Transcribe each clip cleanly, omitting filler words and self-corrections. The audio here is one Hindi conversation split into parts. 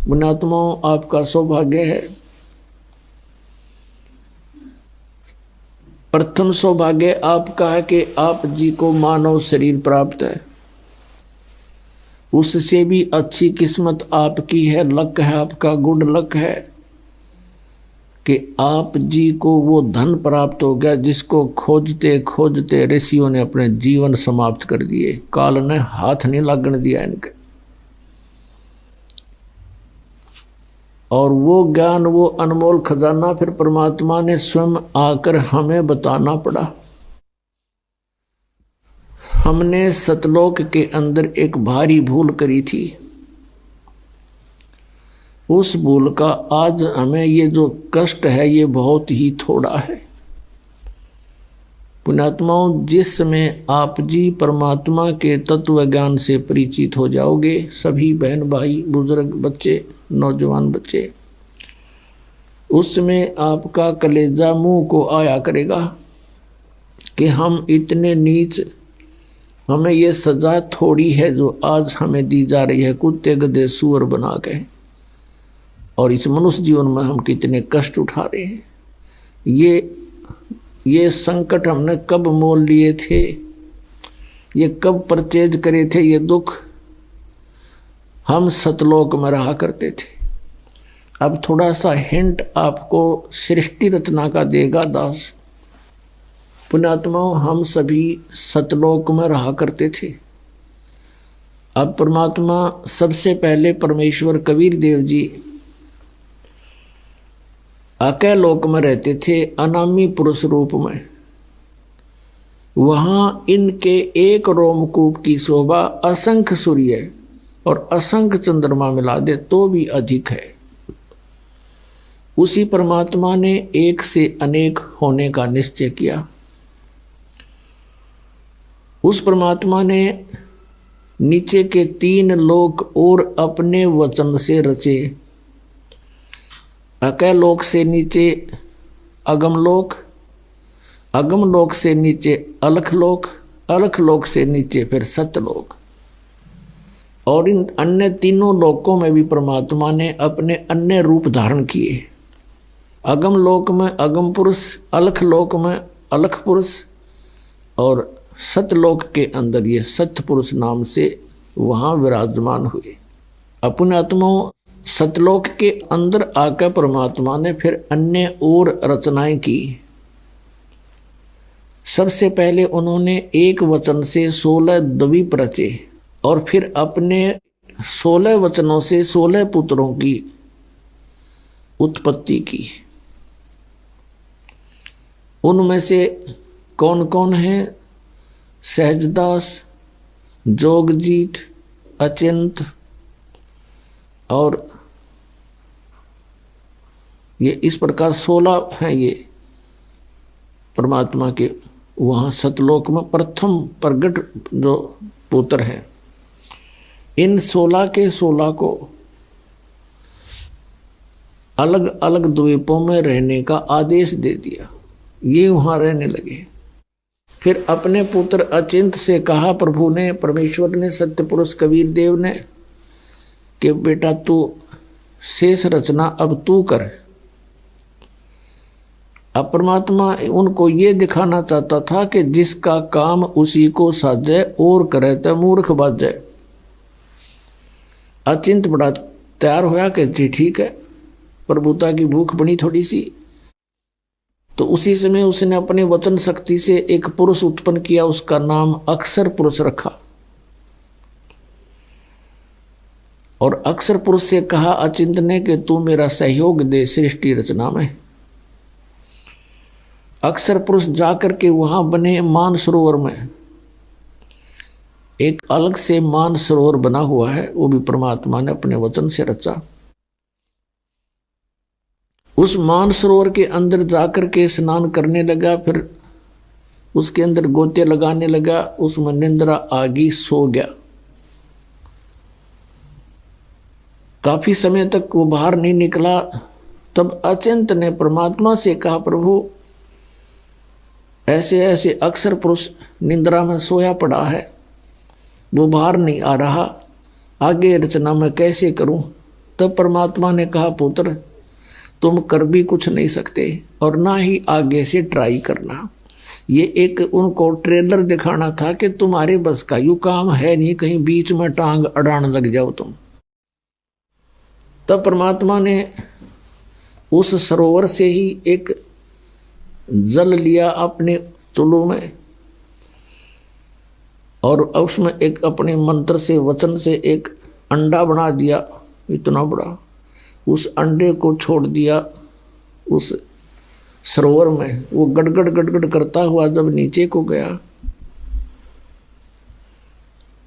पुण्यात्माओं, आपका सौभाग्य है। प्रथम सौभाग्य आपका है कि आप जी को मानव शरीर प्राप्त है। उससे भी अच्छी किस्मत आपकी है, लक है आपका, गुड लक है कि आप जी को वो धन प्राप्त हो गया जिसको खोजते खोजते ऋषियों ने अपने जीवन समाप्त कर दिए। काल ने हाथ नहीं लगने दिया इनके। और वो ज्ञान, वो अनमोल खजाना फिर परमात्मा ने स्वयं आकर हमें बताना पड़ा। हमने सतलोक के अंदर एक भारी भूल करी थी। उस भूल का आज हमें ये जो कष्ट है ये बहुत ही थोड़ा है। पुण्यात्माओं, जिस समय आप जी परमात्मा के तत्व ज्ञान से परिचित हो जाओगे, सभी बहन भाई, बुजुर्ग, बच्चे, नौजवान बच्चे, उस समय आपका कलेजा मुंह को आया करेगा कि हम इतने नीच, हमें ये सजा थोड़ी है जो आज हमें दी जा रही है कुत्ते गधे सूअर बना के, और इस मनुष्य जीवन में हम कितने कष्ट उठा रहे हैं। ये संकट हमने कब मोल लिए थे, ये कब परचेज करे थे। ये दुख हम सतलोक में रहा करते थे। अब थोड़ा सा हिंट आपको सृष्टि रचना का देगा दास। पुण्यात्माओं, हम सभी सतलोक में रहा करते थे। अब परमात्मा, सबसे पहले परमेश्वर कबीर देव जी अकय लोक में रहते थे, अनामी पुरुष रूप में। वहां इनके एक रोमकूप की शोभा असंख्य सूर्य और असंख्य चंद्रमा मिला दे तो भी अधिक है। उसी परमात्मा ने एक से अनेक होने का निश्चय किया। उस परमात्मा ने नीचे के 3 लोक और अपने वचन से रचे। अकय लोक से नीचे अगम लोक, अगम लोक से नीचे अलख लोक, अलख लोक से नीचे फिर सत्यलोक। और इन अन्य तीनों लोकों में भी परमात्मा ने अपने अन्य रूप धारण किए। अगम लोक में अगम पुरुष, अलख लोक में अलख पुरुष, और सतलोक के अंदर ये सत्य पुरुष नाम से वहां विराजमान हुए। अपने आत्माओं, सतलोक के अंदर आकर परमात्मा ने फिर अन्य और रचनाएं की। सबसे पहले उन्होंने एक वचन से 16 द्वीप रचे और फिर अपने 16 वचनों से 16 पुत्रों की उत्पत्ति की। उनमें से कौन कौन है? सहजदास, जोगजीत, अचिंत, और ये इस प्रकार 16 हैं ये परमात्मा के वहाँ सतलोक में प्रथम प्रगट जो पुत्र हैं। इन 16 के 16 को अलग अलग द्वीपों में रहने का आदेश दे दिया। ये वहाँ रहने लगे। फिर अपने पुत्र अचिंत से कहा प्रभु ने, परमेश्वर ने, सत्य पुरुष कबीर देव ने, कि बेटा तू शेष रचना अब तू कर। अब परमात्मा उनको ये दिखाना चाहता था कि जिसका काम उसी को साजे और करे तो मूर्ख बाजे। अचिंत बड़ा तैयार होया कि जी ठीक है, प्रभुता की भूख बनी थोड़ी सी। तो उसी समय उसने अपने वचन शक्ति से एक पुरुष उत्पन्न किया, उसका नाम अक्षर पुरुष रखा। और अक्षर पुरुष से कहा अचिंत ने कि तू मेरा सहयोग दे सृष्टि रचना में। अक्षर पुरुष जाकर के वहां बने मानसरोवर में, एक अलग से मानसरोवर बना हुआ है, वो भी परमात्मा ने अपने वचन से रचा। उस मानसरोवर के अंदर जाकर के स्नान करने लगा, फिर उसके अंदर गोते लगाने लगा, उसमें निंद्रा आ गई, सो गया। काफी समय तक वो बाहर नहीं निकला। तब अचिंत ने परमात्मा से कहा प्रभु ऐसे ऐसे अक्षर पुरुष निंद्रा में सोया पड़ा है, वो बाहर नहीं आ रहा, आगे रचना मैं कैसे करूं? तब परमात्मा ने कहा, पुत्र तुम कर भी कुछ नहीं सकते और ना ही आगे से ट्राई करना। ये एक उनको ट्रेलर दिखाना था कि तुम्हारे बस का यूं काम है नहीं, कहीं बीच में टांग अड़ाने लग जाओ तुम। तब परमात्मा ने उस सरोवर से ही एक जल लिया अपने चुल्लू में और उसमें एक अपने मंत्र से वचन से एक अंडा बना दिया इतना बड़ा। उस अंडे को छोड़ दिया उस सरोवर में। वो गड़गड़ गड़गड़ करता हुआ जब नीचे को गया,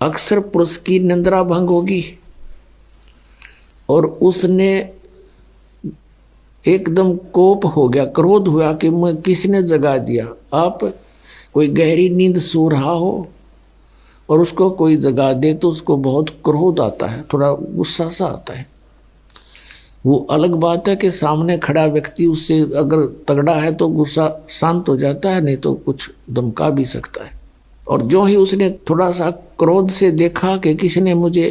अक्सर पुरुष की निंद्रा भंग होगी और उसने एकदम कोप हो गया, क्रोध हुआ कि मैं किसने जगा दिया। आप कोई गहरी नींद सो रहा हो और उसको कोई जगा दे तो उसको बहुत क्रोध आता है, थोड़ा गुस्सा सा आता है। वो अलग बात है कि सामने खड़ा व्यक्ति उससे अगर तगड़ा है तो गुस्सा शांत हो जाता है, नहीं तो कुछ धमका भी सकता है। और जो ही उसने थोड़ा सा क्रोध से देखा कि किसने मुझे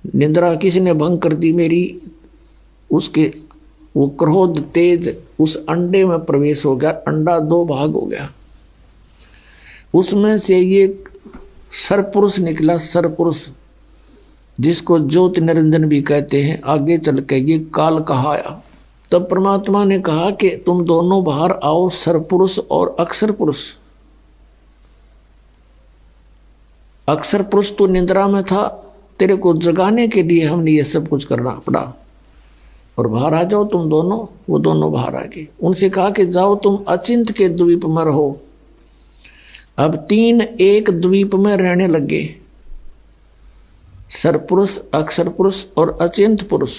निद्रा, किसने भंग कर दी मेरी, उसके वो क्रोध तेज उस अंडे में प्रवेश हो गया। अंडा दो भाग हो गया, उसमें से ये सरपुरुष निकला, सरपुरुष जिसको ज्योति निरंजन भी कहते हैं। आगे चल के ये काल कहाया। तब परमात्मा ने कहा कि तुम दोनों बाहर आओ, सरपुरुष और अक्षर पुरुष। अक्षर पुरुष तो निद्रा में था, तेरे को जगाने के लिए हमने ये सब कुछ करना पड़ा, और बाहर आ जाओ तुम दोनों। वो दोनों बाहर आ गए। उनसे कहा कि जाओ तुम अचिंत के द्वीप में रहो। अब 3 एक द्वीप में रहने लगे, सरपुरुष, अक्षर पुरुष और अचिंत पुरुष।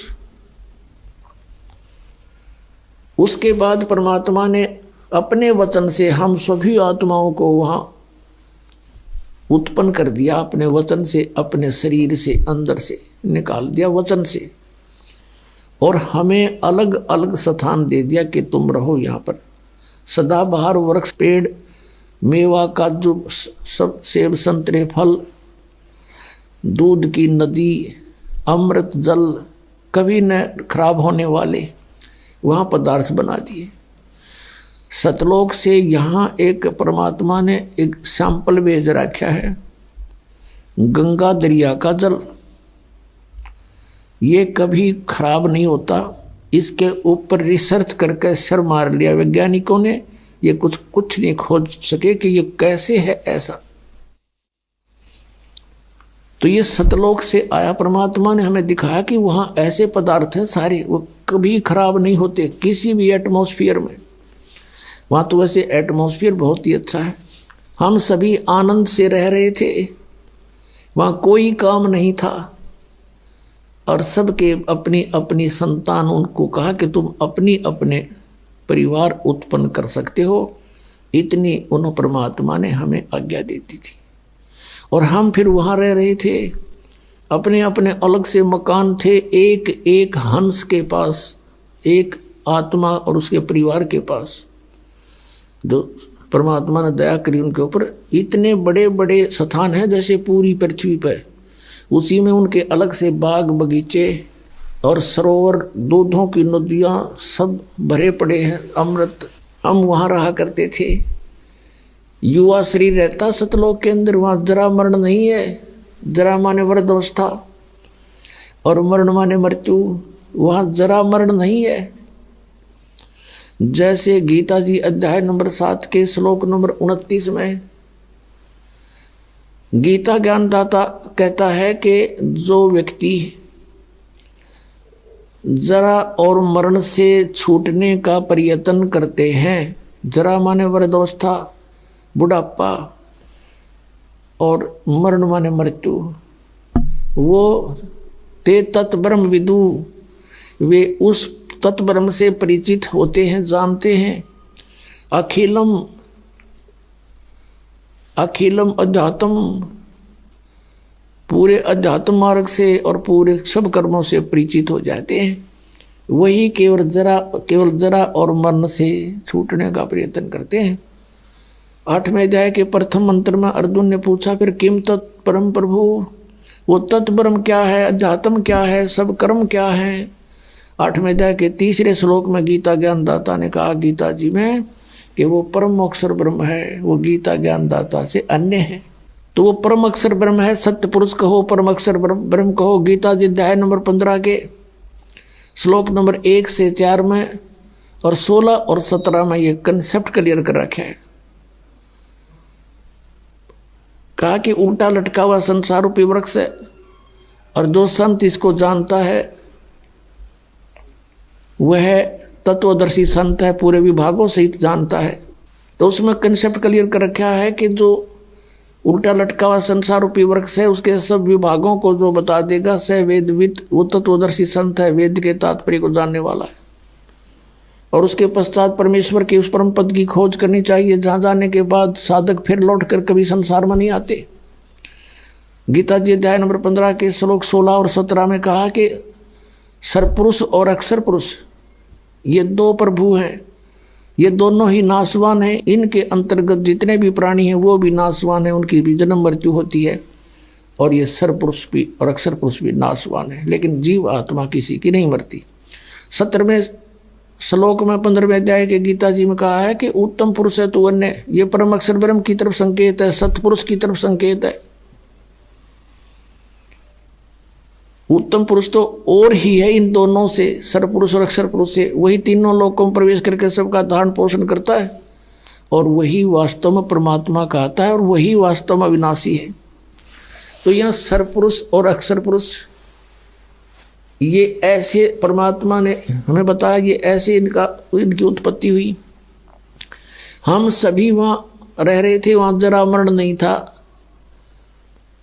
उसके बाद परमात्मा ने अपने वचन से हम सभी आत्माओं को वहां उत्पन्न कर दिया, अपने वचन से, अपने शरीर से, अंदर से निकाल दिया वचन से, और हमें अलग अलग स्थान दे दिया कि तुम रहो यहाँ पर। सदाबहार वृक्ष, पेड़, मेवा, काजू, सब, सेब, संतरे, फल, दूध की नदी, अमृत जल, कभी न खराब होने वाले वहाँ पदार्थ बना दिए। सतलोक से यहाँ एक परमात्मा ने एक सैंपल भेज रखा है, गंगा दरिया का जल। ये कभी खराब नहीं होता। इसके ऊपर रिसर्च करके सर मार लिया वैज्ञानिकों ने, ये कुछ नहीं खोज सके कि ये कैसे है ऐसा। तो ये सतलोक से आया, परमात्मा ने हमें दिखाया कि वहाँ ऐसे पदार्थ हैं सारे, वो कभी खराब नहीं होते किसी भी एटमॉस्फेयर में। वहाँ तो वैसे एटमॉस्फेयर बहुत ही अच्छा है, हम सभी आनंद से रह रहे थे, वहाँ कोई काम नहीं था। और सबके अपनी अपनी संतान, उनको कहा कि तुम अपनी अपने परिवार उत्पन्न कर सकते हो, इतनी उन परमात्मा ने हमें आज्ञा दे दी थी। और हम फिर वहाँ रह रहे थे, अपने अपने अलग से मकान थे, एक एक हंस के पास, एक आत्मा और उसके परिवार के पास, जो परमात्मा ने दया करी उनके ऊपर। इतने बड़े बड़े स्थान हैं जैसे पूरी पृथ्वी पर, उसी में उनके अलग से बाग बगीचे और सरोवर, दूधों की नदियाँ सब भरे पड़े हैं, अमृत। हम वहाँ रहा करते थे। युवा शरीर रहता सतलोक के अंदर, वहाँ जरा मरण नहीं है। जरा माने वृद्धावस्था और मरण माने मृत्यु, वहाँ जरा मरण नहीं है। जैसे गीता जी अध्याय नंबर 7 के श्लोक नंबर 29 में गीता ज्ञानदाता कहता है कि जो व्यक्ति जरा और मरण से छूटने का प्रयत्न करते हैं, जरा माने वृद्धावस्था, बुढ़ापा, और मरण माने मृत्यु, वो ते तत्ब्रह्म विदु, वे उस तत्ब्रह्म से परिचित होते हैं, जानते हैं। अखिलम अखिलम अध्यात्म, पूरे अध्यात्म मार्ग से और पूरे सब कर्मों से परिचित हो जाते हैं। वही केवल जरा और मरण से छूटने का प्रयत्न करते हैं। 8वें अध्याय के प्रथम मंत्र में अर्जुन ने पूछा, फिर किम तत्परम प्रभु, वो तत्ब्रह्म क्या है, अध्यात्म क्या है, सब कर्म क्या है। 8वें अध्याय के 3रे श्लोक में गीता ज्ञानदाता ने कहा गीता जी में कि वो परम अक्षर ब्रह्म है, वो गीता ज्ञानदाता से अन्य है। तो वो परम अक्षर ब्रह्म है, सत्य पुरुष कहो, परम अक्षर ब्रह्म कहो। गीता जी अध्याय नंबर 15 के श्लोक नंबर 1 से 4 में और 16 और 17 में ये कंसेप्ट क्लियर कर रखे हैं। कहा कि उल्टा लटका हुआ संसार रूपी वृक्ष है, और जो संत इसको जानता है वह तत्वदर्शी संत है, पूरे विभागों सहित जानता है। तो उसमें कंसेप्ट क्लियर कर रखा है कि जो उल्टा लटका हुआ संसार रूपी वृक्ष है उसके सब विभागों को जो बता देगा स वेदविद, वो तत्वदर्शी संत है, वेद के तात्पर्य को जानने वाला है। और उसके पश्चात परमेश्वर के उस परम पद की खोज करनी चाहिए जहाँ जाने के बाद साधक फिर लौट कर कभी संसार में नहीं आते। गीता जी अध्याय नंबर 15 के श्लोक 16 और 17 में कहा कि सरपुरुष और अक्षर पुरुष ये दो प्रभु हैं, ये दोनों ही नाशवान हैं। इनके अंतर्गत जितने भी प्राणी हैं वो भी नाशवान हैं, उनकी भी जन्म मृत्यु होती है। और ये सरपुरुष भी और अक्षर पुरुष भी नाशवान है, लेकिन जीव आत्मा किसी की नहीं मरती। 17वें श्लोक में 15वें अध्याय के गीता जी में कहा है कि उत्तम पुरुष है तो अन्य, ये परम अक्षर ब्रह्म की तरफ संकेत है, सत्पुरुष की तरफ संकेत है। उत्तम पुरुष तो और ही है इन दोनों से, सरपुरुष और अक्षर पुरुष से। वही तीनों लोकों में प्रवेश करके सबका धारण पोषण करता है, और वही वास्तव में परमात्मा कहता है, और वही वास्तव में अविनाशी है। तो यहाँ सरपुरुष और अक्षर पुरुष ये ऐसे परमात्मा ने हमें बताया, ये ऐसे इनकी उत्पत्ति हुई। हम सभी वहाँ रह रहे थे, वहाँ जरा मरण नहीं था,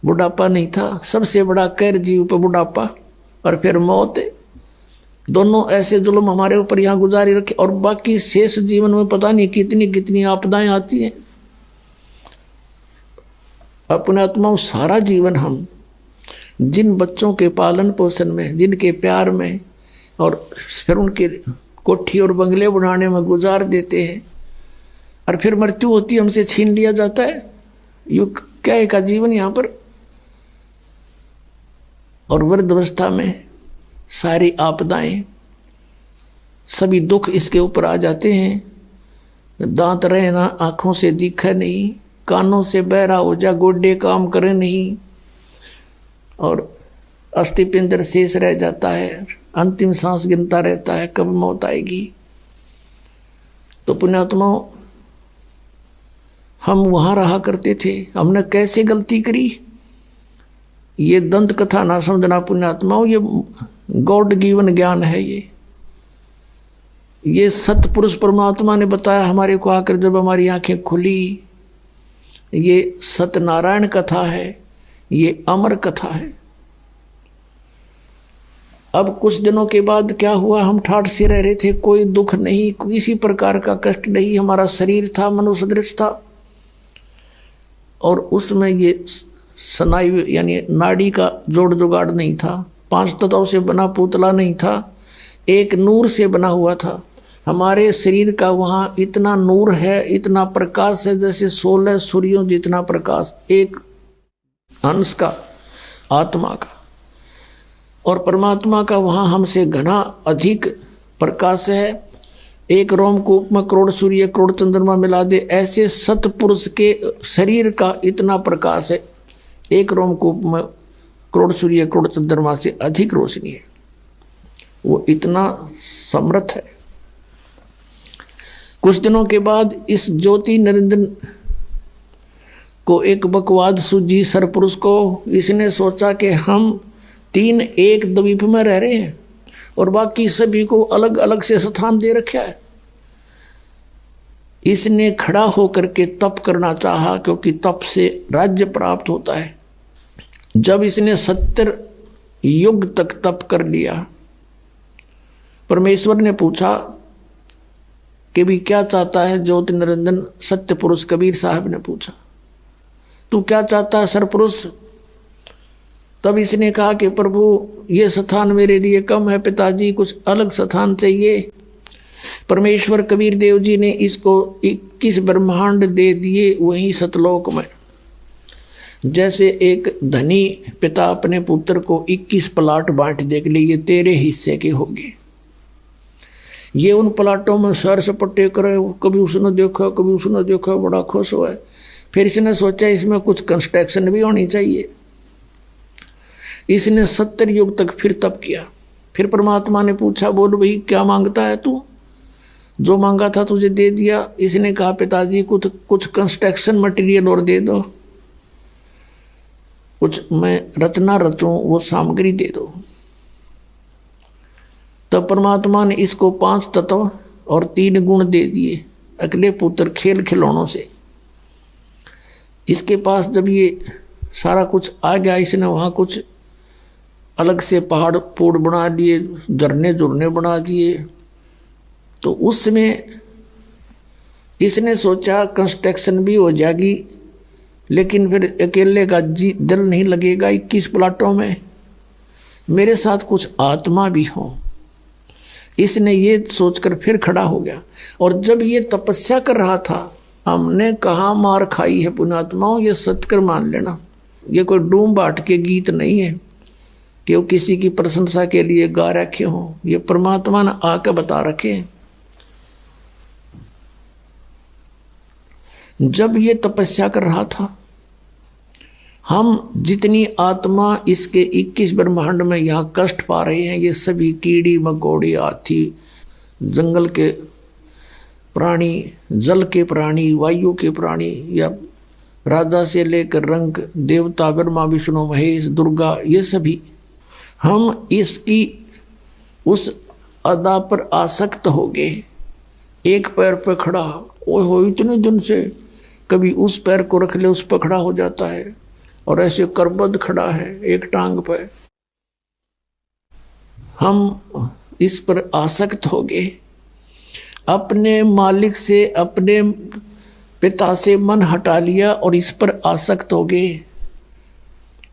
बुढ़ापा नहीं था। सबसे बड़ा कैर जीव पर बुढ़ापा और फिर मौत। दोनों ऐसे जुल्म हमारे ऊपर यहाँ गुजारी रखे, और बाकी शेष जीवन में पता नहीं कितनी कितनी आपदाएं आती हैं। अपने आत्माओं सारा जीवन हम जिन बच्चों के पालन पोषण में, जिनके प्यार में, और फिर उनके कोठी और बंगले बनाने में गुजार देते हैं, और फिर मृत्यु होती है, हमसे छीन लिया जाता है। युग क्या का जीवन यहाँ पर। और वृद्धावस्था में सारी आपदाएं, सभी दुख इसके ऊपर आ जाते हैं। दांत रहे ना, आँखों से दिखे नहीं, कानों से बहरा हो जा, गोड्डे काम करे नहीं, और अस्थि पिंजर शेष रह जाता है, अंतिम सांस गिनता रहता है कब मौत आएगी। तो पुण्यात्माओं, हम वहाँ रहा करते थे, हमने कैसे गलती करी। ये दंत कथा ना समझना पुण्यात्माओं, ये गॉड गिवन ज्ञान है। ये सतपुरुष परमात्मा ने बताया हमारे को आकर, जब हमारी आंखें खुली। ये सत्यनारायण कथा है, ये अमर कथा है। अब कुछ दिनों के बाद क्या हुआ, हम ठाठ से रह रहे थे, कोई दुख नहीं, किसी प्रकार का कष्ट नहीं। हमारा शरीर था मनुष्य सदृश था, और उसमें ये स्नायु यानी नाड़ी का जोड़ जुगाड़ नहीं था, 5 तत्वों से बना पुतला नहीं था, एक नूर से बना हुआ था। हमारे शरीर का वहाँ इतना नूर है, इतना प्रकाश है, जैसे 16 सूर्यों जितना प्रकाश एक अंश का आत्मा का। और परमात्मा का वहाँ हमसे घना अधिक प्रकाश है। एक रोमकूप में करोड़ सूर्य करोड़ चंद्रमा मिला दे, ऐसे सतपुरुष के शरीर का इतना प्रकाश है। एक रोमकूप में करोड़ सूर्य करोड़ चंद्रमा से अधिक रोशनी है, वो इतना समर्थ है। कुछ दिनों के बाद इस ज्योति निरंजन को एक बकवाद सूझी सरपुरुष को। इसने सोचा कि हम 3 एक द्वीप में रह रहे हैं और बाकी सभी को अलग अलग से स्थान दे रखा है। इसने खड़ा होकर के तप करना चाहा, क्योंकि तप से राज्य प्राप्त होता है। जब इसने 70 युग तक तप कर लिया, परमेश्वर ने पूछा कि भी क्या चाहता है ज्योति निरंजन। सत्य पुरुष कबीर साहब ने पूछा, तू क्या चाहता है सरपुरुष। तब इसने कहा कि प्रभु ये स्थान मेरे लिए कम है पिताजी, कुछ अलग स्थान चाहिए। परमेश्वर कबीर देव जी ने इसको 21 ब्रह्मांड दे दिए वहीं सतलोक में। जैसे एक धनी पिता अपने पुत्र को 21 प्लाट बांट दे के लिए तेरे हिस्से के होंगे। ये उन प्लाटों में सर सपट्टे करे, कभी उसने देखा कभी उसने देखा, बड़ा खुश हुआ। फिर इसने सोचा इसमें कुछ कंस्ट्रक्शन भी होनी चाहिए। इसने 70 युग तक फिर तप किया। फिर परमात्मा ने पूछा, बोल भाई क्या मांगता है तू? जो मांगा था तुझे दे दिया। इसने कहा पिताजी कुछ कंस्ट्रक्शन मटेरियल और दे दो, कुछ मैं रचना रचूं वो सामग्री दे दो। तब परमात्मा ने इसको 5 तत्व और 3 गुण दे दिए अगले पुत्र खेल खिलौनों से। इसके पास जब ये सारा कुछ आ गया, इसने वहाँ कुछ अलग से पहाड़ पूड़ बना दिए, झरने झुरने बना दिए। तो उसमें इसने सोचा कंस्ट्रक्शन भी हो जाएगी, लेकिन फिर अकेले का दिल नहीं लगेगा 21 प्लाटों में, मेरे साथ कुछ आत्मा भी हो। इसने ये सोचकर फिर खड़ा हो गया। और जब ये तपस्या कर रहा था, हमने कहाँ मार खाई है पुण्यात्माओं, ये सत्कर मान लेना। ये कोई डूम बाट के गीत नहीं है कि वो किसी की प्रशंसा के लिए गा रखे हों, ये परमात्मा ने आकर बता रखे हैं। जब ये तपस्या कर रहा था, हम जितनी आत्मा इसके 21 ब्रह्मांड में यहाँ कष्ट पा रहे हैं, ये सभी कीड़ी मकोड़ी, हाथी, जंगल के प्राणी, जल के प्राणी, वायु के प्राणी, या राजा से लेकर रंग देवता, ब्रह्मा विष्णु महेश दुर्गा, ये सभी हम इसकी उस अदा पर आसक्त हो गए। एक पैर पर खड़ा, ओए हो इतने दिन से, कभी उस पैर को रख ले उस पर खड़ा हो जाता है, और ऐसे करबद्ध खड़ा है एक टांग पर। हम इस पर आसक्त हो गए, अपने मालिक से, अपने पिता से मन हटा लिया और इस पर आसक्त हो गए।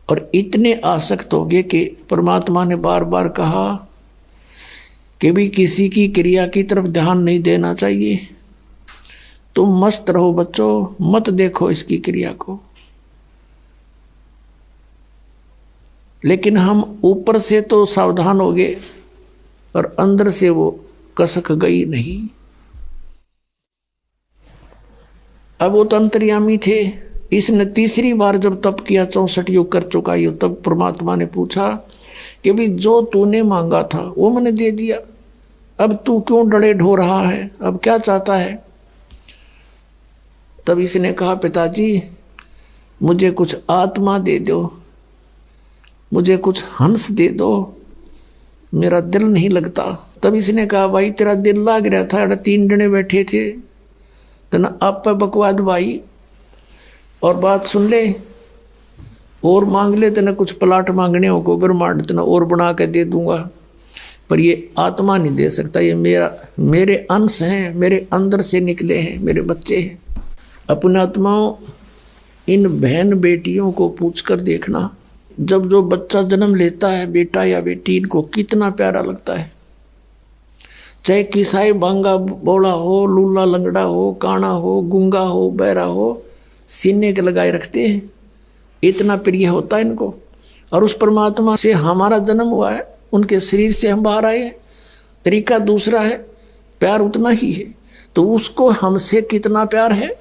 और इतने आसक्त हो गए कि परमात्मा ने बार बार कहा कि भी किसी की क्रिया की तरफ ध्यान नहीं देना चाहिए, तुम मस्त रहो बच्चों, मत देखो इसकी क्रिया को। लेकिन हम ऊपर से तो सावधान हो गए, और अंदर से वो कसक गई नहीं। अब वो तो अंतर्यामी थे। इसने तीसरी बार जब तप किया, 64 युग कर चुका ये, तब परमात्मा ने पूछा कि भी जो तूने मांगा था वो मैंने दे दिया, अब तू क्यों डरे ढो रहा है, अब क्या चाहता है? तब इसने कहा पिताजी मुझे कुछ आत्मा दे दो, मुझे कुछ हंस दे दो, मेरा दिल नहीं लगता। तब इसने कहा भाई तेरा दिल लाग रहा था, 3 जने बैठे थे, तना आप पे बकवाद भाई, और बात सुन ले, और मांग ले, तना कुछ प्लाट मांगने हो को ब्रह्मांड तना और बना के दे दूंगा, पर ये आत्मा नहीं दे सकता, ये मेरे अंश हैं, मेरे अंदर से निकले हैं, मेरे बच्चे हैं। अपने आत्माओं, इन बहन बेटियों को पूछकर देखना, जब जो बच्चा जन्म लेता है, बेटा या बेटी, इनको कितना प्यारा लगता है। चाहे किसाई बांगा बोला हो, लूला लंगड़ा हो, काना हो, गूंगा हो, बहरा हो, सीने के लगाए रखते हैं, इतना प्रिय होता है इनको। और उस परमात्मा से हमारा जन्म हुआ है, उनके शरीर से हम बाहर आए हैं, तरीका दूसरा है, प्यार उतना ही है। तो उसको हमसे कितना प्यार है।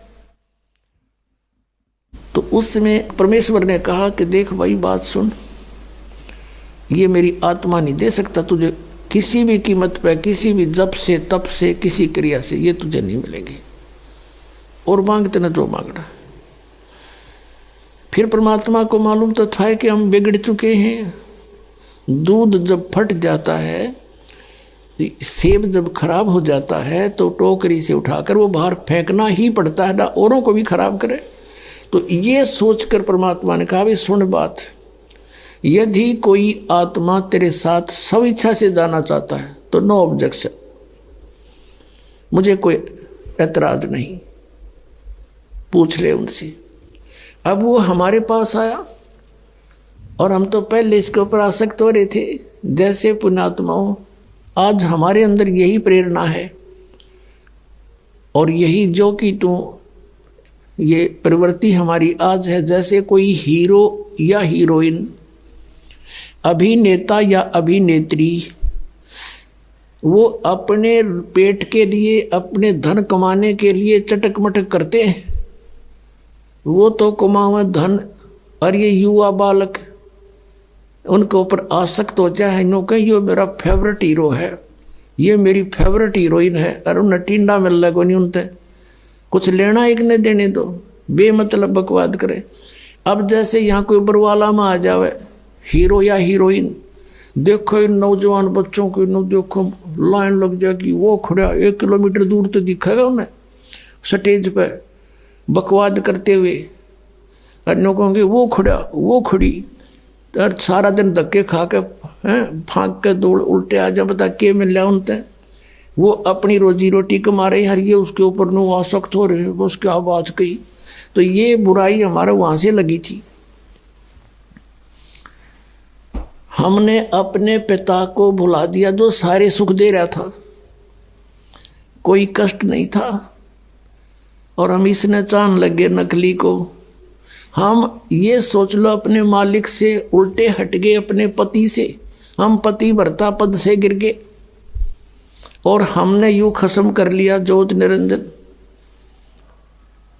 तो उसमें परमेश्वर ने कहा कि देख भाई बात सुन, ये मेरी आत्मा नहीं दे सकता तुझे किसी भी कीमत पे, किसी भी जप से, तप से, किसी क्रिया से, ये तुझे नहीं मिलेंगे, और मांगते ना जो मांगना। फिर परमात्मा को मालूम तो था कि हम बिगड़ चुके हैं। दूध जब फट जाता है, सेब जब खराब हो जाता है, तो टोकरी से उठाकर वो बाहर फेंकना ही पड़ता है, ना औरों को भी खराब करे। तो ये सोचकर परमात्मा ने कहा, भाई सुन बात, यदि कोई आत्मा तेरे साथ सब इच्छा से जाना चाहता है तो नो ऑब्जेक्शन, मुझे कोई ऐतराज नहीं, पूछ ले उनसे। अब वो हमारे पास आया, और हम तो पहले इसके ऊपर आसक्त हो रहे थे। जैसे पुण्यात्माओं, आज हमारे अंदर यही प्रेरणा है, और यही जो कि तू ये प्रवृत्ति हमारी आज है। जैसे कोई हीरो या हीरोइन, अभिनेता या अभिनेत्री, वो अपने पेट के लिए, अपने धन कमाने के लिए चटक मटक करते हैं, वो तो कमावे धन, और ये युवा बालक उनके ऊपर आसक्त हो जाए, नो कहीं ये मेरा फेवरेट हीरो है, ये मेरी फेवरेट हीरोइन है, और उन्हें टिंडा मिल लगा नहीं, उनसे कुछ लेना एक ने देने दो, बेमतलब बकवाद करे। अब जैसे यहाँ कोई बरवाला में आ जावे हीरो या हीरोइन, देखो इन नौजवान बच्चों की, देखो लाइन लग जाएगी, वो खड़ा 1 किलोमीटर दूर तो दिखेगा उन्हें स्टेज पे बकवाद करते हुए, और नो कहोगे वो खड़ा वो खड़ी, और सारा दिन धक्के खा के फाँक के दौड़ उल्टे आ जा, बता के मिल रहा उनसे, वो अपनी रोजी रोटी कमा रहे, हर ये उसके ऊपर नो आसक्त हो रहे, बस क्या बात कही। तो ये बुराई हमारे वहाँ से लगी थी। हमने अपने पिता को भुला दिया जो सारे सुख दे रहा था, कोई कष्ट नहीं था, और हम इसने चाहने लगे नकली को। हम ये सोच लो अपने मालिक से उल्टे हट गए, अपने पति से, हम पति भर्ता पद से गिर गए, और हमने यूं खत्म कर लिया ज्योति निरंजन,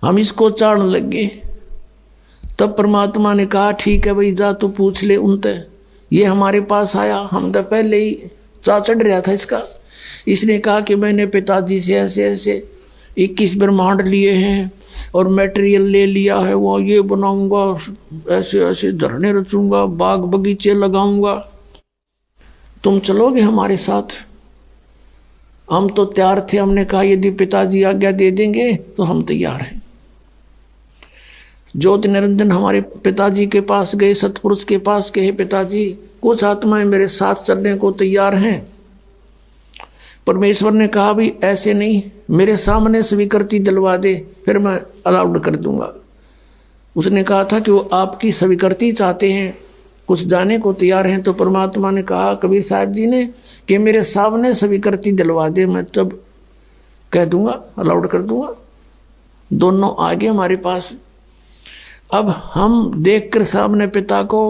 हम इसको चाहने लगे। तब परमात्मा ने कहा ठीक है भाई, जा तू पूछ ले उनसे। ये हमारे पास आया, हम तो पहले ही चढ़ रहा था इसका। इसने कहा कि मैंने पिताजी से ऐसे ऐसे 21 ब्रह्मांड लिए हैं और मटेरियल ले लिया है, वो ये बनाऊंगा, ऐसे ऐसे झरने रचूंगा, बाग बगीचे लगाऊंगा, तुम चलोगे हमारे साथ? हम तो तैयार थे, हमने कहा यदि पिताजी आज्ञा दे देंगे तो हम तैयार हैं। ज्योति निरंजन हमारे पिताजी के पास गए, सतपुरुष के पास कहे पिताजी कुछ आत्माएं मेरे साथ चलने को तैयार हैं। परमेश्वर ने कहा भी ऐसे नहीं, मेरे सामने स्वीकृति दिलवा दे, फिर मैं अलाउड कर दूंगा। उसने कहा था कि वो आपकी स्वीकृति चाहते हैं, कुछ जाने को तैयार हैं। तो परमात्मा ने कहा कबीर साहब जी ने कि मेरे सामने स्वीकृति दिलवा दे, मैं तब कह दूंगा, अलाउड कर दूंगा। दोनों आगे हमारे पास। अब हम देखकर सामने पिता को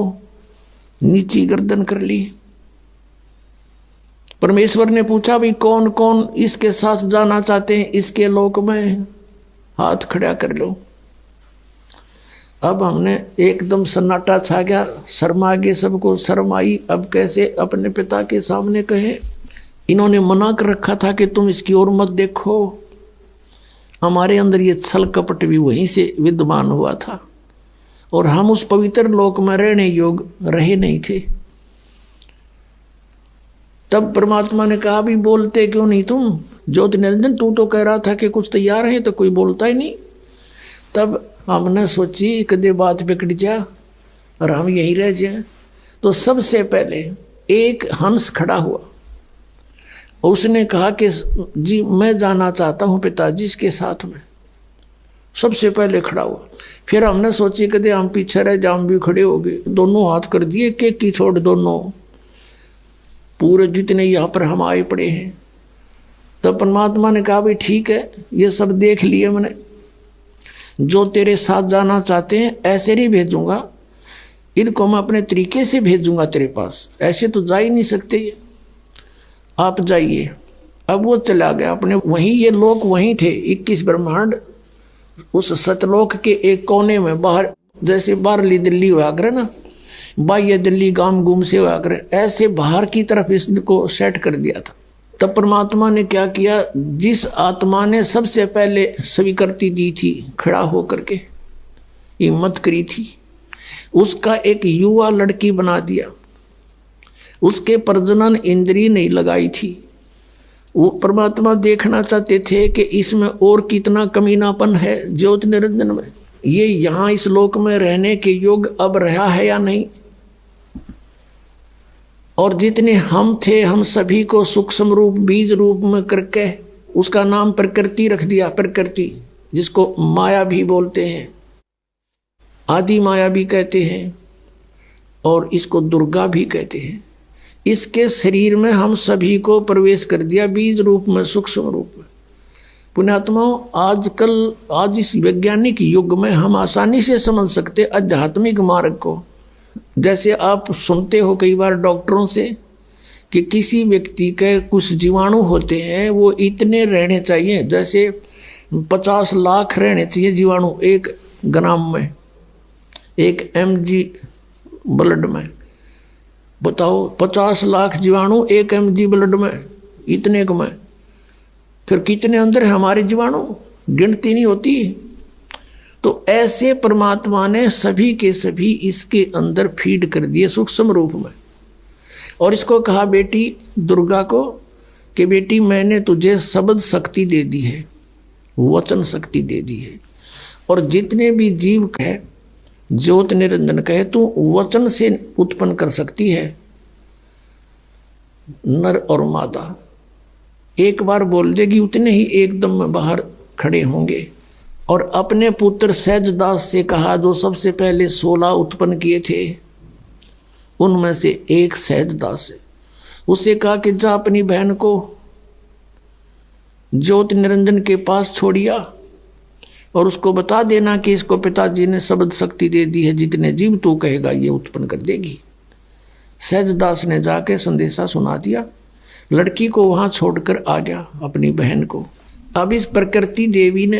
नीची गर्दन कर ली। परमेश्वर ने पूछा भी कौन कौन इसके साथ जाना चाहते हैं इसके लोक में, हाथ खड़ा कर लो। अब हमने एकदम सन्नाटा छा गया, शर्मा गए, सबको शर्म आई। अब कैसे अपने पिता के सामने कहे, इन्होंने मना कर रखा था कि तुम इसकी ओर मत देखो। हमारे अंदर ये छल कपट भी वहीं से विद्यमान हुआ था, और हम उस पवित्र लोक में रहने योग रहे नहीं थे। तब परमात्मा ने कहा भी बोलते क्यों नहीं तुम? ज्योति निरंजन तू तो कह रहा था कि कुछ तैयार है, तो कोई बोलता ही नहीं। तब हमने सोची कदे बात बिगड़ जा और हम यहीं रह जाए। तो सबसे पहले एक हंस खड़ा हुआ, उसने कहा कि जी मैं जाना चाहता हूँ पिताजी इसके साथ में। सबसे पहले खड़ा हुआ। फिर हमने सोची कदे हम पीछे रह जाए, हम भी खड़े हो गए, दोनों हाथ कर दिए, एक की छोड़ दोनों, पूरे जितने यहाँ पर हम आए पड़े हैं। तो परमात्मा ने कहा भाई ठीक है, ये सब देख लिए मैंने, जो तेरे साथ जाना चाहते हैं ऐसे नहीं भेजूंगा, इनको मैं अपने तरीके से भेजूंगा तेरे पास, ऐसे तो जा ही नहीं सकते ये, आप जाइए। अब वो चला गया अपने, वहीं ये लोग वहीं थे 21 ब्रह्मांड, उस सतलोक के एक कोने में, बाहर जैसे बाहरली दिल्ली हुआ करे ना, बाह्य दिल्ली गांव गुम से हुआ करे, ऐसे बाहर की तरफ इसको सेट कर दिया था। तब परमात्मा ने क्या किया, जिस आत्मा ने सबसे पहले स्वीकृति दी थी, खड़ा होकर के हिम्मत करी थी, उसका एक युवा लड़की बना दिया। उसके प्रजनन इंद्रिय नहीं लगाई थी। वो परमात्मा देखना चाहते थे कि इसमें और कितना कमीनापन है ज्योति निरंजन में, ये यहाँ इस लोक में रहने के योग अब रहा है या नहीं। और जितने हम थे, हम सभी को सूक्ष्म रूप बीज रूप में करके उसका नाम प्रकृति रख दिया। प्रकृति जिसको माया भी बोलते हैं, आदि माया भी कहते हैं, और इसको दुर्गा भी कहते हैं। इसके शरीर में हम सभी को प्रवेश कर दिया बीज रूप में, सूक्ष्म रूप में। पुण्यात्माओं, आज इस वैज्ञानिक युग में हम आसानी से समझ सकते आध्यात्मिक मार्ग को। जैसे आप सुनते हो कई बार डॉक्टरों से कि किसी व्यक्ति के कुछ जीवाणु होते हैं, वो इतने रहने चाहिए, जैसे 50 लाख रहने चाहिए जीवाणु 1 ग्राम में, 1 mg ब्लड में। बताओ 50 लाख जीवाणु 1 mg ब्लड में, इतने को में फिर कितने अंदर है हमारे जीवाणु, गिनती नहीं होती। तो ऐसे परमात्मा ने सभी के सभी इसके अंदर फीड कर दिए सूक्ष्म रूप में। और इसको कहा बेटी दुर्गा को कि बेटी मैंने तुझे शब्द शक्ति दे दी है, वचन शक्ति दे दी है, और जितने भी जीव है ज्योत निरंजन कहे तू वचन से उत्पन्न कर सकती है नर और मादा। एक बार बोल देगी उतने ही एकदम में बाहर खड़े होंगे। और अपने पुत्र सहजदास से कहा जो सबसे पहले 16 उत्पन्न किए थे, उनमें से एक सहजदास है। उससे कहा कि जा अपनी बहन को ज्योति निरंजन के पास छोड़िया और उसको बता देना कि इसको पिताजी ने शब्द शक्ति दे दी है, जितने जीव तू कहेगा ये उत्पन्न कर देगी। सहजदास ने जाके संदेशा सुना दिया, लड़की को वहां छोड़कर आ गया अपनी बहन को। अब इस प्रकृति देवी ने,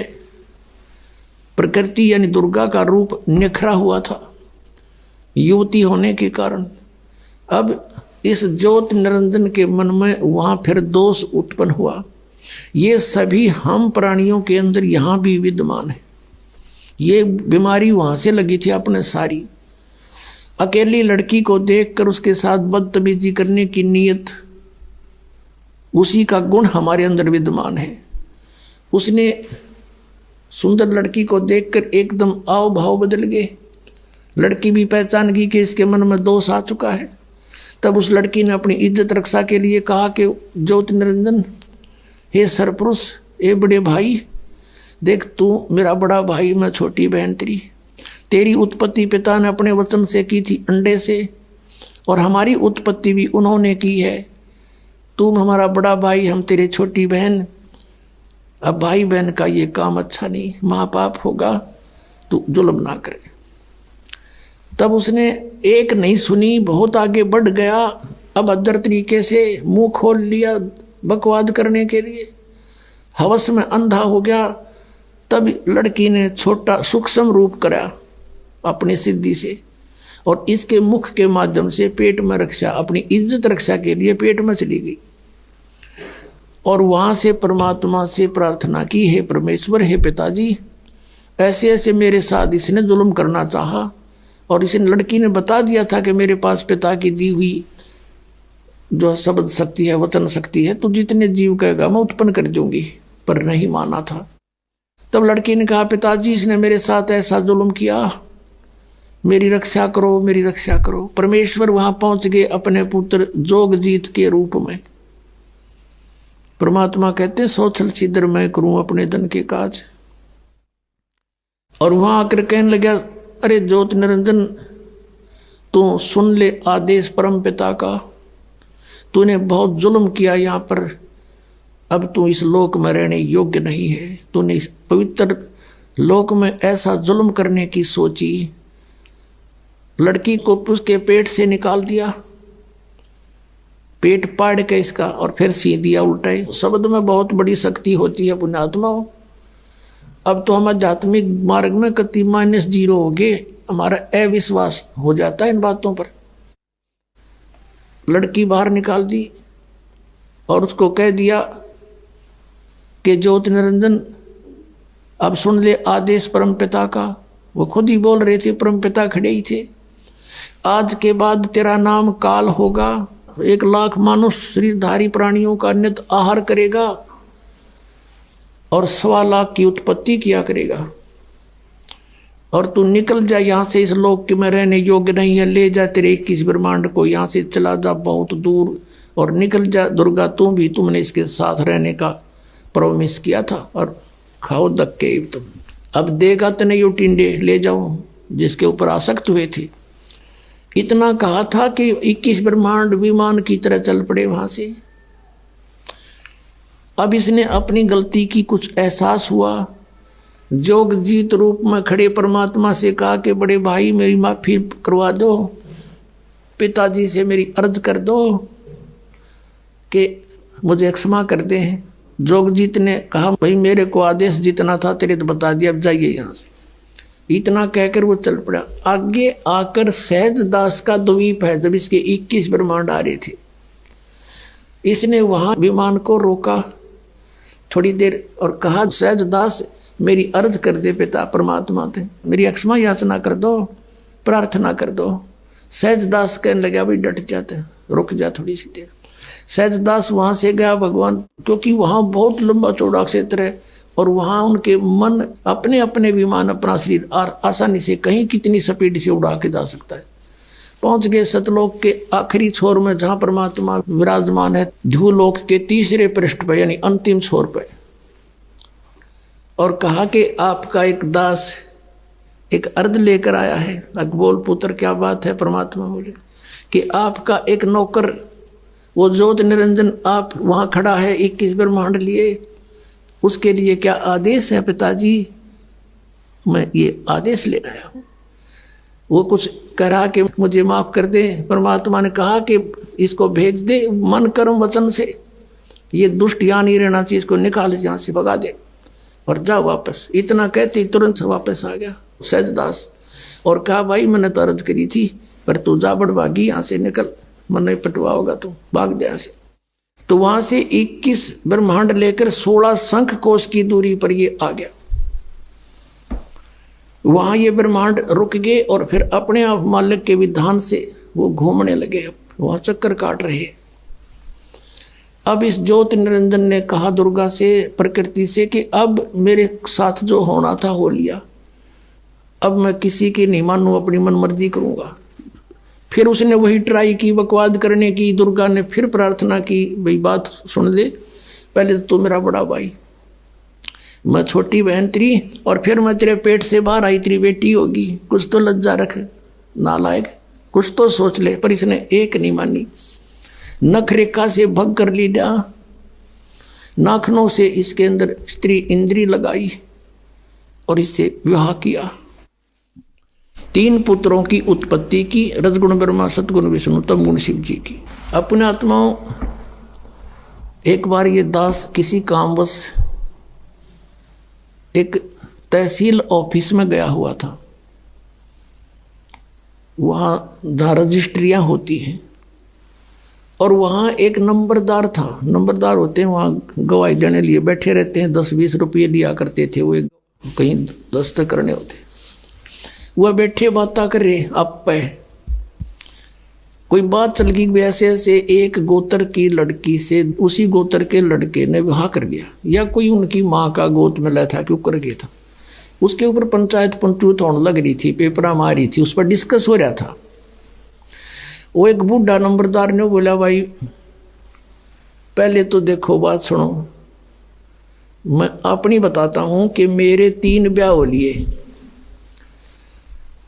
प्रकृति यानी दुर्गा का रूप निखरा हुआ था युवती होने के कारण। अब इस ज्योत निरंजन के मन में वहां फिर दोष उत्पन्न हुआ। ये सभी हम प्राणियों के अंदर यहां भी विद्यमान है। ये बीमारी वहां से लगी थी अपने सारी। अकेली लड़की को देखकर उसके साथ बदतमीजी करने की नीयत, उसी का गुण हमारे अंदर विद्यमान है। उसने सुंदर लड़की को देखकर एकदम आव भाव बदल गए। लड़की भी पहचान गई कि इसके मन में दोष आ चुका है। तब उस लड़की ने अपनी इज्जत रक्षा के लिए कहा कि ज्योति निरंजन, हे सरपुरुष, हे बड़े भाई, देख तू मेरा बड़ा भाई, मैं छोटी बहन तेरी उत्पत्ति पिता ने अपने वचन से की थी, अंडे से, और हमारी उत्पत्ति भी उन्होंने की है। तू हमारा बड़ा भाई, हम तेरे छोटी बहन। अब भाई बहन का ये काम अच्छा नहीं, महापाप होगा, तू जुल्म ना करे। तब उसने एक नहीं सुनी, बहुत आगे बढ़ गया। अब अदर तरीके से मुंह खोल लिया बकवाद करने के लिए, हवस में अंधा हो गया। तब लड़की ने छोटा सूक्ष्म रूप करा अपनी सिद्धि से, और इसके मुख के माध्यम से पेट में रक्षा, अपनी इज्जत रक्षा के लिए पेट में चली गई। और वहां से परमात्मा से प्रार्थना की, हे परमेश्वर, हे पिताजी, ऐसे ऐसे मेरे साथ इसने जुल्म करना चाहा, और इस लड़की ने बता दिया था कि मेरे पास पिता की दी हुई जो शब्द शक्ति है, वचन शक्ति है, तो जितने जीव कहेगा मैं उत्पन्न कर दूंगी, पर नहीं माना था। तब लड़की ने कहा, पिताजी इसने मेरे साथ ऐसा जुल्म किया, मेरी रक्षा करो, मेरी रक्षा करो। परमेश्वर वहां पहुंच गए अपने पुत्र जोगजीत के रूप में। परमात्मा कहते सोचल छिद्र मैं करूं अपने धन के काज। और वहां आकर कहने लगा, अरे ज्योति निरंजन, तू सुन ले आदेश परम पिता का, तूने बहुत जुल्म किया यहाँ पर, अब तू इस लोक में रहने योग्य नहीं है। तूने इस पवित्र लोक में ऐसा जुल्म करने की सोची, लड़की को उसके पेट से निकाल दिया, पेट पाड़ के इसका, और फिर सी दिया उल्टाई। शब्द में बहुत बड़ी शक्ति होती है पुण्यात्माओं। अब तो हम आध्यात्मिक मार्ग में कति -0 हो गए, हमारा अविश्वास हो जाता है इन बातों पर। लड़की बाहर निकाल दी और उसको कह दिया कि ज्योति निरंजन, अब सुन ले आदेश परम पिता का। वो खुद ही बोल रहे थे, परम पिता खड़े ही थे। आज के बाद तेरा नाम काल होगा, 1 लाख मानुष शरीरधारी प्राणियों का नित आहार करेगा और 1.25 लाख की उत्पत्ति किया करेगा। और तू निकल जा यहाँ से, इस लोक में रहने योग्य नहीं है, ले जा तेरे 21 ब्रह्मांड को, यहाँ से चला जा बहुत दूर और निकल जा। दुर्गा तू भी, तुमने इसके साथ रहने का प्रॉमिस किया था, और खाओ धक्के तुम। अब देगा तो नहीं, टिंडे ले जाओ जिसके ऊपर आसक्त हुए थे। इतना कहा था कि 21 ब्रह्मांड विमान की तरह चल पड़े वहां से। अब इसने अपनी गलती की कुछ एहसास हुआ, जोग जीत रूप में खड़े परमात्मा से कहा कि बड़े भाई मेरी माफी करवा दो, पिताजी से मेरी अर्ज कर दो कि मुझे क्षमा कर दे। जोगजीत ने कहा भाई मेरे को आदेश जितना था तेरे तो बता दिया, अब जाइए यहाँ से। इतना कहकर वो चल पड़ा। आगे आकर सहज दास का द्वीप है, जब इसके 21 ब्रह्मांड आ रहे थे, इसने वहां विमान को रोका थोड़ी देर और कहा सहज दास मेरी अर्ज कर दे पिता परमात्मा थे, मेरी क्षमा याचना कर दो, प्रार्थना कर दो। सहज दास कहने लगा भाई डट जाते, रुक जा थोड़ी सी देर। सहज दास वहां से गया भगवान, क्योंकि वहां बहुत लंबा चौड़ा क्षेत्र है और वहां उनके मन अपने अपने विमान अपना शरीर आसानी से कहीं कितनी स्पीड से उड़ा के जा सकता है। पहुंच गए सतलोक के आखिरी छोर में, जहां परमात्मा विराजमान है ध्रुवलोक के तीसरे पृष्ठ पर यानी अंतिम छोर पर, और कहा कि आपका एक दास एक अर्ध लेकर आया है। अकबोल पुत्र क्या बात है? परमात्मा बोले कि आपका एक नौकर वो ज्योत निरंजन आप वहां खड़ा है 21 ब्रह्मांड लिए, उसके लिए क्या आदेश है पिताजी? मैं ये आदेश ले आया हूं। वो कुछ कह रहा कि मुझे माफ कर दे। परमात्मा ने कहा कि इसको भेज दे मन कर्म वचन से, ये दुष्ट यहाँ नहीं रहना चाहिए, इसको निकाल यहाँ से भगा दे और जा वापस। इतना कहती तुरंत वापस आ गया सहजदास और कहा भाई मैंने तो अर्ज करी थी पर तू जा बड़भागी, यहाँ से निकल, मन नहीं पटवा होगा तू, भाग जा से। तो वहां से 21 ब्रह्मांड लेकर 16 शंख कोश की दूरी पर ये आ गया। वहां ये ब्रह्मांड रुक गए और फिर अपने आप मालिक के विधान से वो घूमने लगे, वहां चक्कर काट रहे। अब इस ज्योत निरंजन ने कहा दुर्गा से, प्रकृति से कि अब मेरे साथ जो होना था हो लिया, अब मैं किसी की नहीं मानू, अपनी मन मर्जी करूंगा। फिर उसने वही ट्राई की बकवाद करने की। दुर्गा ने फिर प्रार्थना की भाई बात सुन ले, पहले तो मेरा बड़ा भाई, मैं छोटी बहन तेरी, और फिर मैं तेरे पेट से बाहर आई तेरी बेटी होगी, कुछ तो लज्जा रख नालायक, कुछ तो सोच ले। पर इसने एक नहीं मानी, नख रेखा से भग कर लिया, नाखनों से इसके अंदर स्त्री इंद्री लगाई और इससे विवाह किया। 3 पुत्रों की उत्पत्ति की, रजगुण ब्रह्मा, सतगुण विष्णु, तमगुण शिव जी की। अपने आत्माओं, एक बार ये दास किसी कामवश एक तहसील ऑफिस में गया हुआ था, वहां जहाँ रजिस्ट्रियां होती हैं, और वहाँ एक नंबरदार था। नंबरदार होते हैं वहाँ गवाही देने लिए बैठे रहते हैं, 10-20 रुपये दिया करते थे, वो कहीं दस्तखत करने होते। वह बैठे बातें कर रहे, आप पे कोई बात चल गई, वैसे ऐसे एक गोत्र की लड़की से उसी गोत्र के लड़के ने विवाह कर लिया, या कोई उनकी माँ का गोद में था क्यों कर गया था। उसके ऊपर पंचायत पंचूत होने लग रही थी, पेपरा मारी थी, उस पर डिस्कस हो रहा था। वो एक बूढ़ा नंबरदार ने बोला भाई पहले तो देखो बात सुनो, मैं अपनी बताता हूं कि मेरे 3 ब्याह हो लिए।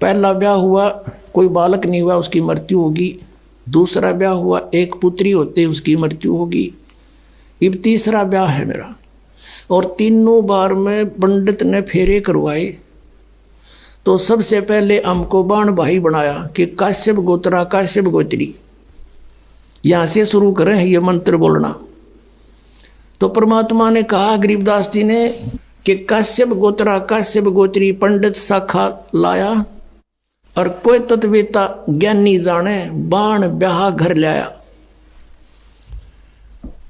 पहला ब्याह हुआ कोई बालक नहीं हुआ, उसकी मृत्यु होगी। दूसरा ब्याह हुआ एक पुत्री होते, उसकी मृत्यु होगी। अब तीसरा ब्याह है मेरा, और तीनों बार में पंडित ने फेरे करवाए। तो सबसे पहले हमको बाण भाई बनाया कि काश्यप गोत्रा काश्यप गोत्री, यहां से शुरू करें ये मंत्र बोलना। तो परमात्मा ने कहा गरीबदास जी ने कि काश्यप गोत्रा काश्यप गोत्री पंडित शाखा लाया, और कोई तत्वेता ज्ञानी जाने बाण ब्याह घर लाया।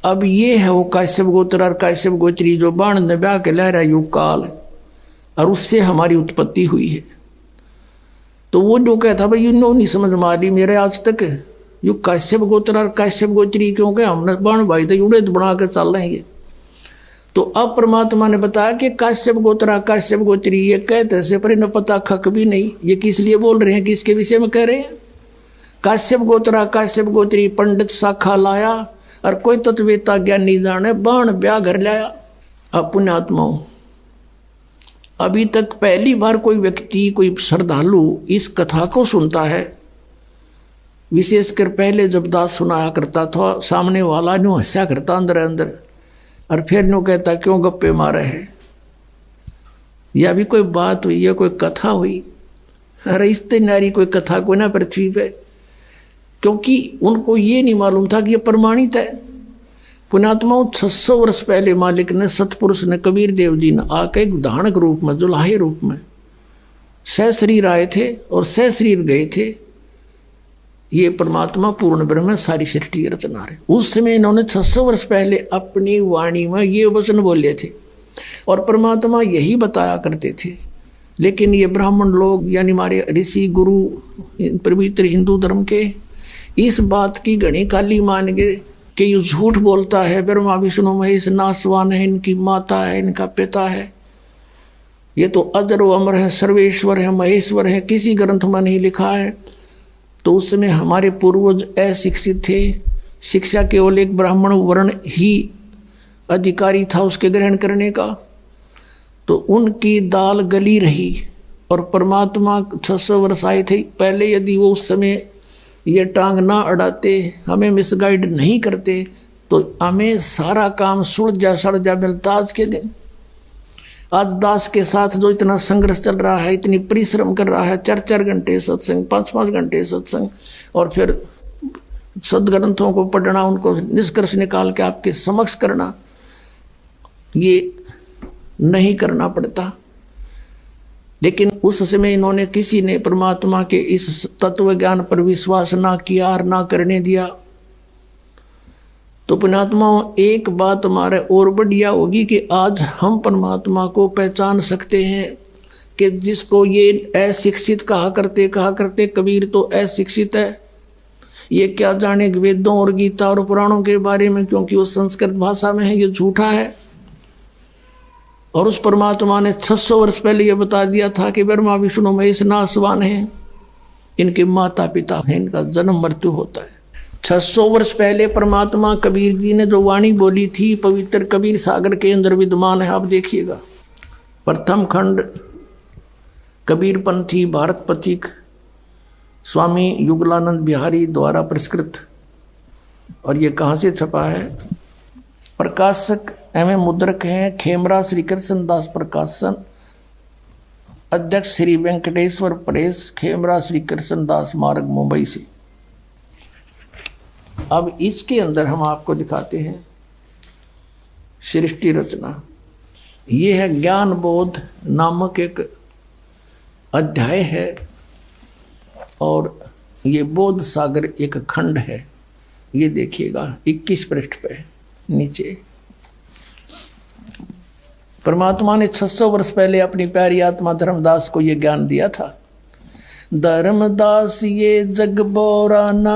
अब ये है वो काश्यप गोत्र और काश्यप गोत्री जो बाण ने ब्याह के ला रहा युग काल, और उससे हमारी उत्पत्ति हुई है। तो वो जो कहता भाई यू नो नहीं समझ मारी मेरे आज तक, यू काश्यप गोत्र और काश्यप गोत्री क्योंकि हमने बाण भाई तो उड़े बना के चल रहे हैं। तो अब परमात्मा ने बताया कि काश्यप गोत्रा काश्यप गोत्री, ये कहते से पर इन्हें पता खक भी नहीं ये किस लिए बोल रहे हैं, किसके विषय में कह रहे हैं। काश्यप गोत्रा काश्यप गोत्री पंडित शाखा लाया, और कोई तत्वेता ज्ञानी जाने बाण ब्याह घर लाया। अब पुण्यात्माओं, अभी तक पहली बार कोई व्यक्ति कोई श्रद्धालु इस कथा को सुनता है। विशेषकर पहले जब दास सुनाया करता था, सामने वाला न्यू हंसा करता अंदर अंदर और फिर नो कहता क्यों गप्पे मारे है, या भी कोई बात हुई या कोई कथा हुई। अरे इतनी नारी कोई कथा कोई ना पृथ्वी पे, क्योंकि उनको ये नहीं मालूम था कि ये प्रमाणित है। पुण्यात्माओं 600 वर्ष पहले मालिक ने, सतपुरुष ने, कबीर देव जी ने आके एक उदाहरण के रूप में, जुलाहे रूप में सहशरीर आए थे और सहशरीर गए थे। ये परमात्मा पूर्ण ब्रह्म सारी सृष्टि रचना रहे। उस समय इन्होंने 600 वर्ष पहले अपनी वाणी में ये वचन बोले थे और परमात्मा यही बताया करते थे। लेकिन ये ब्राह्मण लोग यानी हमारे ऋषि गुरु पवित्र हिंदू धर्म के इस बात की घनी काली मान गए कि ये झूठ बोलता है, ब्रह्मा विष्णु महेश नासवान है, इनकी माता है, इनका पिता है, ये तो अजर व अमर है, सर्वेश्वर है, महेश्वर है, किसी ग्रंथ में नहीं लिखा है। तो उस समय हमारे पूर्वज अशिक्षित थे, शिक्षा केवल एक ब्राह्मण वर्ण ही अधिकारी था उसके ग्रहण करने का, तो उनकी दाल गली रही। और परमात्मा 600 वर्ष आए थे पहले, यदि वो उस समय ये टांग ना अड़ाते, हमें मिसगाइड नहीं करते, तो हमें सारा काम सुलझा सड़जा मिलता आज के दिन। आज दास के साथ जो इतना संघर्ष चल रहा है, इतनी परिश्रम कर रहा है, 4-4 घंटे सत्संग, 5-5 घंटे सत्संग, और फिर सदग्रंथों को पढ़ना, उनको निष्कर्ष निकाल के आपके समक्ष करना, ये नहीं करना पड़ता। लेकिन उस समय इन्होंने, किसी ने परमात्मा के इस तत्व ज्ञान पर विश्वास ना किया और ना करने दिया। तो पुण्यात्माओं एक बात हमारे और बढ़िया होगी कि आज हम परमात्मा को पहचान सकते हैं कि जिसको ये अशिक्षित कहा करते कबीर तो अशिक्षित है, ये क्या जाने वेदों और गीता और पुराणों के बारे में, क्योंकि वो संस्कृत भाषा में है, ये झूठा है। और उस परमात्मा ने 600 वर्ष पहले ये बता दिया था कि ब्रह्मा विष्णु महेश नासवान है, इनके माता पिता हैं, इनका जन्म मृत्यु होता है। 600 वर्ष पहले परमात्मा कबीर जी ने जो वाणी बोली थी, पवित्र कबीर सागर के अंदर विद्यमान है। आप देखिएगा, प्रथम खंड कबीरपंथी भारत पथिक स्वामी युगलानंद बिहारी द्वारा पुरस्कृत। और ये कहाँ से छपा है? प्रकाशक एवं मुद्रक हैं खेमरा श्री कृष्ण दास प्रकाशन, अध्यक्ष श्री वेंकटेश्वर प्रेस, खेमरा श्री कृष्ण दास मार्ग, मुंबई से। अब इसके अंदर हम आपको दिखाते हैं सृष्टि रचना। ये है ज्ञान बोध नामक एक अध्याय है, और ये बोध सागर एक खंड है। ये देखिएगा 21 पृष्ठ पे नीचे परमात्मा ने 600 वर्ष पहले अपनी प्यारी आत्मा धर्मदास को ये ज्ञान दिया था। धर्मदास ये जग बोराना,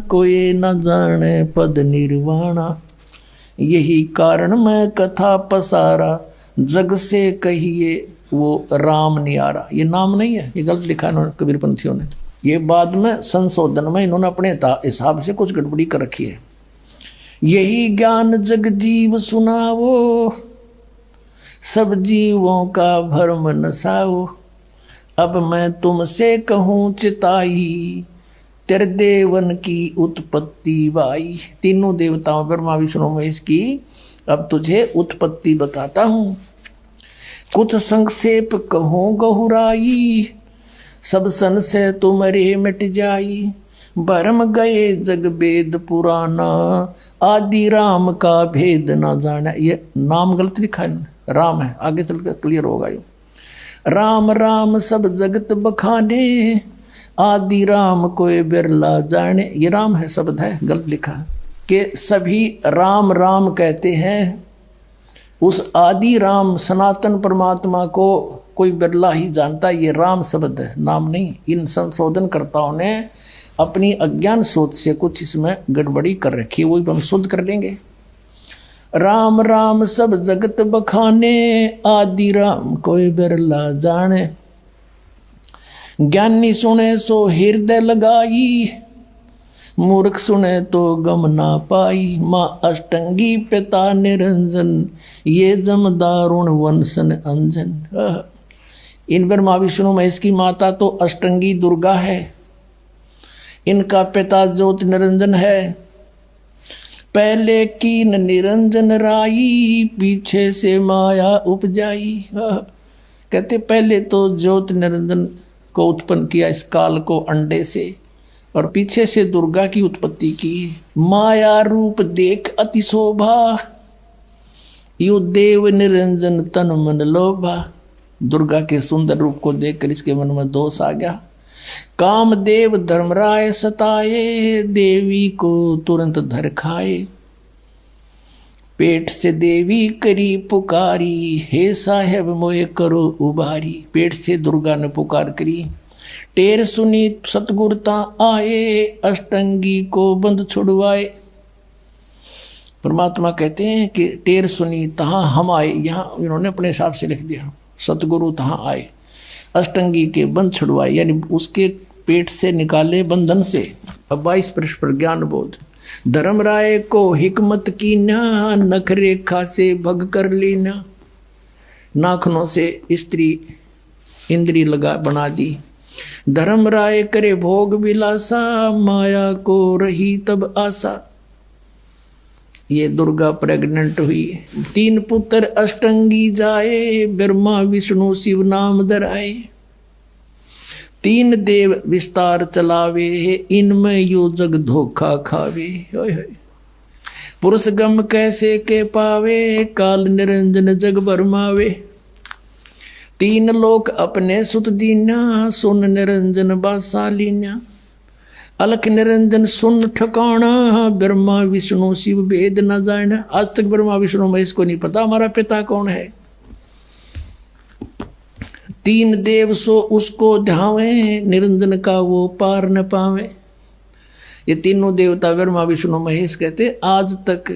कोई न जाने पद निर्वाणा, यही कारण मैं कथा पसारा, जग से कहिए वो राम नियारा। ये नाम नहीं है, ये गलत लिखा है कबीरपंथियों ने। ये बाद में संशोधन में इन्होंने अपने हिसाब से कुछ गड़बड़ी कर रखी है। यही ज्ञान जग जीव सुनावो, सब जीवों का भरम नसाओ, अब मैं तुमसे कहूँ चिताई, तेरे देवन की उत्पत्ति बाई। तीनों देवताओं ब्रह्मा विष्णु महेश की अब तुझे उत्पत्ति बताता हूँ। कुछ संक्षेप कहूँ गहुराई, सब संशय तुम्हारे मिट जाई, भरम गए जग वेद पुराना, आदि राम का भेद न जाना। ये नाम गलत लिखा है, राम है, आगे चलकर क्लियर होगा। ये राम राम सब जगत बखाने, आदि राम कोई बिरला जाने। ये राम है शब्द है, गलत लिखा है कि सभी राम राम कहते हैं। उस आदि राम सनातन परमात्मा को कोई बिरला ही जानता। ये राम शब्द है, नाम नहीं। इन संशोधनकर्ताओं ने अपनी अज्ञान सोच से कुछ इसमें गड़बड़ी कर रखी है, वही हम शुद्ध कर लेंगे। राम राम सब जगत बखाने, आदि राम कोई बिरला जाने, ज्ञानी सुने सो हृदय लगाई, मूर्ख सुने तो गम ना पाई। माँ अष्टंगी पिता निरंजन, ये जमदारुण वंशन अंजन। इन ब्रह्मा विष्णु महेश की माता तो अष्टंगी दुर्गा है, इनका पिता ज्योति निरंजन है। पहले कीन निरंजन राई, पीछे से माया उपजाई। कहते पहले तो ज्योत निरंजन को उत्पन्न किया इस काल को अंडे से, और पीछे से दुर्गा की उत्पत्ति की। माया रूप देख अति शोभा, यु देव निरंजन तन मन लोभा। दुर्गा के सुंदर रूप को देखकर इसके मन में दोष आ गया। कामदेव धर्मराय सताए, देवी को तुरंत धर खाए। पेट से देवी करी पुकारी, हे साहेब मोए करो उबारी। पेट से दुर्गा ने पुकार करी। टेर सुनी सतगुरता आए, अष्टंगी को बंद छुड़वाए। परमात्मा कहते हैं कि टेर सुनी तहाँ हम आए, यहाँ इन्होंने अपने हिसाब से लिख दिया, सतगुरु तहाँ आए, अष्टंगी के बंध छुड़वाए, यानी उसके पेट से निकाले बंधन से। अब 22 पृष्ठ पर ज्ञान बोध। धर्मराय को हिकमत की ना, नख रेखा से भग कर लेना। नाखनों से स्त्री इंद्री लगा बना दी। धर्मराय करे भोग विलासा, माया को रही तब आशा। ये दुर्गा प्रेग्नेंट हुई। 3 पुत्र अष्टंगी जाए, ब्रह्मा विष्णु शिव नाम धराए। 3 देव विस्तार चलावे, इनमें यो जग धोखा खावे। पुरुष गम कैसे के पावे, काल निरंजन जग भरमावे। 3 लोक अपने सुत दीना, सुन निरंजन बासालीना। अलख निरंजन सुन ठिकाना, ब्रह्मा विष्णु शिव वेद न जाना। आज तक ब्रह्मा विष्णु महेश को नहीं पता हमारा पिता कौन है। 3 देव सो उसको ध्यावे, निरंजन का वो पार न पावे। ये तीनों देवता ब्रह्मा विष्णु महेश कहते आज तक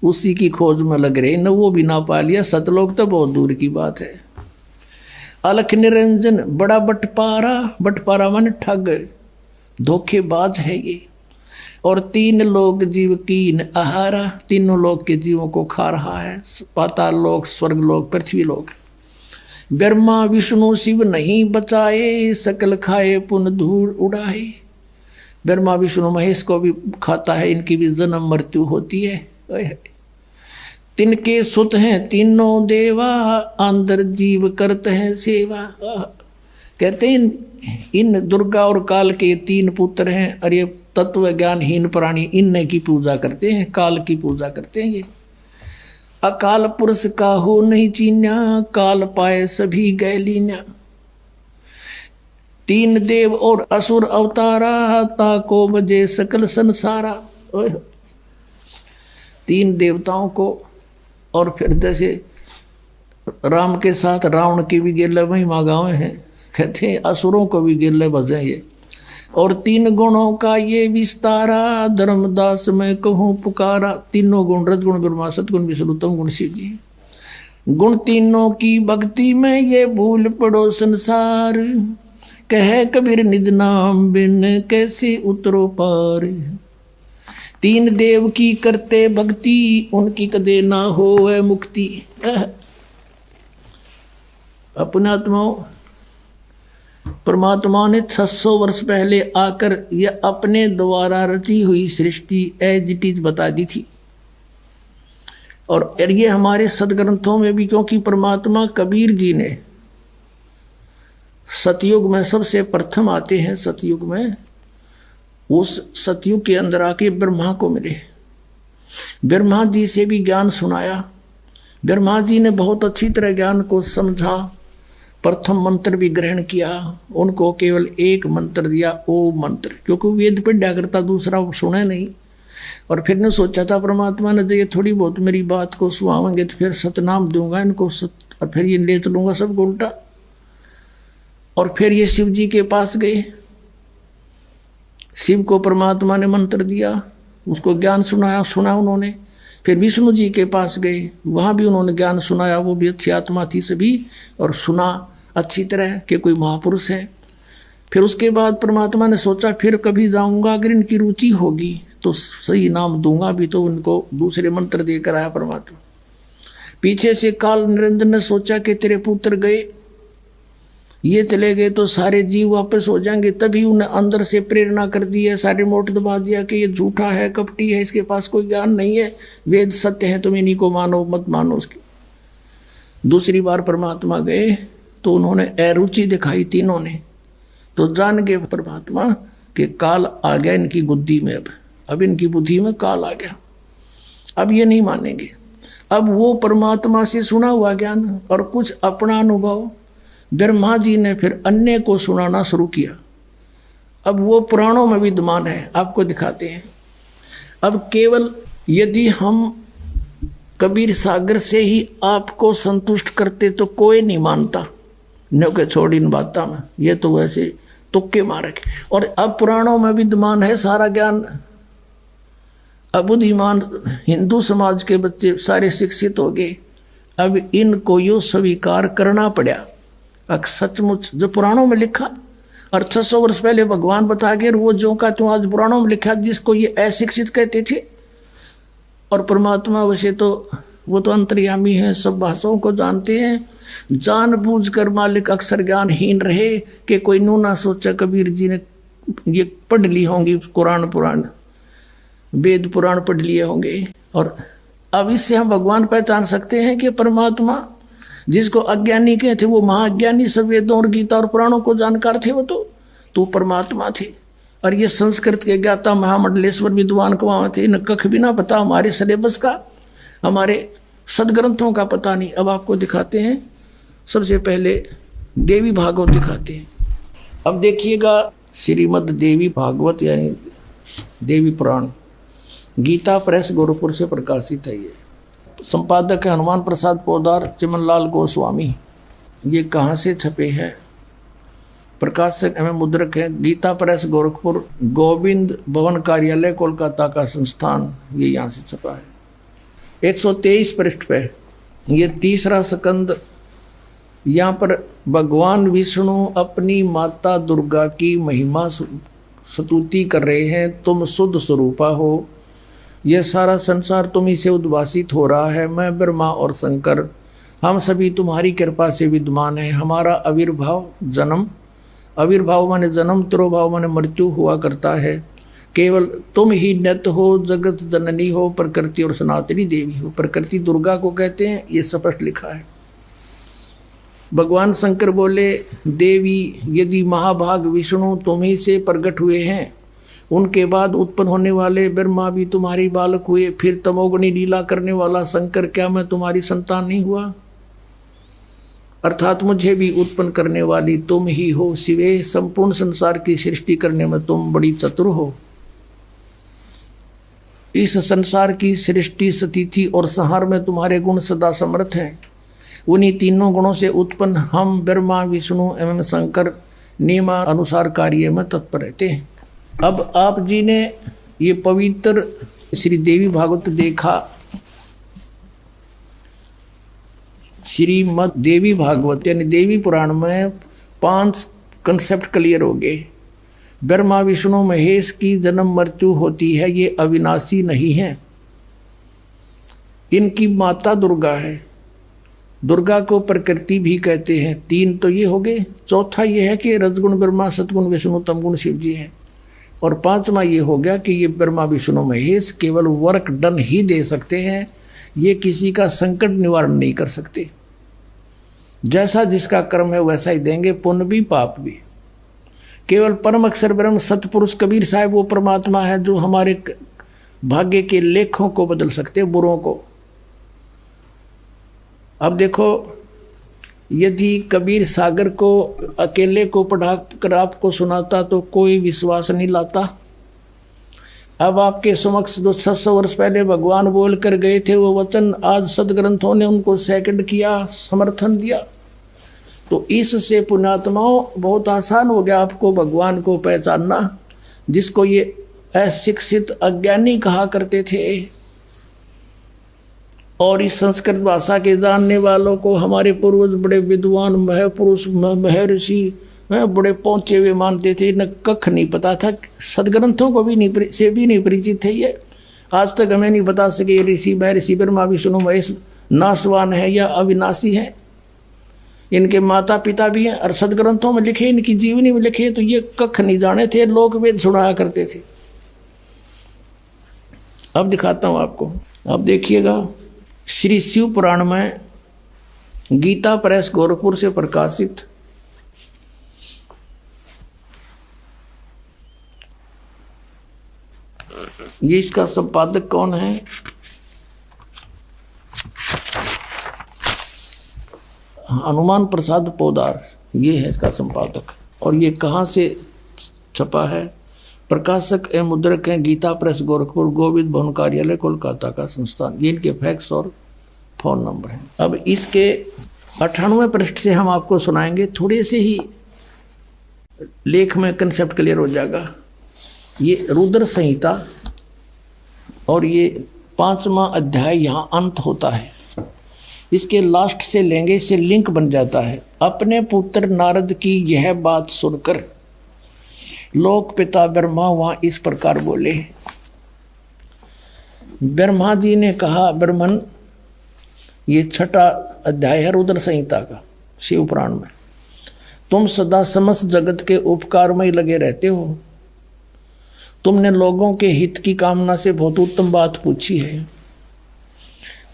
उसी की खोज में लग रहे, न वो भी ना पा लिया। सतलोक तो बहुत दूर की बात है। अलख निरंजन बड़ा बटपारा, बटपारा मन ठग, धोखेबाज है ये। और 3 लोग जीव कीन आहारा, तीनों लोग के जीवों को खा रहा है। पाताल लोक, स्वर्ग लोक, पृथ्वी लोक। ब्रह्मा विष्णु शिव नहीं बचाए, सकल खाए पुन धूल उड़ाए। ब्रह्मा विष्णु महेश को भी खाता है, इनकी भी जन्म मृत्यु होती है। तिनके सुत हैं तीनों देवा, अंदर जीव करते हैं सेवा। कहते हैं इन दुर्गा और काल के 3 पुत्र हैं, और ये तत्व ज्ञानहीन प्राणी इन की पूजा करते हैं, काल की पूजा करते हैं। ये अकाल पुरुष का हो नहीं चीन्या, काल पाए सभी गए लीना। 3 देव और असुर अवतारा, ताको बजे सकल संसारा। 3 देवताओं को, और फिर जैसे राम के साथ रावण की भी गेले महिमा गाँव है, कहते हैं असुरों को भी गिरले बजे ये। और 3 गुणों का ये विस्तारा, धर्मदास मैं कहूँ पुकारा। तीनों गुण, रजगुण ब्रह्मा, सतगुण विष्णु, तम गुण शिव जी। गुण तीनों की भक्ति में ये भूल पड़ो संसार, कहे कबीर निज नाम बिन कैसे उतरो पार। 3 देव की करते भक्ति, उनकी कदे ना हो मुक्ति। अपने आत्माओं, परमात्मा ने 600 वर्ष पहले आकर यह अपने द्वारा रची हुई सृष्टि एज इट इज बता दी थी। और ये हमारे सदग्रंथों में भी, क्योंकि परमात्मा कबीर जी ने सतयुग में सबसे प्रथम आते हैं। सतयुग में उस सतयुग के अंदर आके ब्रह्मा को मिले, ब्रह्मा जी से भी ज्ञान सुनाया। ब्रह्मा जी ने बहुत अच्छी तरह ज्ञान को समझा, प्रथम मंत्र भी ग्रहण किया। उनको केवल एक मंत्र दिया, ओम मंत्र, क्योंकि वेद पढ़ा करता दूसरा सुने नहीं। और फिर ने सोचा था परमात्मा ने, ये थोड़ी बहुत मेरी बात को सुहावेंगे तो फिर सतनाम दूंगा इनको, और फिर ये ले चलूंगा सबको उल्टा। और फिर ये शिव जी के पास गए, शिव को परमात्मा ने मंत्र दिया, उसको ज्ञान सुना उन्होंने। फिर विष्णु जी के पास गए, वहाँ भी उन्होंने ज्ञान सुनाया, वो भी अच्छी आत्मा थी सभी, और सुना अच्छी तरह कि कोई महापुरुष है। फिर उसके बाद परमात्मा ने सोचा फिर कभी जाऊंगा, अगर इनकी रुचि होगी तो सही नाम दूंगा भी, तो उनको दूसरे मंत्र देकर आया परमात्मा। पीछे से काल निरंजन ने सोचा कि तेरे पुत्र गए, ये चले गए तो सारे जीव वापस हो जाएंगे। तभी उन्हें अंदर से प्रेरणा कर दी है, सारे मोट दबा दिया कि ये झूठा है, कपटी है, इसके पास कोई ज्ञान नहीं है, वेद सत्य है, तुम इन्हीं को मानो, मत मानो उसकी। दूसरी बार परमात्मा गए तो उन्होंने अरुचि दिखाई तीनों ने, तो जान गए परमात्मा कि काल आ गया इनकी बुद्धि में, अब इनकी बुद्धि में काल आ गया, अब ये नहीं मानेंगे। अब वो परमात्मा से सुना हुआ ज्ञान और कुछ अपना अनुभव ब्रह्मा जी ने फिर अन्य को सुनाना शुरू किया। अब वो पुराणों में विद्यमान है, आपको दिखाते हैं। अब केवल यदि हम कबीर सागर से ही आपको संतुष्ट करते तो कोई नहीं मानता, न के छोड़ इन बातों में, ये तो वैसे तुक्के मारे। और अब पुराणों में विद्यमान है सारा ज्ञान। अब बुद्धिमान हिंदू समाज के बच्चे सारे शिक्षित हो गए, अब इनको यो स्वीकार करना पड़ा। अब सचमुच जो पुराणों में लिखा और 600 वर्ष पहले भगवान बता गए, वो जो का तो आज पुराणों में लिखा, जिसको ये अशिक्षित कहते थे। और परमात्मा वैसे तो वो तो अंतर्यामी है, सब भाषाओं को जानते हैं। जानबूझकर मालिक अक्सर ज्ञानहीन रहे कि कोई नू ना सोचा कबीर जी ने ये पढ़ ली होंगी, कुरान पुराण वेद पुराण पढ़ लिए होंगे। और अब इससे हम भगवान पहचान सकते हैं कि परमात्मा जिसको अज्ञानी कहते वो महाज्ञानी, सब वेदों और गीता और पुराणों को जानकार थे, वो तो परमात्मा थे। और ये संस्कृत के ज्ञाता महामंडलेश्वर विद्वान को वहाँ थे, न कख भी ना पता हमारे सिलेबस का, हमारे सदग्रंथों का पता नहीं। अब आपको दिखाते हैं, सबसे पहले देवी भागवत दिखाते हैं। अब देखिएगा श्रीमद् देवी भागवत यानी देवी पुराण, गीता प्रेस गोरखपुर से प्रकाशित है। ये संपादक है हनुमान प्रसाद पोदार, चिमनलाल गोस्वामी। ये कहाँ से छपे हैं? प्रकाशक एवं मुद्रक है गीता प्रेस गोरखपुर, गोविंद भवन कार्यालय कोलकाता का संस्थान, ये यहाँ से छपा है। 123 पृष्ठ पे ये तीसरा स्कंद। यहाँ पर भगवान विष्णु अपनी माता दुर्गा की महिमा स्तुति कर रहे हैं। तुम शुद्ध स्वरूपा हो, यह सारा संसार तुम्ही से उद्भासित हो रहा है। मैं ब्रह्मा और शंकर हम सभी तुम्हारी कृपा से विद्यमान है। हमारा आविर्भाव जन्म, आविर्भाव माने जन्म, तिरोभाव माने मृत्यु हुआ करता है। केवल तुम ही नित्य हो, जगत जननी हो, प्रकृति और सनातनी देवी हो। प्रकृति दुर्गा को कहते हैं, ये स्पष्ट लिखा है। भगवान शंकर बोले, देवी यदि महाभाग विष्णु तुम्ही से प्रकट हुए हैं, उनके बाद उत्पन्न होने वाले ब्रह्मा भी तुम्हारी बालक हुए, फिर तमोगुणी लीला करने वाला शंकर क्या मैं तुम्हारी संतान नहीं हुआ? अर्थात मुझे भी उत्पन्न करने वाली तुम ही हो शिवे। संपूर्ण संसार की सृष्टि करने में तुम बड़ी चतुर हो। इस संसार की सृष्टि, स्थिति और संहार में तुम्हारे गुण सदा समर्थ हैं। उन्हीं तीनों गुणों से उत्पन्न हम ब्रह्मा विष्णु एवं शंकर नियमानुसार कार्य में तत्पर रहते हैं। अब आप जी ने ये पवित्र श्री देवी भागवत देखा, श्रीमद् देवी भागवत यानी देवी पुराण में 5 कंसेप्ट क्लियर हो गए। ब्रह्मा विष्णु महेश की जन्म मृत्यु होती है, ये अविनाशी नहीं है। इनकी माता दुर्गा है, दुर्गा को प्रकृति भी कहते हैं। 3 तो ये हो गए। चौथा ये है कि रजगुण ब्रह्मा, सतगुण विष्णु, तमगुण शिव जी हैं। और 5वां ये हो गया कि ये ब्रह्मा विष्णु महेश केवल वर्क डन ही दे सकते हैं, ये किसी का संकट निवारण नहीं कर सकते। जैसा जिसका कर्म है वैसा ही देंगे, पुण्य भी पाप भी। केवल परम अक्षर ब्रह्म सतपुरुष कबीर साहब वो परमात्मा है जो हमारे भाग्य के लेखों को बदल सकते, बुरों को। अब देखो, यदि कबीर सागर को अकेले को पढ़ा कर आपको सुनाता तो कोई विश्वास नहीं लाता। अब आपके समक्ष जो 600 वर्ष पहले भगवान बोल कर गए थे वो वचन आज सदग्रंथों ने उनको सेकंड किया, समर्थन दिया। तो इससे पुण्यात्माओं बहुत आसान हो गया आपको भगवान को पहचानना, जिसको ये अशिक्षित अज्ञानी कहा करते थे। और इस संस्कृत भाषा के जानने वालों को हमारे पूर्वज बड़े विद्वान महापुरुष महर्षि बड़े पहुंचे हुए मानते थे। न कख नहीं पता था, सदग्रंथों को भी नहीं परिचित थे। ये आज तक हमें नहीं बता सके ऋषि महर्षि ब्रह्मा विष्णु महेश नाशवान है या अविनाशी है। इनके माता पिता भी हैं और सदग्रंथों में लिखे, इनकी जीवनी में लिखे, तो ये कख नहीं जाने थे, लोक वेद सुनाया करते थे। अब दिखाता हूं आपको। अब देखिएगा, श्री शिव पुराण में गीता प्रेस गोरखपुर से प्रकाशित ये इसका संपादक कौन है? हनुमान प्रसाद पोदार, ये है इसका संपादक। और ये कहाँ से छपा है? प्रकाशक एवं मुद्रक हैं गीता प्रेस गोरखपुर, गोविंद भवन कार्यालय कोलकाता का संस्थान। ये इनके फैक्स और फोन नंबर हैं। अब इसके 98वें पृष्ठ से हम आपको सुनाएंगे, थोड़े से ही लेख में कंसेप्ट क्लियर हो जाएगा। ये रुद्र संहिता और ये 5वां अध्याय यहाँ अंत होता है। इसके लास्ट से लेंगे, इससे लिंक बन जाता है। अपने पुत्र नारद की यह बात सुनकर लोक पिता ब्रह्मा वहां इस प्रकार बोले। ब्रह्मा जी ने कहा, ब्रह्मन, ये 6वां अध्याय है रुद्र संहिता का शिव पुराण में, तुम सदा समस्त जगत के उपकार में ही लगे रहते हो। तुमने लोगों के हित की कामना से बहुत उत्तम बात पूछी है।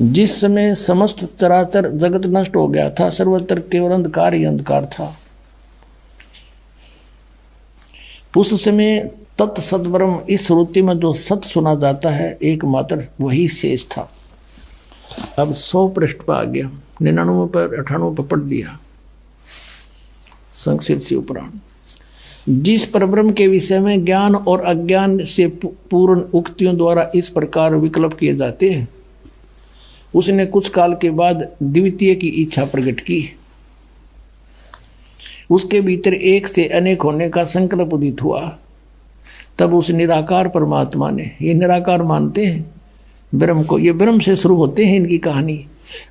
जिस समय समस्त चराचर जगत नष्ट हो गया था, सर्वत्र केवल अंधकार ही अंधकार था, उस समय तत्सद्ब्रह्म इस श्रुति में जो सत्य सुना जाता है एकमात्र वही शेष था। अब 100 पृष्ठ पर आ गया, 99 पर 98 पर पढ़ दिया संक्षिप्त शिव पुराण। जिस परब्रह्म के विषय में ज्ञान और अज्ञान से पूर्ण उक्तियों द्वारा इस प्रकार विकल्प किए जाते हैं, उसने कुछ काल के बाद द्वितीय की इच्छा प्रकट की। उसके भीतर एक से अनेक होने का संकल्प उदित हुआ। तब उस निराकार परमात्मा ने, ये निराकार मानते हैं ब्रह्म को, ये ब्रह्म से शुरू होते हैं इनकी कहानी,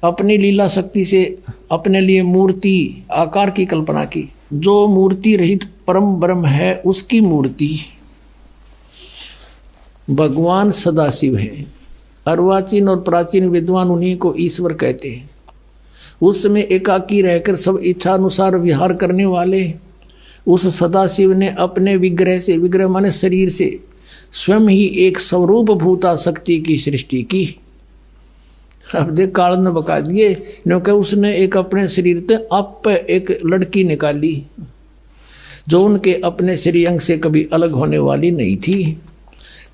अपनी लीला शक्ति से अपने लिए मूर्ति आकार की कल्पना की। जो मूर्ति रहित परम ब्रह्म है उसकी मूर्ति भगवान सदाशिव है। अर्वाचीन और प्राचीन विद्वान उन्हीं को ईश्वर कहते हैं। उस समय एकाकी रहकर सब इच्छा अनुसार विहार करने वाले उस सदाशिव ने अपने विग्रह से, विग्रह माने शरीर से, स्वयं ही एक स्वरूप भूता शक्ति की सृष्टि की। अब देख, काल ने बका दिए, क्योंकि उसने एक अपने शरीर से आप एक लड़की निकाली जो उनके अपने शरीर अंग से कभी अलग होने वाली नहीं थी।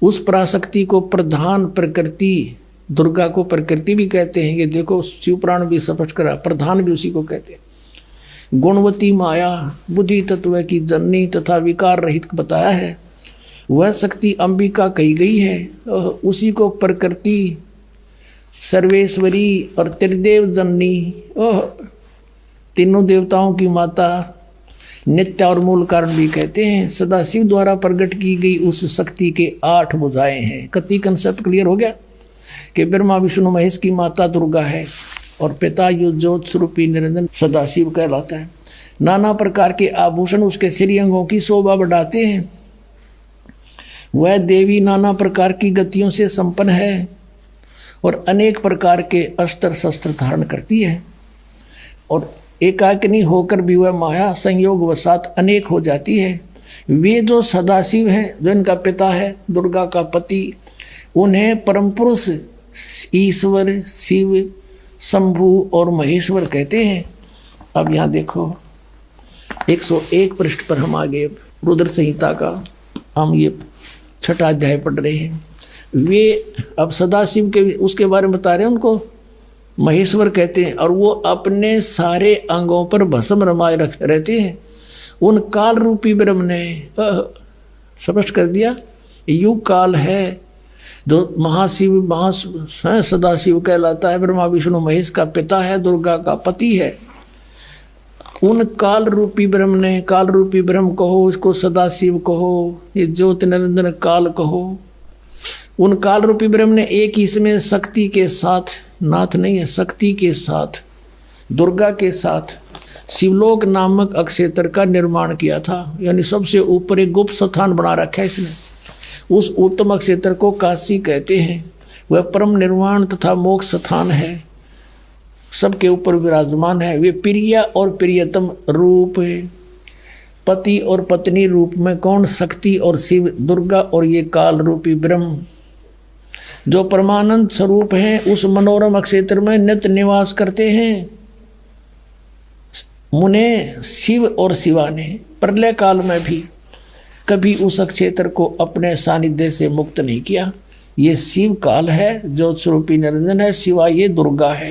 उस पराशक्ति को प्रधान प्रकृति, दुर्गा को प्रकृति भी कहते हैं। ये देखो शिव पुराण भी स्पष्ट करा, प्रधान भी उसी को कहते हैं। गुणवती माया, बुद्धि तत्व की जननी तथा विकार रहित बताया है। वह शक्ति अंबिका कही गई है। उसी को प्रकृति, सर्वेश्वरी और त्रिदेव जननी, तीनों देवताओं की माता, नित्य और मूल कारण भी कहते हैं। सदाशिव द्वारा प्रकट की गई उस शक्ति के 8 भुजाएं हैं। कति कंसेप्ट क्लियर हो गया कि ब्रह्मा विष्णु महेश की माता दुर्गा है और पिता युग ज्योत स्वरूपी निरंजन सदाशिव कहलाता है। नाना प्रकार के आभूषण उसके श्री अंगों की शोभा बढ़ाते हैं। वह देवी नाना प्रकार की गतियों से संपन्न है और अनेक प्रकार के अस्त्र शस्त्र धारण करती है। और एकाकिनी होकर भी वह माया संयोग वसात अनेक हो जाती है। वे जो सदाशिव है, जो इनका पिता है, दुर्गा का पति, उन्हें परम पुरुष ईश्वर, शिव, शंभु और महेश्वर कहते हैं। अब यहाँ देखो 101 पृष्ठ पर हम आगे रुद्र संहिता का हम ये 6वां अध्याय पढ़ रहे हैं। वे अब सदाशिव के उसके बारे में बता रहे हैं, उनको महेश्वर कहते हैं और वो अपने सारे अंगों पर भस्म रमाए रहते हैं। उन काल रूपी ब्रह्म ने स्पष्ट कर दिया, युग काल है जो महाशिव सदाशिव कहलाता है, ब्रह्मा विष्णु महेश का पिता है, दुर्गा का पति है। उन काल रूपी ब्रह्म ने, काल रूपी ब्रह्म कहो, इसको सदाशिव कहो, ये ज्योति निरंजन काल कहो, उन काल रूपी ब्रह्म ने एक इसमें शक्ति के साथ, नाथ नहीं है, शक्ति के साथ, दुर्गा के साथ शिवलोक नामक अक्षेत्र का निर्माण किया था। यानी सबसे ऊपर एक गुप्त स्थान बना रखा है इसने। उस उत्तम अक्षेत्र को काशी कहते हैं। वह परम निर्वाण तथा मोक्ष स्थान है। सबके ऊपर विराजमान है। वे प्रिय और प्रियतम रूप है। पति और पत्नी रूप में कौन? शक्ति और शिव, दुर्गा और ये काल रूपी ब्रह्म जो परमानंद स्वरूप हैं, उस मनोरम क्षेत्र में नित्य निवास करते हैं। मुने शिव और शिवा ने प्रलय काल में भी कभी उस क्षेत्र को अपने सानिध्य से मुक्त नहीं किया। ये शिव काल है, ज्योत स्वरूपी निरंजन है। शिवा ये दुर्गा है।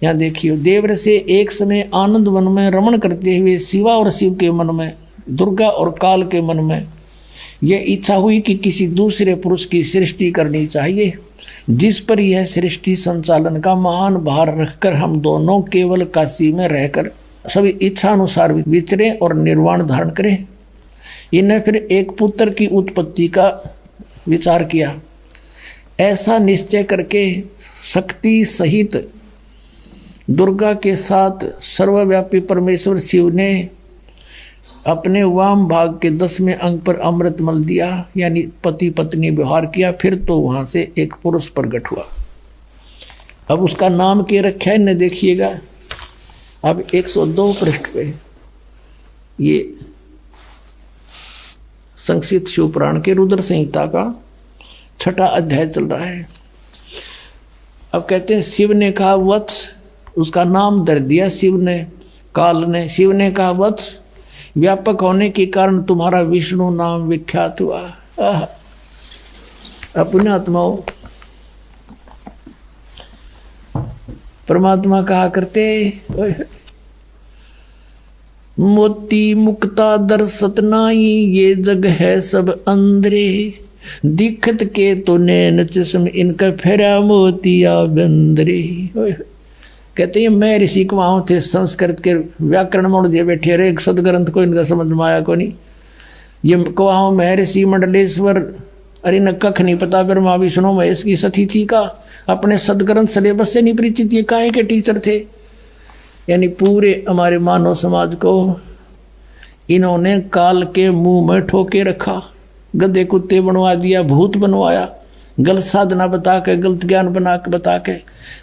यहाँ देखिए, देवर से एक समय आनंद वन में रमण करते हुए शिवा और शिव के मन में, दुर्गा और काल के मन में यह इच्छा हुई कि किसी दूसरे पुरुष की सृष्टि करनी चाहिए, जिस पर यह सृष्टि संचालन का महान भार रखकर हम दोनों केवल काशी में रहकर सभी इच्छा अनुसार विचरें और निर्वाण धारण करें। इन्हें फिर एक पुत्र की उत्पत्ति का विचार किया। ऐसा निश्चय करके शक्ति सहित दुर्गा के साथ सर्वव्यापी परमेश्वर शिव ने अपने वाम भाग के 10वें अंग पर अमृत मल दिया, यानी पति पत्नी व्यवहार किया। फिर तो वहां से एक पुरुष प्रकट हुआ। अब उसका नाम क्या रखा है न देखिएगा। अब 102 पृष्ठ पे ये संक्षिप्त शिवपुराण के रुद्र संहिता का 6ठा अध्याय चल रहा है। अब कहते हैं, शिव ने कहा वत्स, उसका नाम धर दिया शिव ने, काल ने। शिव ने कहा वत्स, व्यापक होने के कारण तुम्हारा विष्णु नाम विख्यात हुआ। अपने आत्माओं, परमात्मा कहा करते, मोती मुक्ता दर्शत नाई, ये जग है सब अंधरे, दिखत के तो नैन चश्म, इनका फेरा मोतिया बंदरे। कहते हैं मैं ऋषि कुमाऊं थे, संस्कृत के व्याकरण मोड़ दिए बैठे रहे, एक सदग्रंथ को इनका समझ में आया को नहीं। ये कुआं महर्षि मंडलेश्वर, अरे न कख नहीं पता ब्रह्मा विष्णु महेश की सती थी का, अपने सदग्रंथ सिलेबस से नहीं परिचित, ये काहे के टीचर थे। यानी पूरे हमारे मानव समाज को इन्होंने काल के मुंह में ठोके रखा, गधे कुत्ते बनवा दिया, भूत बनवाया, गलत साधना बता के, गलत ज्ञान बना के बता के,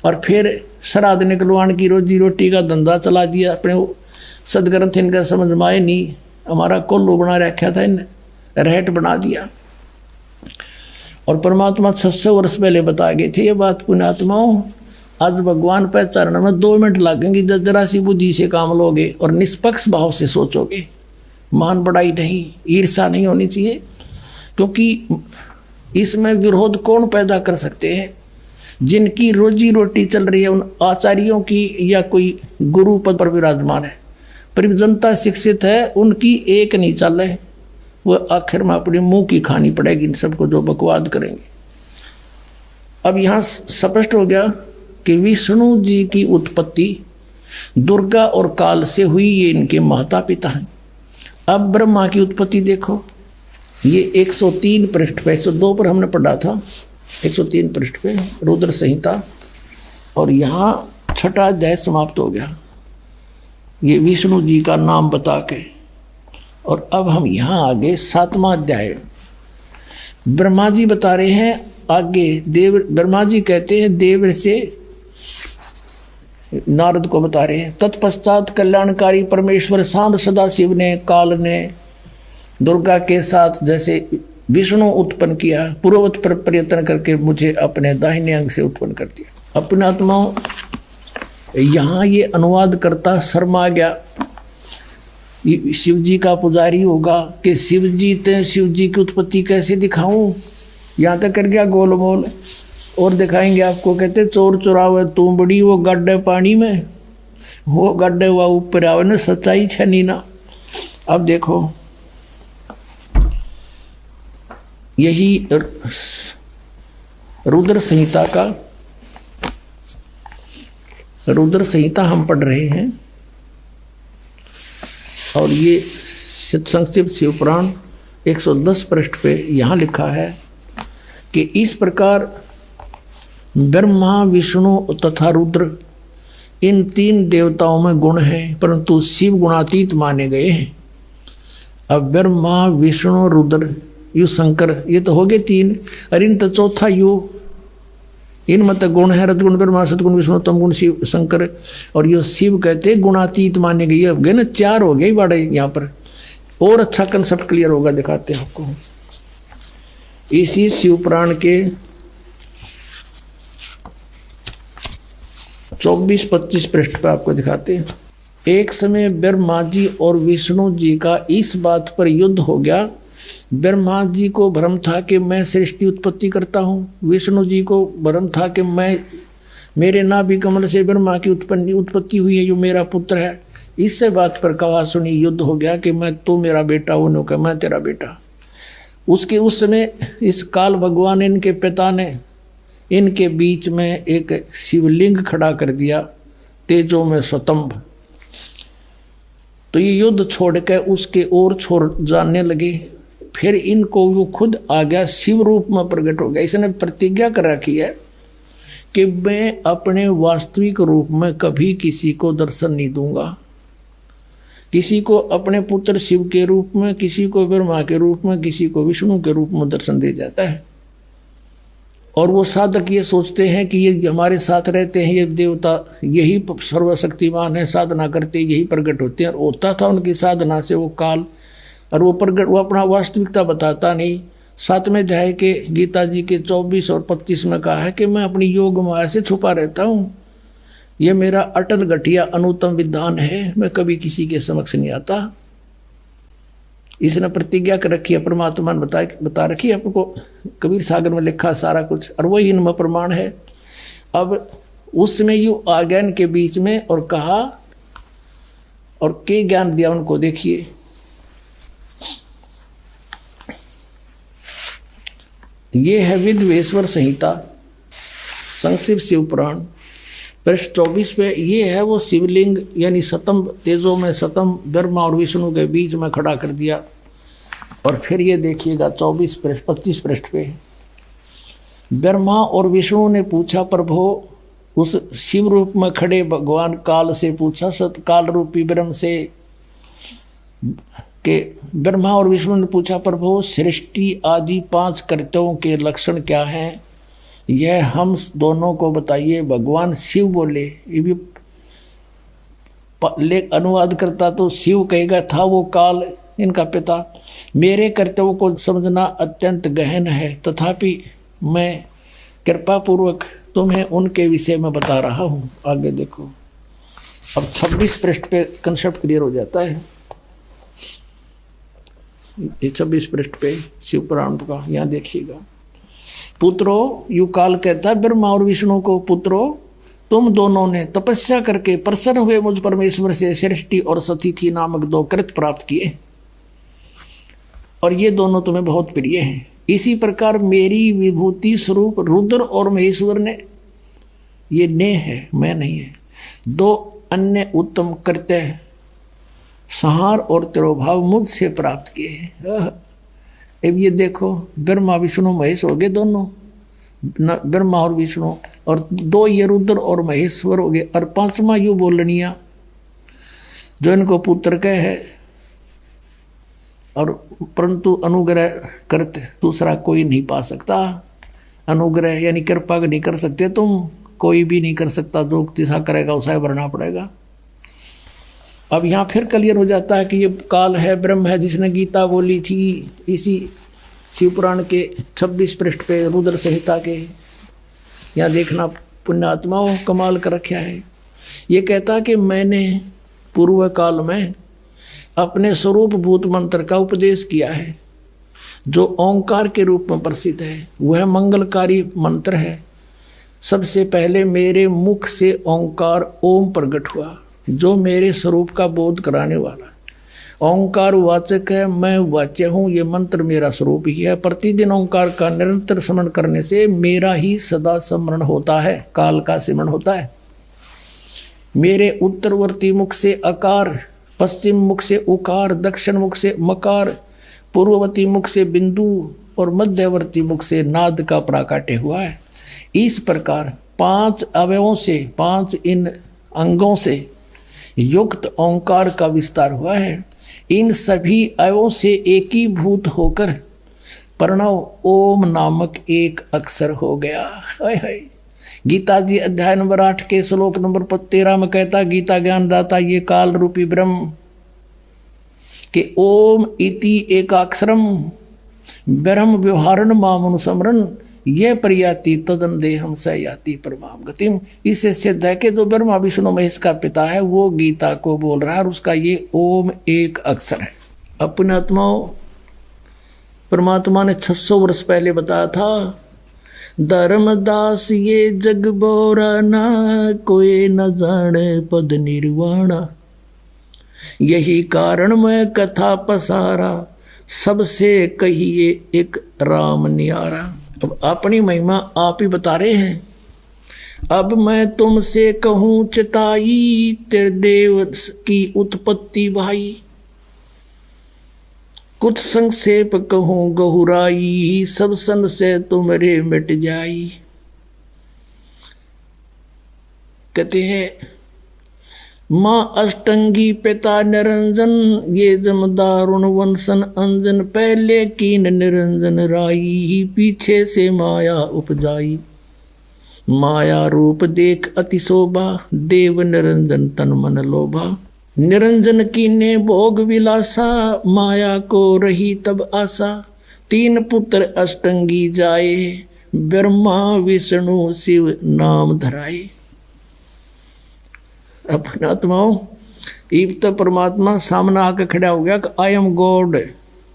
और फिर श्राद्ध निकलवाण की रोजी रोटी का धंधा चला दिया। अपने सदग्रंथ इनका समझ में आए नहीं, हमारा कोल्लू बना रखा था, इन रहट बना दिया। और परमात्मा 600 वर्ष पहले बता गए थे ये बात। पुण्यात्माओं, आज भगवान पहचानने में 2 मिनट लगेंगे। जब जरा सी बुद्धि से काम लोगे और निष्पक्ष भाव से सोचोगे, मान बढ़ाई नहीं, ईर्षा नहीं होनी चाहिए, क्योंकि इसमें विरोध कौन पैदा कर सकते हैं? जिनकी रोजी रोटी चल रही है, उन आचार्यों की या कोई गुरु पद पर विराजमान है, पर जनता शिक्षित है, उनकी एक नहीं चल रहे, वो आखिर में अपने मुंह की खानी पड़ेगी इन सबको जो बकवाद करेंगे। अब यहाँ स्पष्ट हो गया कि विष्णु जी की उत्पत्ति दुर्गा और काल से हुई, ये इनके माता पिता हैं। अब ब्रह्मा की उत्पत्ति देखो, ये 103 पृष्ठ पे, 102 पर हमने पढ़ा था, 103 पृष्ठ पे रुद्र संहिता, और यहाँ 6ठा अध्याय समाप्त हो गया ये विष्णु जी का नाम बता के। और अब हम यहाँ आगे 7वां अध्याय, ब्रह्मा जी बता रहे हैं आगे। देव ब्रह्मा जी कहते हैं देव से नारद को बता रहे हैं, तत्पश्चात कल्याणकारी परमेश्वर सांब सदाशिव ने काल ने दुर्गा के साथ जैसे विष्णु उत्पन्न किया, पूर्ववत पर प्रयत्न करके मुझे अपने दाहिने अंग से उत्पन्न कर दिया। अपने आत्माओं, यहाँ ये अनुवाद करता शर्मा गया। शिव जी का पुजारी होगा कि शिव जी की उत्पत्ति कैसे दिखाऊं, यहाँ तक कर गया गोलमोल। और दिखाएंगे आपको, कहते चोर चुरावे तू बड़ी, वो गड्ढे पानी में, वो गड्ढे हुआ ऊपर आवे ना, सच्चाई छनी ना। अब देखो, यही रुद्र संहिता हम पढ़ रहे हैं, और ये संक्षिप्त शिवपुराण 110 पृष्ठ पे यहाँ लिखा है कि इस प्रकार ब्रह्मा विष्णु तथा रुद्र इन 3 देवताओं में गुण हैं, परंतु शिव गुणातीत माने गए हैं। अब ब्रह्मा विष्णु रुद्र यु शंकर, ये तो हो गए 3, और इन तो चौथा यु इनमें तो गुण है, रजगुण ब्रह्मा, सतगुण विष्णु, तम गुण शिव शंकर। और यो शिव कहते गुणातीत माने गए। अब गए ना, 4 हो गए बड़े यहाँ पर। और अच्छा कंसेप्ट क्लियर होगा, दिखाते हैं आपको। इसी शिव पुराण के 24-25 पृष्ठ पर आपको दिखाते हैं। एक समय ब्रह्मा जी और विष्णु जी का इस बात पर युद्ध हो गया। ब्रह्मा जी को भ्रम था कि मैं सृष्टि उत्पत्ति करता हूँ। विष्णु जी को भ्रम था कि मेरे नाभि कमल से ब्रह्मा की उत्पत्ति हुई है, जो मेरा पुत्र है। इससे बात पर कहा सुनी युद्ध हो गया कि मैं तू मेरा बेटा, उन्होंने कहा मैं तेरा बेटा। उसके उस समय इस काल भगवान इनके पिता ने इनके बीच में एक शिवलिंग खड़ा कर दिया, तेजों में स्वतंभ। तो ये युद्ध छोड़ के उसके ओर छोड़ जाने लगे। फिर इनको वो खुद आ गया, शिव रूप में प्रकट हो गया। इसने प्रतिज्ञा कर रखी है कि मैं अपने वास्तविक रूप में कभी किसी को दर्शन नहीं दूंगा। किसी को अपने पुत्र शिव के रूप में, किसी को ब्रह्मा के रूप में, किसी को विष्णु के रूप में दर्शन दे जाता है। और वो साधक ये सोचते हैं कि ये हमारे साथ रहते हैं, ये देवता यही सर्वशक्तिमान है, साधना करते यही प्रकट होते हैं। और होता था उनकी साधना से वो काल, और वो प्रकट, वो अपना वास्तविकता बताता नहीं। 7वें अध्याय के गीता जी के 24 और 25 में कहा है कि मैं अपनी योग माया से छुपा रहता हूँ। ये मेरा अटल घटिया अनुत्तम विधान है, मैं कभी किसी के समक्ष नहीं आता। इसने प्रतिज्ञा कर रखी है, परमात्मा ने बता रखी है आपको। कबीर सागर में लिखा सारा कुछ, और वही इनमें प्रमाण है। अब उसमें यू आ गया इनके बीच में और कहा, और के ज्ञान दिया उनको। देखिए ये है विद्वेश्वर संहिता, संक्षिप्त शिव पुराण, पृष्ठ 24 पे। ये है वो शिवलिंग, यानी सतम, तेजों में सतम ब्रह्मा और विष्णु के बीच में खड़ा कर दिया। और फिर ये देखिएगा 25 पृष्ठ पे, ब्रह्मा और विष्णु ने पूछा, प्रभु, उस शिव रूप में खड़े भगवान काल से पूछा, सतकाल रूपी ब्रह्म से कि ब्रह्मा और विष्णु ने पूछा, प्रभु, सृष्टि आदि 5 कर्तव्यों के लक्षण क्या हैं, यह हम दोनों को बताइए। भगवान शिव बोले। ये भी अनुवाद करता तो शिव कहेगा था वो काल इनका पिता। मेरे कर्तव्यों को समझना अत्यंत गहन है, तथापि मैं कृपा पूर्वक तुम्हें उनके विषय में बता रहा हूँ। आगे देखो, अब 26 पृष्ठ पे कंसेप्ट क्लियर हो जाता है। ये 26 पृष्ठ पे शिव पुराण का, यहाँ देखिएगा। पुत्रो, यू काल कहता है ब्रह्मा और विष्णु को, पुत्रो, तुम दोनों ने तपस्या करके प्रसन्न हुए मुझ परमेश्वर से सृष्टि और सतिथि नामक 2 कृत प्राप्त किए, और ये दोनों तुम्हें बहुत प्रिय हैं। इसी प्रकार मेरी विभूति स्वरूप रुद्र और महेश्वर ने, ये ने है, मैं नहीं है, 2 अन्य उत्तम कृत्य संहार और तिरोभाव मुझसे प्राप्त किए हैं। अब ये देखो, ब्रह्मा विष्णु महेश हो गए दोनों, ब्रह्मा और विष्णु, और 2 ये रुद्र और महेश्वर हो गए। और 5वां यू बोलनिया जो इनको पुत्र कह है, और परंतु अनुग्रह करते दूसरा कोई नहीं पा सकता। अनुग्रह यानी कृपा नहीं कर सकते तुम, कोई भी नहीं कर सकता। जो जैसा करेगा उसे भरना पड़ेगा। अब यहाँ फिर क्लियर हो जाता है कि ये काल है, ब्रह्म है, जिसने गीता बोली थी। इसी शिवपुराण के 26 पृष्ठ पे रुद्र संहिता के, यहाँ देखना पुण्यात्माओं कमाल कर रखा है। ये कहता कि मैंने पूर्व काल में अपने स्वरूप भूत मंत्र का उपदेश किया है, जो ओंकार के रूप में प्रसिद्ध है। वह मंगलकारी मंत्र है। सबसे पहले मेरे मुख से ओंकार ओम प्रकट हुआ, जो मेरे स्वरूप का बोध कराने वाला। ओंकार वाचक है, मैं वाच्य हूँ। ये मंत्र मेरा स्वरूप ही है। प्रतिदिन ओंकार का निरंतर स्मरण करने से मेरा ही सदा स्मरण होता है, काल का स्मरण होता है। मेरे उत्तरवर्ती मुख से अकार, पश्चिम मुख से उकार, दक्षिण मुख से मकार, पूर्ववर्ती मुख से बिंदु और मध्यवर्ती मुख से नाद का प्राकाट्य हुआ है। इस प्रकार 5 अवयवों से, 5 इन अंगों से युक्त ओंकार का विस्तार हुआ है। इन सभी अवयवों से एकीभूत होकर प्रणव ओम नामक एक अक्षर हो गया। हाय हाय, गीता जी अध्याय नंबर 8 के श्लोक नंबर 13 में कहता, गीता ज्ञान दाता ये काल रूपी ब्रह्म के ओम इति एकाक्षरम ब्रह्म व्यवहारण मामनुसमरण यह प्रयाति तदन देहम स याति परमाम गतिम। इससे सिद्ध है कि जो ब्रह्मा विष्णु महेश का पिता है वो गीता को बोल रहा है और उसका ये ओम एक अक्षर है। अपने आत्माओं, परमात्मा ने 600 वर्ष पहले बताया था, धर्मदास ये जग बोरा ना कोई न जाने पद निर्वाणा, यही कारण मैं कथा पसारा सबसे कहिए एक राम न्यारा। अब अपनी महिमा आप ही बता रहे हैं। अब मैं तुमसे कहूँ चिताई तेरे देव की उत्पत्ति भाई, कुछ संक्षेप कहूँ गहुराई सब सन से तुम्हारे मिट जाई। कहते हैं माँ अष्टंगी पिता निरंजन ये जमदारुण वंशन अंजन, पहले कीन निरंजन राई पीछे से माया उपजाई। माया रूप देख अति शोभा देव निरंजन तन मन लोभा, निरंजन कीने भोग विलासा माया को रही तब आशा। 3 पुत्र अष्टंगी जाए ब्रह्मा विष्णु शिव नाम धराए। अपने आत्माओं, इब तो परमात्मा सामने आकर खड़ा हो गया कि आई एम गॉड।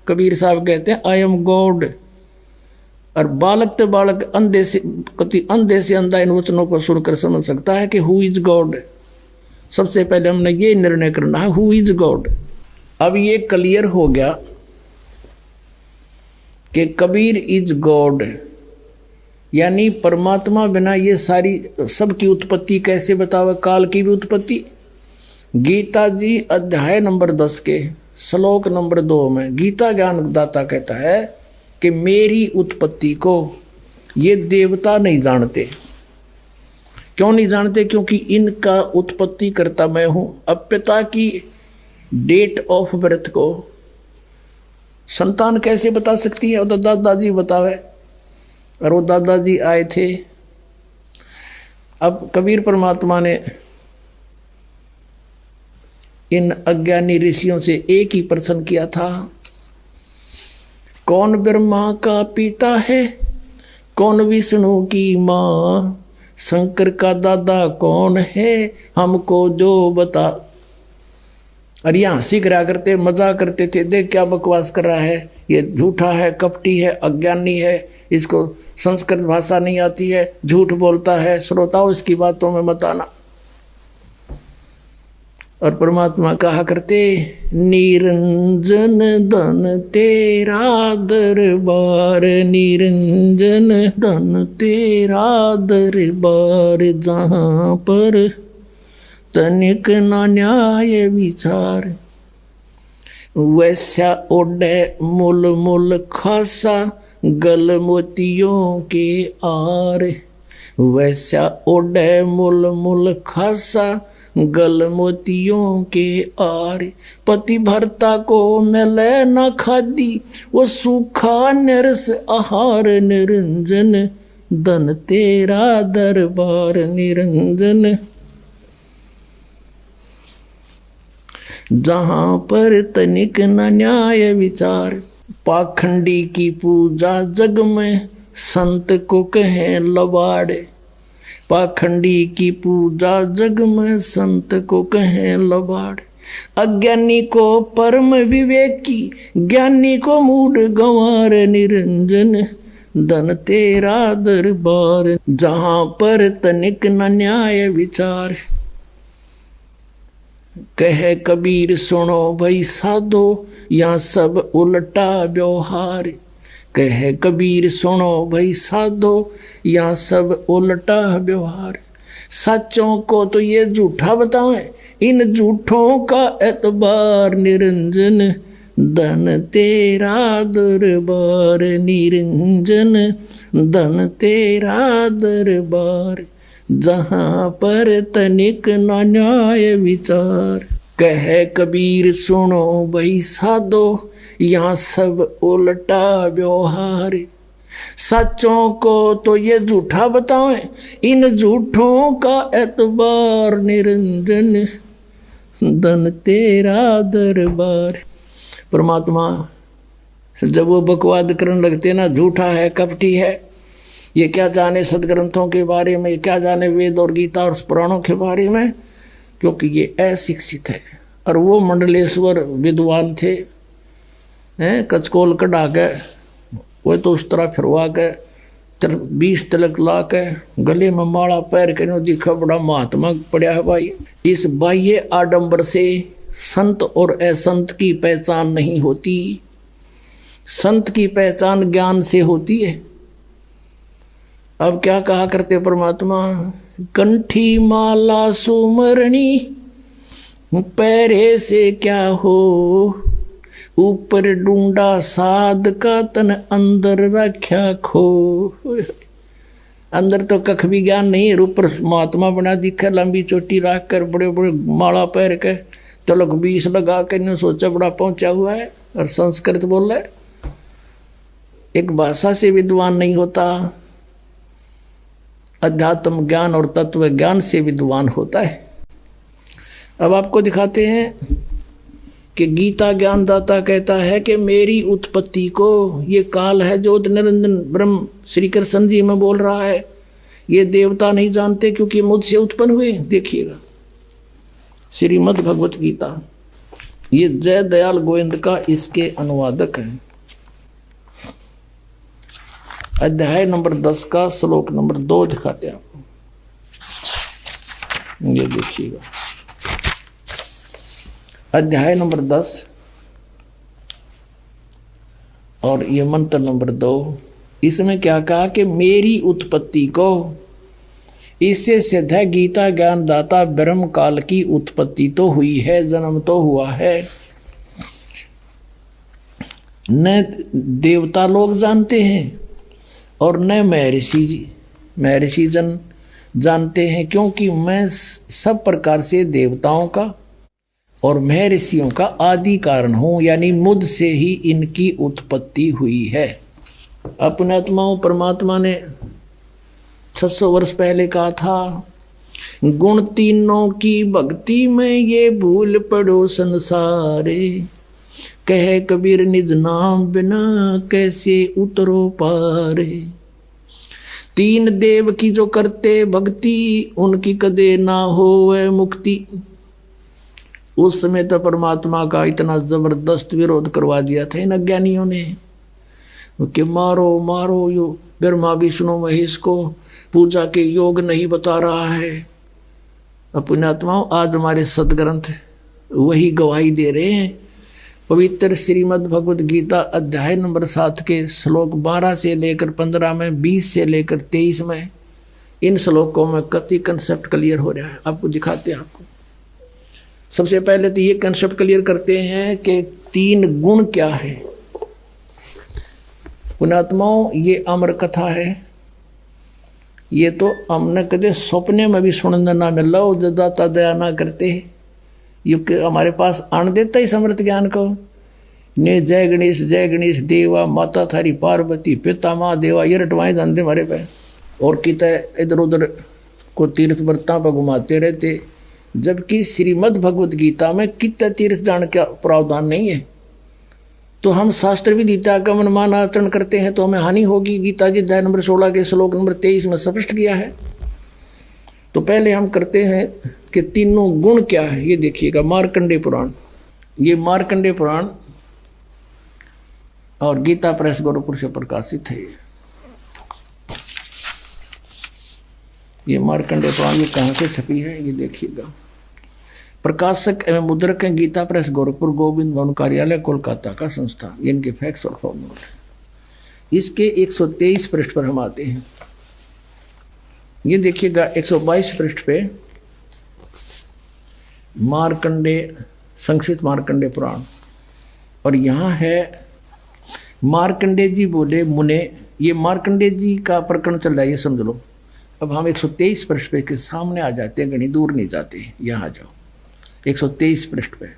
कबीर साहब कहते हैं आई एम गॉड। और बालक तो बालक अंधे से अंधा इन वचनों को सुनकर समझ सकता है कि हु इज गॉड। सबसे पहले हमने ये निर्णय करना है हु इज गॉड। अब ये क्लियर हो गया कि कबीर इज गॉड, यानी परमात्मा बिना ये सारी सबकी उत्पत्ति कैसे बतावे, काल की भी उत्पत्ति। गीता जी अध्याय नंबर 10 के श्लोक नंबर 2 में गीता ज्ञान दाता कहता है कि मेरी उत्पत्ति को ये देवता नहीं जानते। क्यों नहीं जानते? क्योंकि इनका उत्पत्ति करता मैं हूं। अब पिता की डेट ऑफ बर्थ को संतान कैसे बता सकती है? और दादाजी बतावे, और वो दादाजी आए थे। अब कबीर परमात्मा ने इन अज्ञानी ऋषियों से एक ही प्रश्न किया था, कौन ब्रह्मा का पिता है, कौन विष्णु की माँ, शंकर का दादा कौन है, हमको जो बता। और यहाँ हंसी करा करते, मजाक करते थे, देख क्या बकवास कर रहा है, ये झूठा है, कपटी है, अज्ञानी है, इसको संस्कृत भाषा नहीं आती है, झूठ बोलता है, श्रोताओं इसकी बातों में मत आना। और परमात्मा कहा करते, निरंजन धन तेरा दरबार, निरंजन धन तेरा दरबार, जहाँ पर तनिक ना न्याय विचार, वैसा ओढ़े मुल मुल खासा गल मोतियों के आर, वैसा ओढ़े मुल मुल खासा गल मोतियों के आर, पति भरता को मिले न खादी, वो सूखा निरस आहार, निरंजन धन तेरा दरबार, निरंजन जहाँ पर तनिक न न्याय विचार, पाखंडी की पूजा जग में संत को कहें लबाड़े, पाखंडी की पूजा जग में संत को कहें लबाड़े, अज्ञानी को परम विवेकी, ज्ञानी को मूड गंवार, निरंजन धन तेरा दरबार, जहाँ पर तनिक न न्याय विचार। कहे कबीर सुनो भाई साधो, यहाँ सब उल्टा व्यवहार, कहे कबीर सुनो भाई साधो, यहाँ सब उल्टा व्यवहार, सच्चों को तो ये झूठा बतावें, इन झूठों का एतबार, निरंजन धन तेरा दरबार, निरंजन धन तेरा दरबार, जहाँ पर तनिक न न्याय विचार। कहे कबीर सुनो भाई साधो, यहाँ सब उल्टा व्यवहार, सच्चों को तो ये झूठा बतावें, इन झूठों का एतबार निरंजन, धन तेरा दरबार। परमात्मा जब वो बकवाद करने लगते ना, झूठा है, कपटी है, ये क्या जाने सदग्रंथों के बारे में, क्या जाने वेद और गीता और पुराणों के बारे में, क्योंकि ये अशिक्षित है। और वो मंडलेश्वर विद्वान थे, हैं, कचकोल कढ़ा के वो तो उस तरह फिरवा के 20 तिलक ला के गले में माला पैर के दिखा बड़ा महात्मा पड़ा है भाई। इस बाह्य आडंबर से संत और असंत की पहचान नहीं होती। संत की पहचान ज्ञान से होती है। अब क्या कहा करते परमात्मा, कंठी माला सुमरणी पैरे से क्या हो, ऊपर ढूंढा साध का तन अंदर रख्या खो। अंदर तो कख भी ज्ञान नहीं है, ऊपर महात्मा बना दिखा, लंबी चोटी रख कर बड़े बड़े माला पैर के तिलक 20 लगा के ने सोचा बड़ा पहुंचा हुआ है, और संस्कृत बोल रहा है। एक भाषा से विद्वान नहीं होता, अध्यात्म ज्ञान और तत्व ज्ञान से विद्वान होता है। अब आपको दिखाते हैं कि गीता ज्ञानदाता कहता है कि मेरी उत्पत्ति को, ये काल है जो निरंजन ब्रह्म श्री कृष्ण जी में बोल रहा है, ये देवता नहीं जानते क्योंकि मुझसे उत्पन्न हुए। देखिएगा श्रीमद् भगवत गीता, ये जय दयाल गोविंद का इसके अनुवादक हैं। अध्याय नंबर 10 का श्लोक नंबर 2 दिखाते हैं आपको, ये देखिएगा। अध्याय नंबर 10 और ये मंत्र नंबर 2, इसमें क्या कहा कि मेरी उत्पत्ति को, इससे सिद्ध है गीता ज्ञान दाता ब्रह्म काल की उत्पत्ति तो हुई है, जन्म तो हुआ है। न देवता लोग जानते हैं और न महर्षि जन जानते हैं, क्योंकि मैं सब प्रकार से देवताओं का और महर्षियों का आदि कारण हूं, यानी मुझ से ही इनकी उत्पत्ति हुई है। अपने आत्माओं परमात्मा ने 600 वर्ष पहले कहा था, गुण तीनों की भक्ति में ये भूल पड़ो संसारे, कहे कबीर निज नाम बिना कैसे उतरो पारे। 3 देव की जो करते भक्ति, उनकी कदे ना होवे मुक्ति। उस समय तो परमात्मा का इतना जबरदस्त विरोध करवा दिया था इन अज्ञानियों ने कि मारो मारो, यो ब्रह्मा विष्णु महेश को पूजा के योग नहीं बता रहा है। अपने आत्माओं आज हमारे सदग्रंथ वही गवाही दे रहे हैं। पवित्र श्रीमद् भगवत गीता अध्याय नंबर 7 के श्लोक 12 से लेकर 15 में, 20 से लेकर 23 में, इन श्लोकों में कति कंसेप्ट क्लियर हो रहा है। आपको दिखाते हैं। आपको सबसे पहले तो ये कंसेप्ट क्लियर करते हैं कि 3 गुण क्या है। पुणात्माओं, ये अमर कथा है, ये तो हमने कदे सपने में भी सुनने ना मिला, दाता दया ना करते, ये हमारे पास आन देता ही समर्थ ज्ञान को। ने जय गणेश देवा, माता थारी पार्वती, पिता माँ देवा, ये रटवाएं जानते हमारे पे। और कितने इधर उधर को तीर्थ व्रता पर घुमाते रहते, जबकि श्रीमद् भगवत गीता में कितने तीर्थ जान का प्रावधान नहीं है। तो हम शास्त्र भी गीता का मनमान आचरण करते हैं तो हमें हानि होगी। गीता जी अध्याय नंबर 16 के श्लोक नंबर 23 में स्पष्ट किया है। तो पहले हम करते हैं कि तीनों गुण क्या है, ये देखिएगा। मार्कंडेय पुराण, ये मार्कंडेय पुराण और गीता प्रेस गोरखपुर से प्रकाशित है। ये मार्कंडेय पुराण ये कहाँ से छपी है, ये देखिएगा। प्रकाशक एवं मुद्रक हैं गीता प्रेस गोरखपुर, गोविंद भवन कार्यालय कोलकाता का संस्था। इनके फैक्ट्स और फॉर्मूले। इसके 123 पृष्ठ पर हम आते हैं। ये देखिएगा 122 पृष्ठ पे मार्कंडेय, संक्षिप्त मार्कंडेय पुराण, और यहाँ है मार्कंडेय जी बोले मुने। ये मार्कंडेय जी का प्रकरण चल रहा है, ये समझ लो। अब हम 123 पृष्ठ पे के सामने आ जाते हैं, घनी दूर नहीं जाते, यहाँ आ जाओ 123 पृष्ठ पे।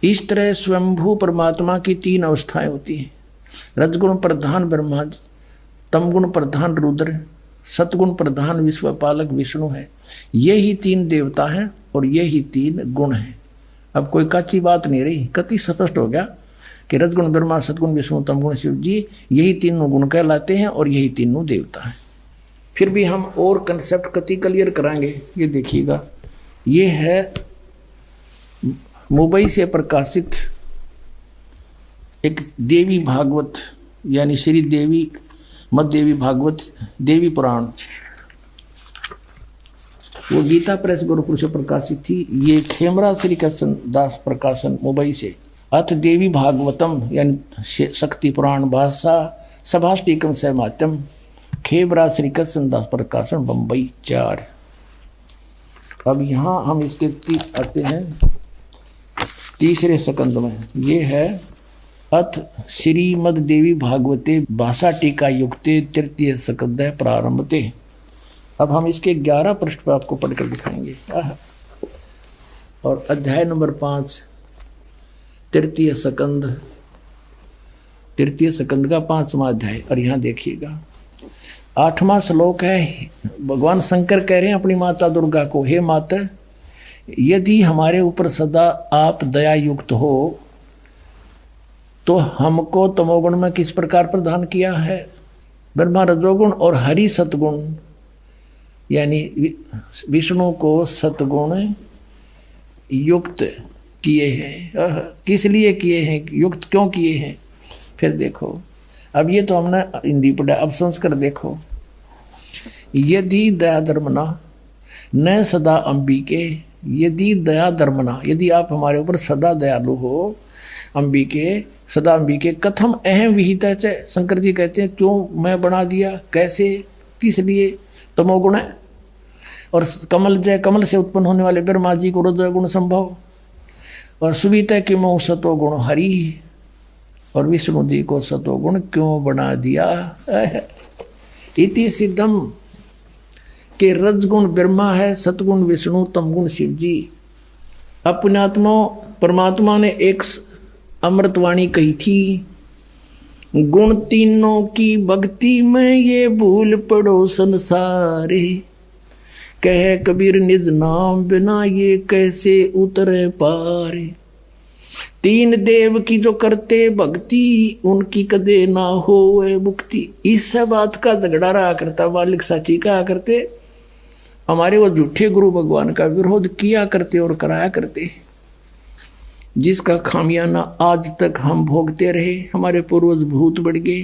इस तरह स्वयंभू परमात्मा की 3 अवस्थाएं होती हैं। रजगुण प्रधान ब्रह्मा तमगुण प्रधान रुद्र, सतगुण प्रधान विश्वपालक विष्णु है। यही 3 देवता हैं और यही 3 गुण हैं। अब कोई कच्ची बात नहीं रही, कति स्पष्ट हो गया कि रजगुण ब्रह्मा, सतगुण विष्णु, तमगुण शिव जी, यही 3 गुण कहलाते हैं और यही 3 देवता हैं। फिर भी हम और कंसेप्ट कति क्लियर कराएंगे। ये देखिएगा, ये है मुंबई से प्रकाशित एक देवी भागवत, यानी श्री देवी मद देवी भागवत देवी पुराण, वो गीता प्रेस गोरखपुर से प्रकाशित थी। ये खेमरा श्री कृष्ण दास प्रकाशन मुंबई से। अथ देवी भागवतम यानी शक्ति पुराण भाषा सभाष्टिकम सहमात्यम, खेमरा श्री कृष्ण दास प्रकाशन बम्बई 4। अब यहाँ हम इसके आते हैं तीसरे स्कंद में। ये है अथ श्रीमद देवी भागवते भाषा टीका युक्ते तृतीय स्कंद प्रारंभते। अब हम इसके 11 पृष्ठ पर आपको पढ़कर दिखाएंगे। और अध्याय नंबर 5 तृतीय स्कंद का 5वां अध्याय। और यहाँ देखिएगा 8वां श्लोक है। भगवान शंकर कह रहे हैं अपनी माता दुर्गा को, हे माता, यदि हमारे ऊपर सदा आप दया युक्त हो तो हमको तमोगुण में किस प्रकार प्रदान किया है? ब्रह्मा रजोगुण और हरि सतगुण, यानी विष्णु को सतगुण युक्त किए हैं। किस लिए किए हैं, युक्त क्यों किए हैं? फिर देखो, अब ये तो हमने हिंदी पढ़ा, अब संस्कृत देखो। यदि दया धर्मना न सदा अंबिके, यदि दया धर्मना, यदि आप हमारे ऊपर सदा दयालु हो, अंबिके सदा अंबिके कथम अहम विहित है। शंकर जी कहते हैं क्यों मैं बना दिया, कैसे, किस लिए? तमोगुण है। और कमल जय, कमल से उत्पन्न होने वाले ब्रह्मा जी को रजोगुण संभव, और सुवित कि मोह सतोगुण हरि, और विष्णु जी को सतोगुण क्यों बना दिया? इति सिद्धम के रजगुण ब्रह्मा है, सतगुण विष्णु, तमगुण शिव जी। अपनात्मा परमात्मा ने एक अमृतवाणी कही थी, गुण तीनों की भक्ति में ये भूल पड़ो संसारे, कहे कबीर निज नाम बिना ये कैसे उतरे पारे। 3 देव की जो करते भक्ति, उनकी कदे ना होए मुक्ति। इस बात का झगड़ा रहा करता, मालिक साची कहा करते, हमारे वो झूठे गुरु भगवान का विरोध किया करते और कराया करते, जिसका खामियाना आज तक हम भोगते रहे। हमारे पूर्वज भूत बढ़ गए।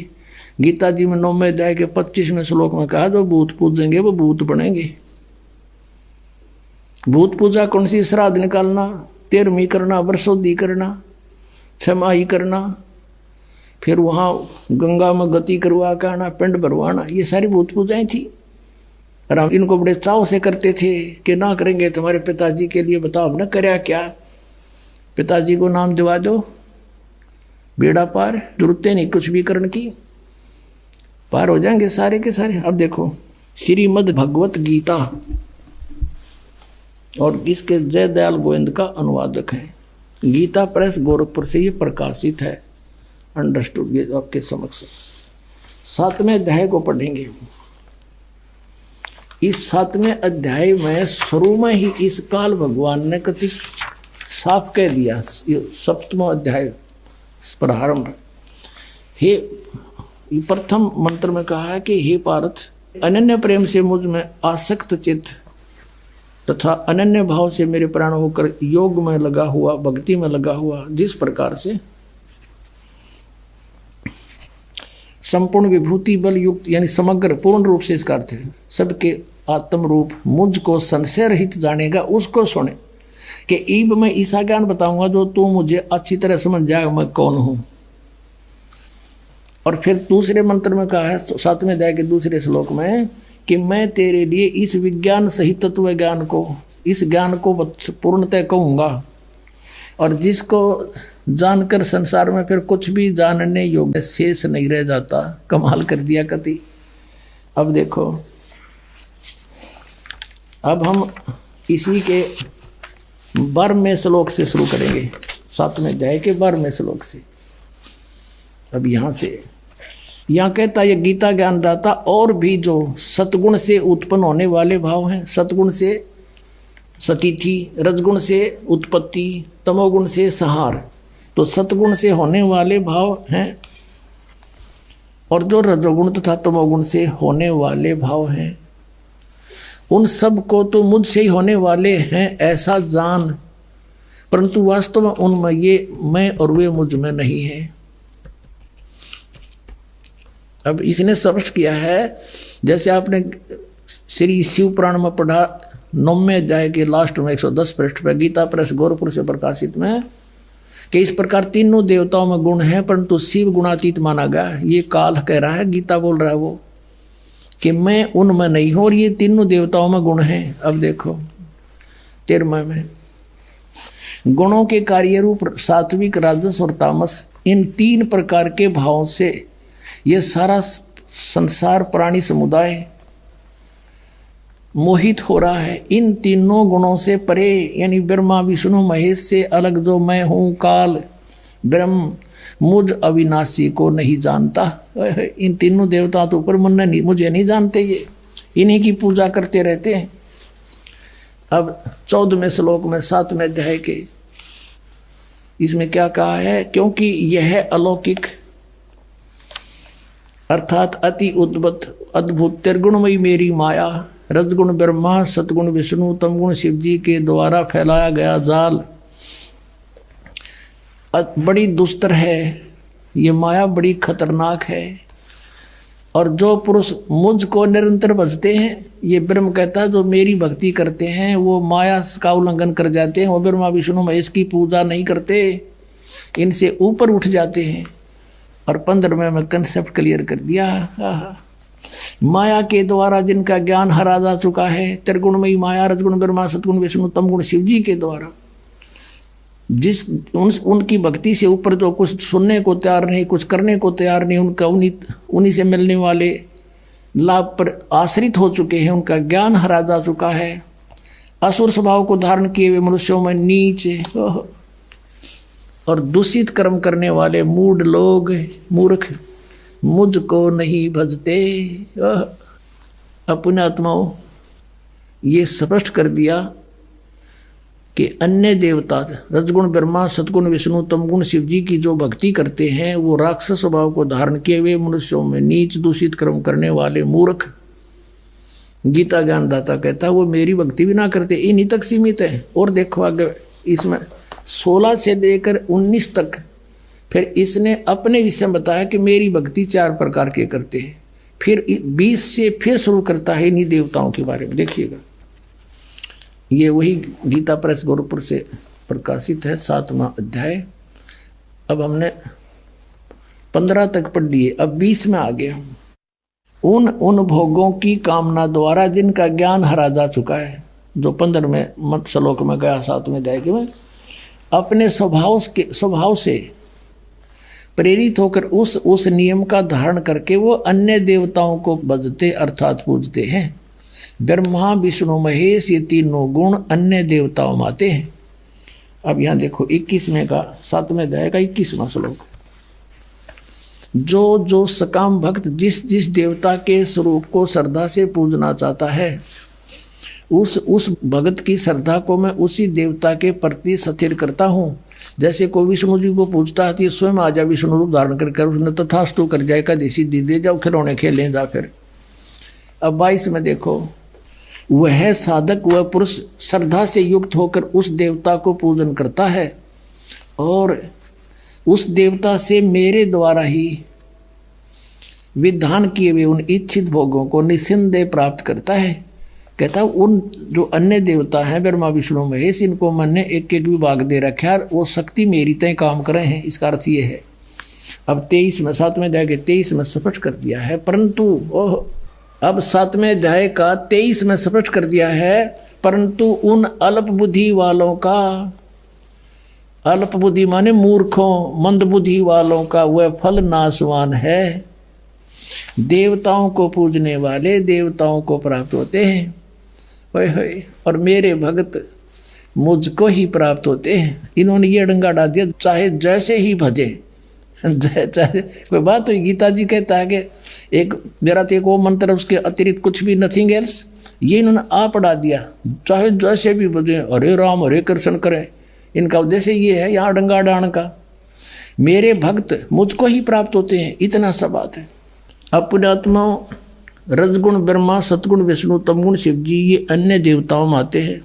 गीता जी में 9वें अध्याय के 25वें श्लोक में कहा, जो भूत पूजेंगे वो भूत बनेंगे। भूत पूजा कौन सी? श्राद्ध निकालना, 13वीं करना, वर्षोद्धि करना, 6 करना, फिर वहाँ गंगा में गति करवा के आना, पिंड भरवाना, ये सारी भूत पूजाएं थी। और हम इनको बड़े चाव से करते थे कि ना करेंगे तुम्हारे पिताजी के लिए, बताओ हमने करया क्या? पिताजी को नाम दिवा दो, बेड़ा पार, जरूरत नहीं कुछ भी करने की, पार हो जाएंगे सारे के सारे। अब देखो, श्रीमद् भगवत गीता, और इसके जय दयाल गोविंद का अनुवादक है। गीता प्रेस गोरखपुर से ये प्रकाशित है। अंडरस्टूड? ये आपके समक्ष 7वें अध्याय को पढ़ेंगे। इस 7वें अध्याय में शुरू में ही इस काल भगवान ने कति साफ कह दिया। 7वां अध्याय प्रारंभ, हे प्रथम मंत्र में कहा है कि हे पार्थ, अनन्य प्रेम से मुझ में आसक्त चित्त तथा अनन्य भाव से मेरे प्राण होकर योग में लगा हुआ, भक्ति में लगा हुआ, जिस प्रकार से संपूर्ण विभूति बल युक्त, यानी समग्र पूर्ण रूप से इसका अर्थ है सबके आत्म रूप मुझको संशय रहित जानेगा, उसको सुने। कि ईब मैं ऐसा ज्ञान बताऊंगा जो तू मुझे अच्छी तरह समझ जाएगा मैं कौन हूं। और फिर दूसरे मंत्र में कहा है 7वें अध्याय के दूसरे श्लोक में कि मैं तेरे लिए इस विज्ञान सहित तत्व ज्ञान को, इस ज्ञान को पूर्णतः कहूंगा, और जिसको जानकर संसार में फिर कुछ भी जानने योग्य शेष नहीं रह जाता। कमाल कर दिया कति। अब देखो, अब हम इसी के 12वें श्लोक से शुरू करेंगे, 7वें अध्याय के 12वें श्लोक से। अब यहाँ से यहाँ कहता ये गीता ज्ञानदाता और भी जो सतगुण से उत्पन्न होने वाले भाव हैं, सतगुण से सतिथि, रजगुण से उत्पत्ति, तमोगुण से संहार, तो सतगुण से होने वाले भाव हैं और जो रजोगुण तथा तमोगुण से होने वाले भाव हैं, उन सब को तो मुझसे ही होने वाले हैं ऐसा जान, परंतु वास्तव में उनमें ये मैं और वे मुझ में नहीं है। अब इसने स्पष्ट किया है, जैसे आपने श्री शिव पुराण में पढ़ा 9वें अध्याय के लास्ट में 110 पृष्ठ पर गीता प्रेस गोरखपुर से प्रकाशित में, कि इस प्रकार तीनों देवताओं में गुण है परंतु शिव गुणातीत माना गया। ये काल कह रहा है, गीता बोल रहा है वो, कि मैं उनमें नहीं हूं और ये तीनों देवताओं में गुण हैं। अब देखो 13वें में, गुणों के कार्य रूप सात्विक, राजस और तामस, इन 3 प्रकार के भावों से ये सारा संसार प्राणी समुदाय मोहित हो रहा है। इन तीनों गुणों से परे, यानी ब्रह्मा विष्णु महेश से अलग जो मैं हूँ, काल ब्रह्म मुझ अविनाशी को नहीं जानता। इन तीनों देवताओं तो ऊपर मुझे नहीं जानते, ये इन्हीं की पूजा करते रहते हैं। अब 14वें श्लोक में 7वें अध्याय के इसमें क्या कहा है, क्योंकि यह अलौकिक अर्थात अति अद्भुत त्रिगुणमयी मेरी माया, रजगुण ब्रह्मा, सतगुण विष्णु, तमगुण शिव जी के द्वारा फैलाया गया जाल बड़ी दुस्तर है। ये माया बड़ी खतरनाक है और जो पुरुष मुझको निरंतर भजते हैं, ये ब्रह्म कहता है, जो मेरी भक्ति करते हैं वो माया का उल्लंघन कर जाते हैं, वो ब्रह्मा विष्णु महेश की पूजा नहीं करते, इनसे ऊपर उठ जाते हैं। और 15वें में कंसेप्ट क्लियर कर दिया, माया के द्वारा जिनका ज्ञान हरा जा चुका है, त्रिगुणमयी माया, रजगुण ब्रह्मा, सतगुण विष्णु, तमगुण शिव जी के द्वारा, उनकी भक्ति से ऊपर जो कुछ सुनने को तैयार नहीं, कुछ करने को तैयार नहीं, उनका उन्हीं से मिलने वाले लाभ पर आश्रित हो चुके हैं, उनका ज्ञान हरा जा चुका है। असुर स्वभाव को धारण किए हुए मनुष्यों में नीच और दूषित कर्म करने वाले मूढ़ लोग, मूर्ख मुझको नहीं भजते। अपने आत्माओं ये स्पष्ट कर दिया कि अन्य देवता रजगुण ब्रह्मा, सतगुण विष्णु, तमगुण शिव जी की जो भक्ति करते हैं वो राक्षस स्वभाव को धारण किए हुए मनुष्यों में नीच दूषित कर्म करने वाले मूर्ख, गीता ज्ञानदाता कहता है वो मेरी भक्ति भी ना करते, इन्हीं तक सीमित है। और देखो आगे इसमें 16 से लेकर 19 तक फिर इसने अपने विषय बताया कि मेरी भक्ति 4 प्रकार के करते हैं। फिर 20 से फिर शुरू करता है इन्हीं देवताओं के बारे में। देखिएगा, ये वही गीता प्रेस गोरखपुर से प्रकाशित है 7वां अध्याय। अब हमने 15 तक पढ़ लिए, अब 20 में आ गए। उन भोगों की कामना द्वारा जिनका ज्ञान हरा जा चुका है, जो 15वें श्लोक में गया 7वें अध्याय के में, अपने स्वभाव से प्रेरित होकर उस नियम का धारण करके वो अन्य देवताओं को भजते अर्थात पूजते हैं। ब्रह्मा विष्णु महेश ये तीनों गुण अन्य देवताओं में आते हैं। अब यहाँ देखो 21वें का 7वें अध्याय का 21वां श्लोक, जो सकाम भक्त जिस देवता के स्वरूप को श्रद्धा से पूजना चाहता है, उस भगत की श्रद्धा को मैं उसी देवता के प्रति स्थिर करता हूँ। जैसे कोई विष्णु जी को पूछता है तो स्वयं आ जाए विष्णु रूप धारण कर उसने तथास्तु कर जाए, का देसी दे जाओ खिलौने खेलें जा। फिर अब 22 में देखो, वह साधक वह पुरुष श्रद्धा से युक्त होकर उस देवता को पूजन करता है और उस देवता से मेरे द्वारा ही विधान किए हुए उन इच्छित भोगों को निस्संदेह प्राप्त करता है। कहता उन जो अन्य देवता हैं ब्रह्मा विष्णु महेश, इनको मैंने एक एक विभाग दे रखा है, वो शक्ति मेरी तय काम कर रहे हैं। इसका अर्थ ये है, अब 23 में 7वें अध्याय के 23 में स्पष्ट कर दिया है, परंतु अब 7वें अध्याय का 23 में स्पष्ट कर दिया है, परंतु उन अल्प बुद्धि वालों का, अल्प बुद्धि माने मूर्खों मंद बुद्धि वालों का वह फल नाशवान है। देवताओं को पूजने वाले देवताओं को प्राप्त होते हैं, और मेरे भगत मुझको ही प्राप्त होते हैं। इन्होंने ये डंगा डाल दिया, चाहे जैसे ही भजे चाहे कोई बात हुई, गीता जी कहता है कि एक मेरा तो एक वो मंत्र, उसके अतिरिक्त कुछ भी, नथिंग एल्स। ये इन्होंने आ पढ़ा दिया, चाहे जैसे भी बजे हरे राम हरे कृष्ण करें। इनका उद्देश्य ये है यहाँ डंगा डाण का, मेरे भक्त मुझको ही प्राप्त होते हैं, इतना सा बात है। अपनात्मा रजगुण ब्रह्मा, सतगुण विष्णु, तमगुण शिव जी, ये अन्य देवताओं में आते हैं।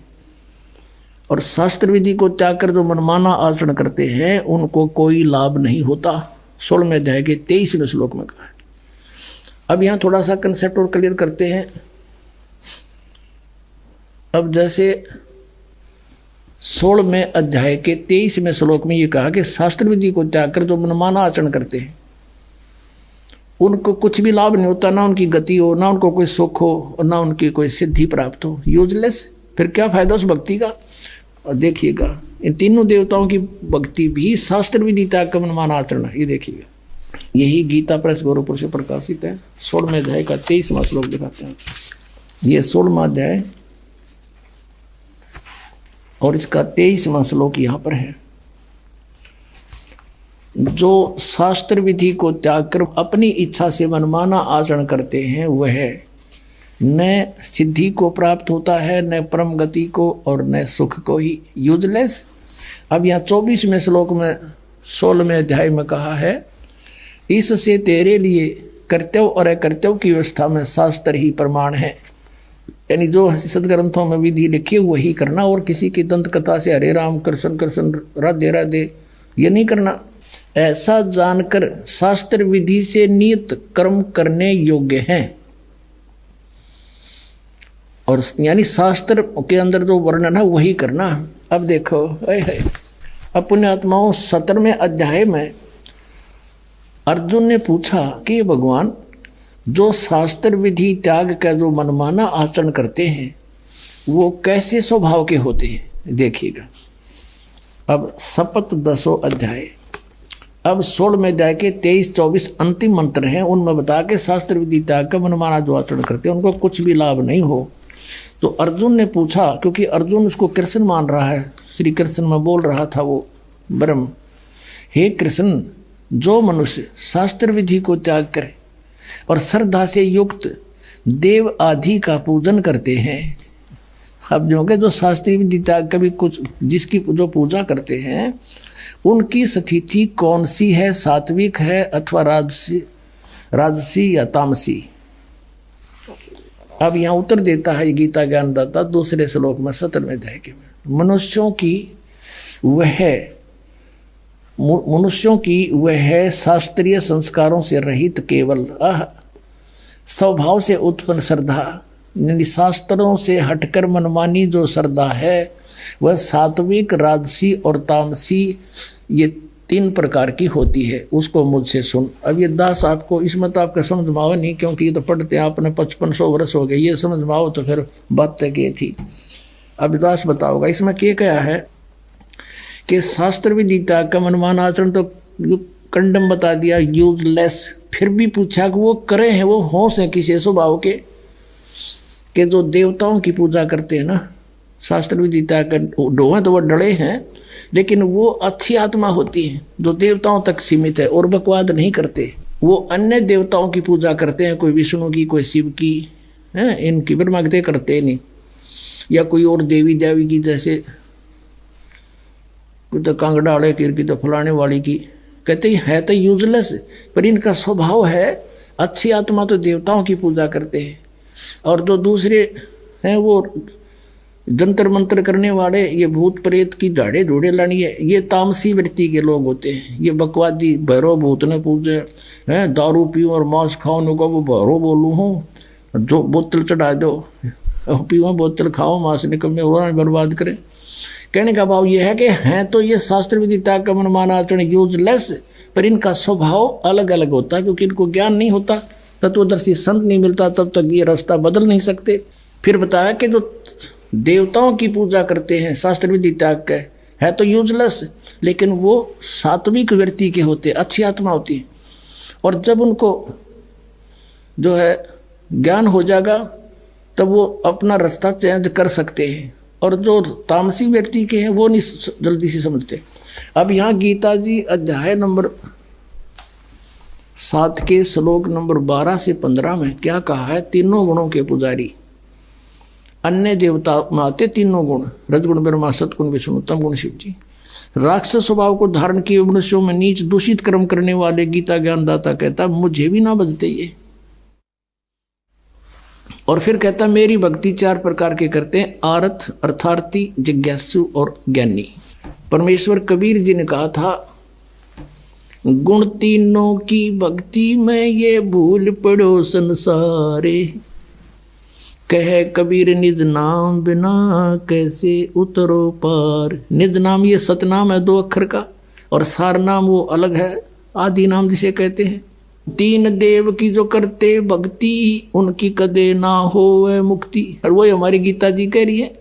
और शास्त्र विधि को त्याग कर जो मनमाना आचरण करते हैं उनको कोई लाभ नहीं होता। 16वें अध्याय के 23वें श्लोक में कहा है। अब यहाँ थोड़ा सा कंसेप्ट और क्लियर करते हैं। अब जैसे 16वें अध्याय के 23वें श्लोक में ये कहा कि शास्त्र विधि को त्याग कर जो मनमाना आचरण करते हैं उनको कुछ भी लाभ नहीं होता, ना उनकी गति हो, ना उनको कोई सुख हो, और ना उनकी कोई सिद्धि प्राप्त हो, यूजलेस। फिर क्या फायदा उस भक्ति का। और देखिएगा इन तीनों देवताओं की भक्ति भी शास्त्र विधि त्याग का मनमाना आचरण है। ये देखिएगा, यही गीता प्रेस गोरखपुर से प्रकाशित है। 16वें अध्याय का 23वां श्लोक दिखाते हैं। ये 16वां अध्याय और इसका 23वां श्लोक यहाँ पर है। जो शास्त्र विधि को त्याग कर अपनी इच्छा से मनमाना आचरण करते हैं वह न सिद्धि को प्राप्त होता है, न परम गति को, और न सुख को ही, यूजलेस। अब यहाँ 24वें श्लोक में 16वें अध्याय में कहा है, इससे तेरे लिए कर्तव्य और अकर्तव्य की व्यवस्था में शास्त्र ही प्रमाण है। यानी जो सदग्रंथों में विधि लिखी वही करना, और किसी की दंत कथा से हरे राम कृष्ण कृष्ण राधे राधे ये नहीं करना। ऐसा जानकर शास्त्र विधि से नियत कर्म करने योग्य हैं। और यानी शास्त्र के अंदर जो वर्णन है वही करना। अब देखो अपने आत्माओं 17वें अध्याय में अर्जुन ने पूछा कि भगवान जो शास्त्र विधि त्याग का जो मनमाना आचरण करते हैं वो कैसे स्वभाव के होते हैं। देखिएगा अब शपथ 10वां अध्याय, अब 16वें अध्याय के 23-24 अंतिम मंत्र हैं। उनमें बता के शास्त्र विधि त्याग का मनमाना जो आचरण करते हैं उनको कुछ भी लाभ नहीं हो। तो अर्जुन ने पूछा, क्योंकि अर्जुन उसको कृष्ण मान रहा है, श्री कृष्ण में बोल रहा था वो ब्रह्म, हे कृष्ण जो मनुष्य शास्त्र विधि को त्याग करे और श्रद्धा से युक्त देव आदि का पूजन करते हैं। अब जो शास्त्रीय विधि त्याग कभी कुछ जिसकी जो पूजा करते हैं उनकी स्थिति कौन सी है, सात्विक है अथवा राजसी या तामसी। अब यहाँ उत्तर देता है गीता ज्ञानदाता दूसरे श्लोक में 17वें अध्याय के में, मनुष्यों की वह शास्त्रीय संस्कारों से रहित केवल स्वभाव से उत्पन्न श्रद्धा, शास्त्रों से हटकर मनमानी जो श्रद्धा है वह सात्विक, राजसी और तामसी ये 3 प्रकार की होती है। उसको मुझसे सुन। अब ये दास आपको इसमें तो आपका समझ में आओ नहीं, क्योंकि ये तो पढ़ते आपने 5500 वर्ष हो गए, ये समझ में आओ तो फिर बात तक ये थी। अब दास बताओगा इसमें क्या है कि शास्त्र विधि त्याग का मनमाना आचरण तो कंडम बता दिया, यूजलेस। फिर भी पूछा कि वो करे हैं, वो होश है किसी स्वभाव के जो देवताओं की पूजा करते हैं ना, शास्त्र विधि त्याग कर डोहे तो वो डले हैं, लेकिन वो अच्छी आत्मा होती है जो देवताओं तक सीमित है और बकवाद नहीं करते। वो अन्य देवताओं की पूजा करते हैं, कोई विष्णु की, कोई शिव की, हैं इनकी ब्रह्मगते करते नहीं, या कोई और देवी देवी की, जैसे कोई तो कांगड़ाड़े की तो फलाने वाली की, कहते है तो यूजलेस, पर इनका स्वभाव है अच्छी आत्मा तो देवताओं की पूजा करते हैं। और जो दूसरे हैं वो जंतर मंत्र करने वाले, ये भूत प्रेत की दाढ़े ढूढ़े लानी है, ये तामसी वृत्ति के लोग होते हैं। ये बकवादी भैरव भूत ने पूजे हैं, दारू पीऊँ और मांस खाऊँ को वो भैरव बोलूँ हूँ, जो बोतल चढ़ा दो, पीऊँ बोतल खाओ, मांस निकल में और बर्बाद करें। कहने का भाव ये है कि हैं तो ये शास्त्र विधि त्याग का मनमाना आचरण यूजलेस, पर इनका स्वभाव अलग अलग होता है, क्योंकि इनको ज्ञान नहीं होता, तत्वदर्शी संत नहीं मिलता, तब तक ये रास्ता बदल नहीं सकते। फिर बताया कि जो देवताओं की पूजा करते हैं शास्त्र विधि त्याग के है तो यूजलेस, लेकिन वो सात्विक वृत्ति के होते, अच्छी आत्मा होती है। और जब उनको जो है ज्ञान हो जाएगा तब वो अपना रास्ता चेंज कर सकते हैं, और जो तामसी व्यक्ति के हैं वो नहीं जल्दी से समझते। अब यहाँ गीता जी अध्याय नंबर 7 के श्लोक नंबर 12 से 15 में क्या कहा है? तीनों गुणों के पुजारी, अन्य देवता में आते तीनों गुण, रजगुण ब्रह्मा, सतगुण विष्णु, तम गुण शिव जी। राक्षस स्वभाव को धारण किए मनुष्यों में नीच दूषित कर्म करने वाले गीता ज्ञानदाता कहता मुझे भी ना बजते ये। और फिर कहता मेरी भक्ति 4 प्रकार के करते हैं, आरथ, अर्थार्थी, जिज्ञासु और ज्ञानी। परमेश्वर कबीर जी ने कहा था गुण तीनों की भक्ति में ये भूल पड़ो संसारे, कहे कबीर निज नाम बिना कैसे उतरो पार। निज नाम ये सतनाम है 2 अक्षर का, और सार नाम वो अलग है, आदि नाम जिसे कहते हैं। 3 देव की जो करते भक्ति उनकी कदे ना होवे मुक्ति। और वही हमारी गीता जी कह रही है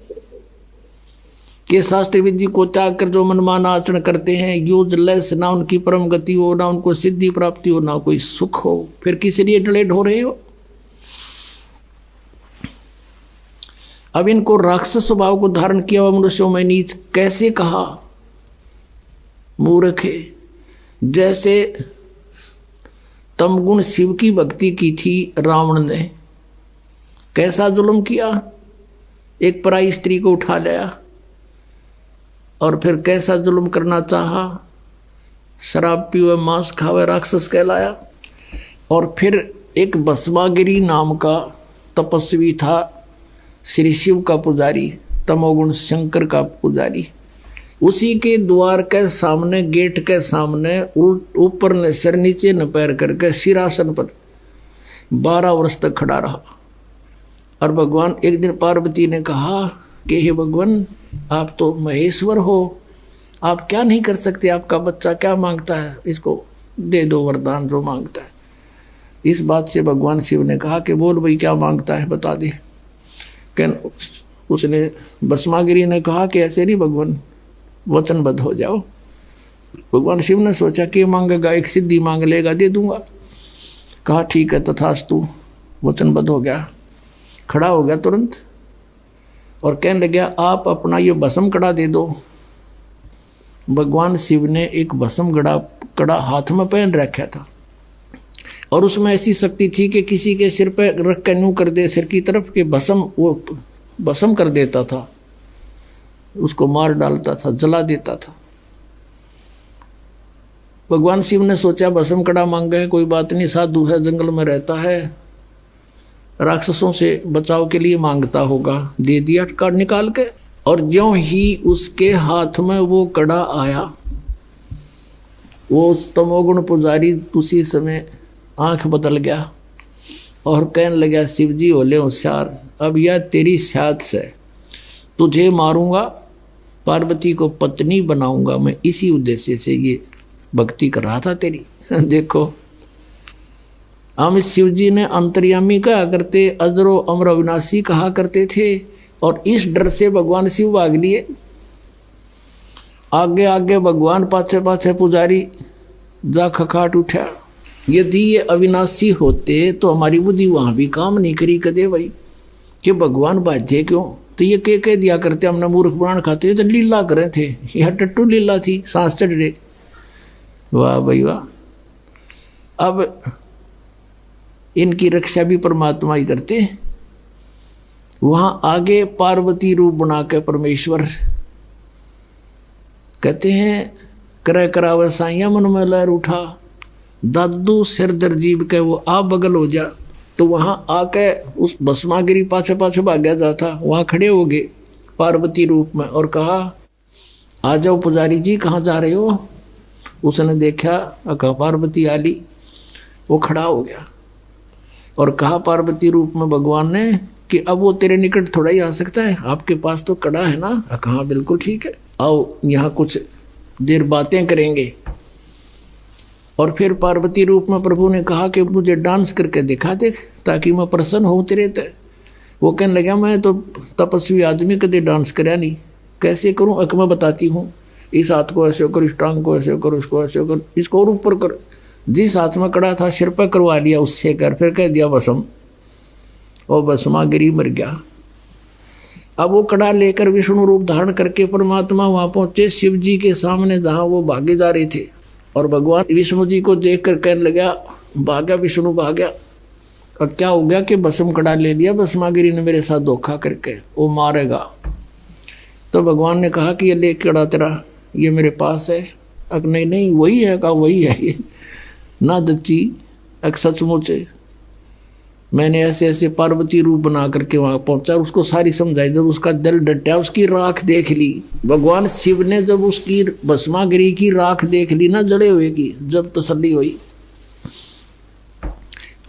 कि शास्त्र विधि को त्याग कर जो मनमाना आचरण करते हैं, यूजलेस, ना उनकी परम गति हो, ना उनको सिद्धि प्राप्ति हो, ना कोई सुख हो, फिर किस लिए डले ढो रहे हो? अब इनको राक्षस स्वभाव को धारण किया हुआ मनुष्यों में नीच कैसे कहा? मूर्खे। जैसे तमगुण शिव की भक्ति की थी रावण ने, कैसा जुल्म किया, एक पराई स्त्री को उठा लिया और फिर कैसा जुल्म करना चाहा, शराब पीवे, मांस खावे, राक्षस कहलाया। और फिर एक भस्मागिरी नाम का तपस्वी था, श्री शिव का पुजारी, तमोगुण शंकर का पुजारी, उसी के द्वार के सामने, गेट के सामने ऊपर ने सिर नीचे न पैर करके सिरासन पर 12 वर्ष तक खड़ा रहा। और भगवान, एक दिन पार्वती ने कहा कि हे भगवान आप तो महेश्वर हो, आप क्या नहीं कर सकते, आपका बच्चा क्या मांगता है, इसको दे दो वरदान जो मांगता है। इस बात से भगवान शिव ने कहा कि बोल भाई क्या मांगता है बता दे। उसने भस्मागिरी ने कहा कि ऐसे नहीं भगवान, वचनबद्ध हो जाओ। भगवान शिव ने सोचा कि मांगेगा, एक सिद्धि मांग लेगा, दे दूंगा। कहा ठीक है तथास्तु, वचनबद्ध हो गया, खड़ा हो गया तुरंत और कहने लगा आप अपना ये भस्म कड़ा दे दो। भगवान शिव ने एक भस्म कड़ा हाथ में पहन रखा था और उसमें ऐसी शक्ति थी कि किसी के सिर पे रख के यूं कर दे सिर की तरफ के भस्म कर देता था, उसको मार डालता था, जला देता था। भगवान शिव ने सोचा भस्म कड़ा मांगा है, कोई बात नहीं, साधु है, जंगल में रहता है, राक्षसों से बचाव के लिए मांगता होगा। दे दिया कार्ड निकाल के। और ज्यों ही उसके हाथ में वो कड़ा आया, वो तमोगुण पुजारी उसी समय आंख बदल गया और कहने लगा शिव जी होले होशियार, अब यह तेरी स्यात से तुझे मारूंगा, पार्वती को पत्नी बनाऊंगा मैं, इसी उद्देश्य से ये भक्ति कर रहा था तेरी। देखो हम शिव जी ने अंतर्यामी कहा करते, अजरो अमर अविनाशी कहा करते थे, और इस डर से भगवान शिव भाग लिए। आगे आगे भगवान, पाछे पाछे पुजारी जा खखाट उठा। यदि ये अविनाशी होते तो हमारी बुद्धि वहां भी काम नहीं करी कदे भाई कि भगवान बाजे क्यों, तो ये कह दिया करते हमने मूर्ख प्राण खाते, तो लीला कर रहे थे, यह टट्टू लीला थी, सांस चढ़ रहे। वाह भाई वाह। अब इनकी रक्षा भी परमात्मा ही करते। वहां आगे पार्वती रूप बना के परमेश्वर कहते हैं, करे करावे साइया मन में लहर उठा, दादू सिर दर जीव के वो आप बगल हो जा। तो वहां आके उस भस्मागिरी पाछे पाछे भाग्या जाता, वहां खड़े हो गए पार्वती रूप में और कहा आ जाओ पुजारी जी, कहाँ जा रहे हो। उसने देखा, कहा पार्वती आली, वो खड़ा हो गया और कहा पार्वती रूप में भगवान ने कि अब वो तेरे निकट थोड़ा ही आ सकता है, आपके पास तो कड़ा है ना। कहा बिल्कुल ठीक है, आओ यहाँ कुछ देर बातें करेंगे। और फिर पार्वती रूप में प्रभु ने कहा कि मुझे डांस करके दिखा दे ताकि मैं प्रसन्न हूँ तेरे ते। वो कहने लगा मैं तो तपस्वी आदमी कदे डांस कराया नहीं, कैसे करूँ, अक मैं बताती हूँ, इस हाथ को ऐसे कर, इस टांग को ऐसे कर, इसको ऐसे कर, इसको और ऊपर कर। जिस हाथ में कड़ा था सिर पर करवा लिया उससे कर, फिर कह दिया भस्म, और भस्मागिरी मर गया। अब वो कड़ा लेकर विष्णु रूप धारण करके परमात्मा वहां पहुंचे शिव जी के सामने, जहां वो भागे जा रहे थे। और भगवान विष्णु जी को देखकर कहने लगा भाग्या विष्णु भाग्या। और क्या हो गया कि भस्म कड़ा ले लिया, भस्मागिरी ने मेरे साथ धोखा करके, वो मारेगा। तो भगवान ने कहा कि ये ले कड़ा तेरा, ये मेरे पास है। अक नहीं नहीं वही है, कहा वही है ये ना दच्ची, अक सचमुच है। मैंने ऐसे ऐसे पार्वती रूप बना करके वहां पहुंचा, उसको सारी समझाई। जब उसका दिल डटा, उसकी राख देख ली, भगवान शिव ने जब उसकी भस्मागिरी की राख देख ली ना जड़े हुए की, जब तसल्ली हुई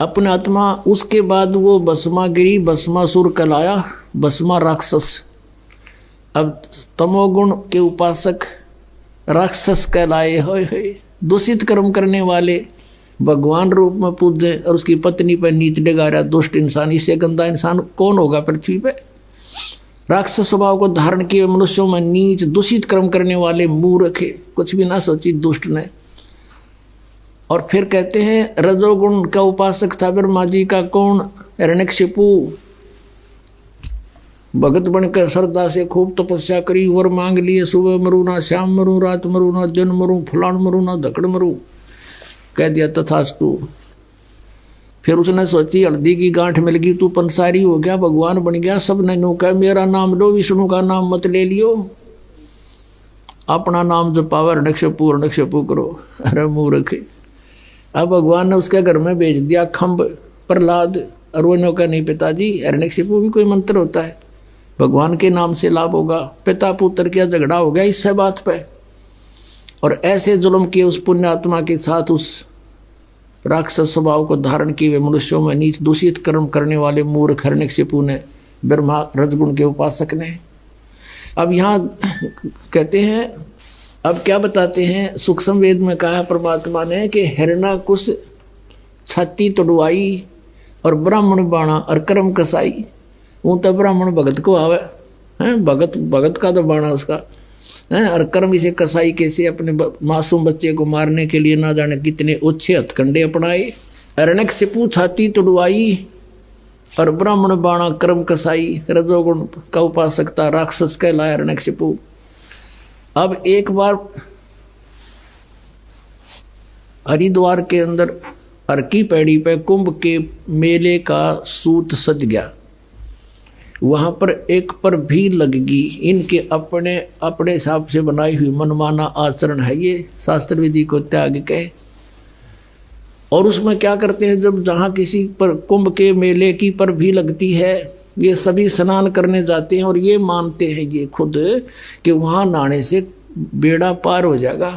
अपने आत्मा, उसके बाद वो भस्मागिरी भस्मासुर कहलाया, भस्मा राक्षस। अब तमोगुण के उपासक राक्षस कहलाए। होए दूषित कर्म करने वाले भगवान रूप में पूजे और उसकी पत्नी पर नीच डगा रहा दुष्ट इंसान। इससे गंदा इंसान कौन होगा पृथ्वी पे? राक्षस स्वभाव को धारण किए मनुष्यों में नीच दूषित कर्म करने वाले मूर्ख, कुछ भी ना सोची दुष्ट ने। और फिर कहते हैं रजोगुण का उपासक था ब्रह्मा जी का कौन? हिरण्यकशिपु। भगत बनकर श्रद्धा से खूब तपस्या करी, वर मांग लिए, सुबह मरू ना, शाम मरू, रात मरू ना, दिन मरू, फलान मरू ना, धकड़ मरू। कह दिया तथास्तु। फिर उसने सोची हल्दी की गांठ मिल गई, तू पंसारी हो गया, भगवान बन गया। सब ने नो कहा मेरा नाम लो, विष्णु का नाम मत ले लियो, अपना नाम जपावा, रणक्षपू करो। अरे मूर्ख। अब भगवान ने उसके घर में भेज दिया खम्ब प्रहलाद, और वो नो कहा नहीं पिताजी, हिरण्यकशिपु भी कोई मंत्र होता है, भगवान के नाम से लाभ होगा। पिता पुत्र क्या झगड़ा हो गया इससे बात पे। और ऐसे जुल्म किए उस पुण्यात्मा के साथ, उस राक्षस स्वभाव को धारण किए हुए मनुष्यों में नीच दूषित कर्म करने वाले मूर्ख हिरण्यकशिपु ने, ब्रह्मा रजगुण के उपासक ने। अब यहाँ कहते हैं, अब क्या बताते हैं, सूक्ष्म वेद में कहा परमात्मा ने कि हिरण्यकुश छाती तोड़वाई और ब्राह्मण बाणा और कर्म कसाई। वो तो ब्राह्मण भगत को आवे हैं, भगत का तो बाणा उसका है, और कर्म इसे कसाई कैसे अपने मासूम बच्चे को मारने के लिए ना जाने कितने अच्छे हथकंडे अपनाए। हिरण्यकशिपु छाती तुड़वाई और ब्राह्मण बाणा कर्म कसाई, रजोगुण का उपासक था, राक्षस कहलाया हिरण्यकशिपु। अब एक बार हरिद्वार के अंदर अर्की पैड़ी पे कुंभ के मेले का सूत सज गया। वहां पर एक पर भी लगगी, इनके अपने अपने हिसाब से बनाई हुई मनमाना आचरण है, ये शास्त्र विधि को त्याग के। और उसमें क्या करते हैं, जब जहां किसी पर कुंभ के मेले की पर भी लगती है, ये सभी स्नान करने जाते हैं और ये मानते हैं ये खुद कि वहां नहाने से बेड़ा पार हो जाएगा।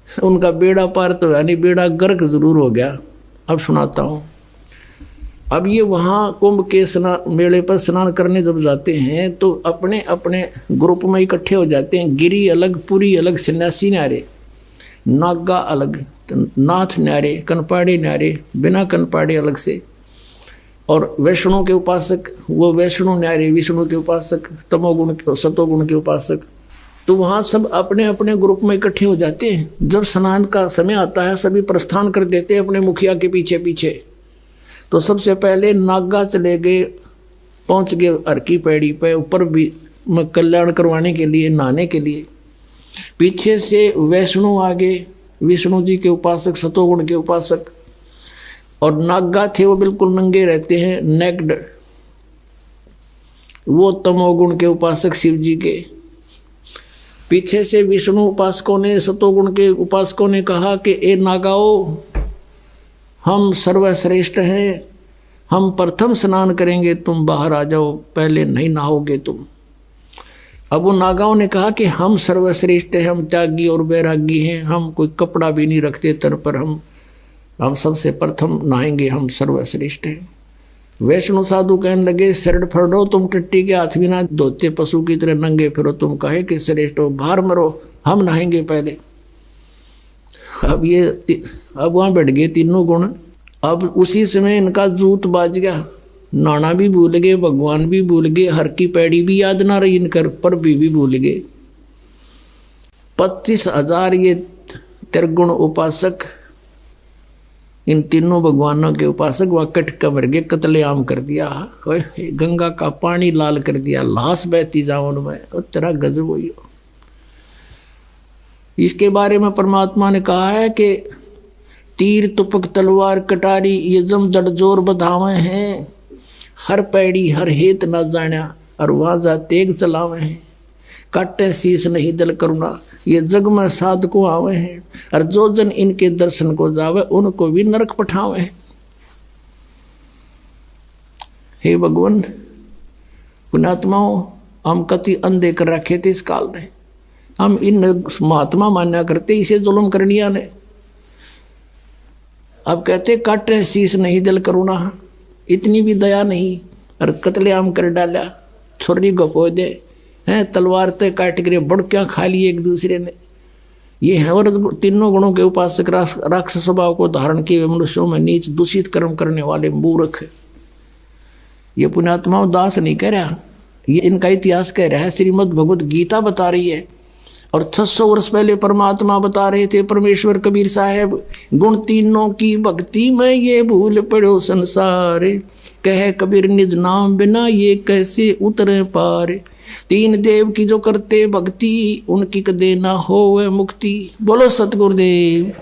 उनका बेड़ा पार तो यानी बेड़ा गर्क जरूर हो गया। अब सुनाता हूं। अब ये वहाँ कुंभ के मेले पर स्नान करने जब जाते हैं तो अपने अपने ग्रुप में इकट्ठे हो जाते हैं। गिरी अलग, पुरी अलग, सन्यासी न्यारे, नागा अलग, नाथ न्यारे, कनपाड़े न्यारे, बिना कनपाड़े अलग से। और वैष्णव के उपासक वो वैष्णव न्यारे, विष्णु के उपासक तमोगुण के, सतोगुण के उपासक। तो वहाँ सब अपने अपने ग्रुप में इकट्ठे हो जाते हैं। जब स्नान का समय आता है सभी प्रस्थान कर देते हैं अपने मुखिया के पीछे पीछे। तो सबसे पहले नागा चले गए, पहुंच गए अर्की पैड़ी पे, ऊपर भी कल्याण करवाने के लिए, नहाने के लिए। पीछे से वैष्णु आ गए, विष्णु जी के उपासक, सतोगुण के उपासक। और नागा थे वो बिल्कुल नंगे रहते हैं, नेक्ड, वो तमोगुण के उपासक शिव जी के। पीछे से विष्णु उपासकों ने, सतोगुण के उपासकों ने कहा कि ए नागाओ, हम सर्वश्रेष्ठ हैं, हम प्रथम स्नान करेंगे, तुम बाहर आ जाओ, पहले नहीं नहाओगे तुम। अब वो नागाओं ने कहा कि हम सर्वश्रेष्ठ हैं, हम त्यागी और वैरागी हैं, हम कोई कपड़ा भी नहीं रखते तर पर, हम सबसे प्रथम नहाएंगे, हम सर्वश्रेष्ठ हैं। वैष्णु साधु कहने लगे, शरण फड़ो, तुम टट्टी के हाथ भी ना धोते, पशु की तरह नंगे फिरो, तुम कहे कि श्रेष्ठ हो, बाहर मरो, हम नहाएंगे पहले। अब वहाँ बैठ गए तीनों गुण। अब उसी समय इनका जूत बाज गया, नाना भी भूल गए, भगवान भी भूल गए, हर की पैड़ी भी याद ना रही इनकर, पर भी भूल गए। 25,000 ये त्रिगुण उपासक, इन तीनों भगवानों के उपासक वह कटका मर गए, कत्लेआम कर दिया, गंगा का पानी लाल कर दिया, लाश बहती जाओ उनमें, तेरा गजब हुई। इसके बारे में परमात्मा ने कहा है कि तीर तुपक तलवार कटारी ये जम जड़ जोर बधावे हैं। हर पैड़ी हर हेत न जाण्या और वाजा तेग चलावे हैं। काटे शीस नहीं दल करुणा ये जग में साध को आवे हैं। और जो जन इनके दर्शन को जावे उनको भी नरक पठावे हैं। हे भगवान, पुण्यात्माओं, हम कति अंधे कर रखे थे इस काल ने। हम इन महात्मा मान्या करते इसे जुल्म करनिया ने। अब कहते काटे शीस नहीं दिल करुणा, इतनी भी दया नहीं। और कत्लेआम कर डाला, छुरी गपो दे हैं, तलवार ते काट कर बड़कियां खा ली एक दूसरे ने। ये है और तीनों गुणों के उपासक राक्षस स्वभाव को धारण किए मनुष्यों में नीच दूषित कर्म करने वाले मूर्ख। ये पुण्यात्माओं दास नहीं कह रहा, ये इनका इतिहास कह रहा है। श्रीमद् भगवत गीता बता रही है। और 600 वर्ष पहले परमात्मा बता रहे थे, परमेश्वर कबीर साहब, गुण तीनों की भक्ति में ये भूल पड़ो संसार। कहे कबीर निज नाम बिना ये कैसे उतरे पार। तीन देव की जो करते भक्ति उनकी कदे ना होवे मुक्ति। बोलो सतगुरुदेव।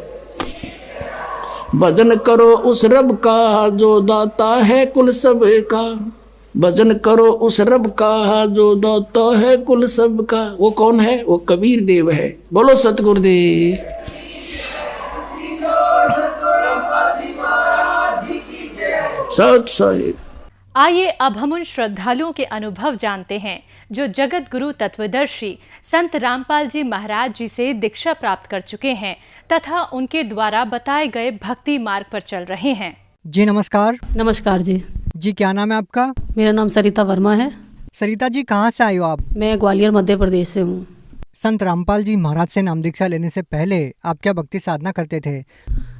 भजन करो उस रब का जो दाता है कुल सब का। भजन करो उस रब का जो दाता है कुल सब का। वो कौन है? वो कबीर देव है। बोलो सतगुरुदेव। सच सच। आइए अब हम उन श्रद्धालुओं के अनुभव जानते हैं जो जगत गुरु तत्वदर्शी संत रामपाल जी महाराज जी से दीक्षा प्राप्त कर चुके हैं तथा उनके द्वारा बताए गए भक्ति मार्ग पर चल रहे हैं। जी नमस्कार। नमस्कार जी। जी क्या नाम है आपका? मेरा नाम सरिता वर्मा है। सरिता जी कहाँ से आए हो आप? मैं ग्वालियर मध्य प्रदेश से हूँ। संत रामपाल जी महाराज से नाम दीक्षा लेने से पहले आप क्या भक्ति साधना करते थे?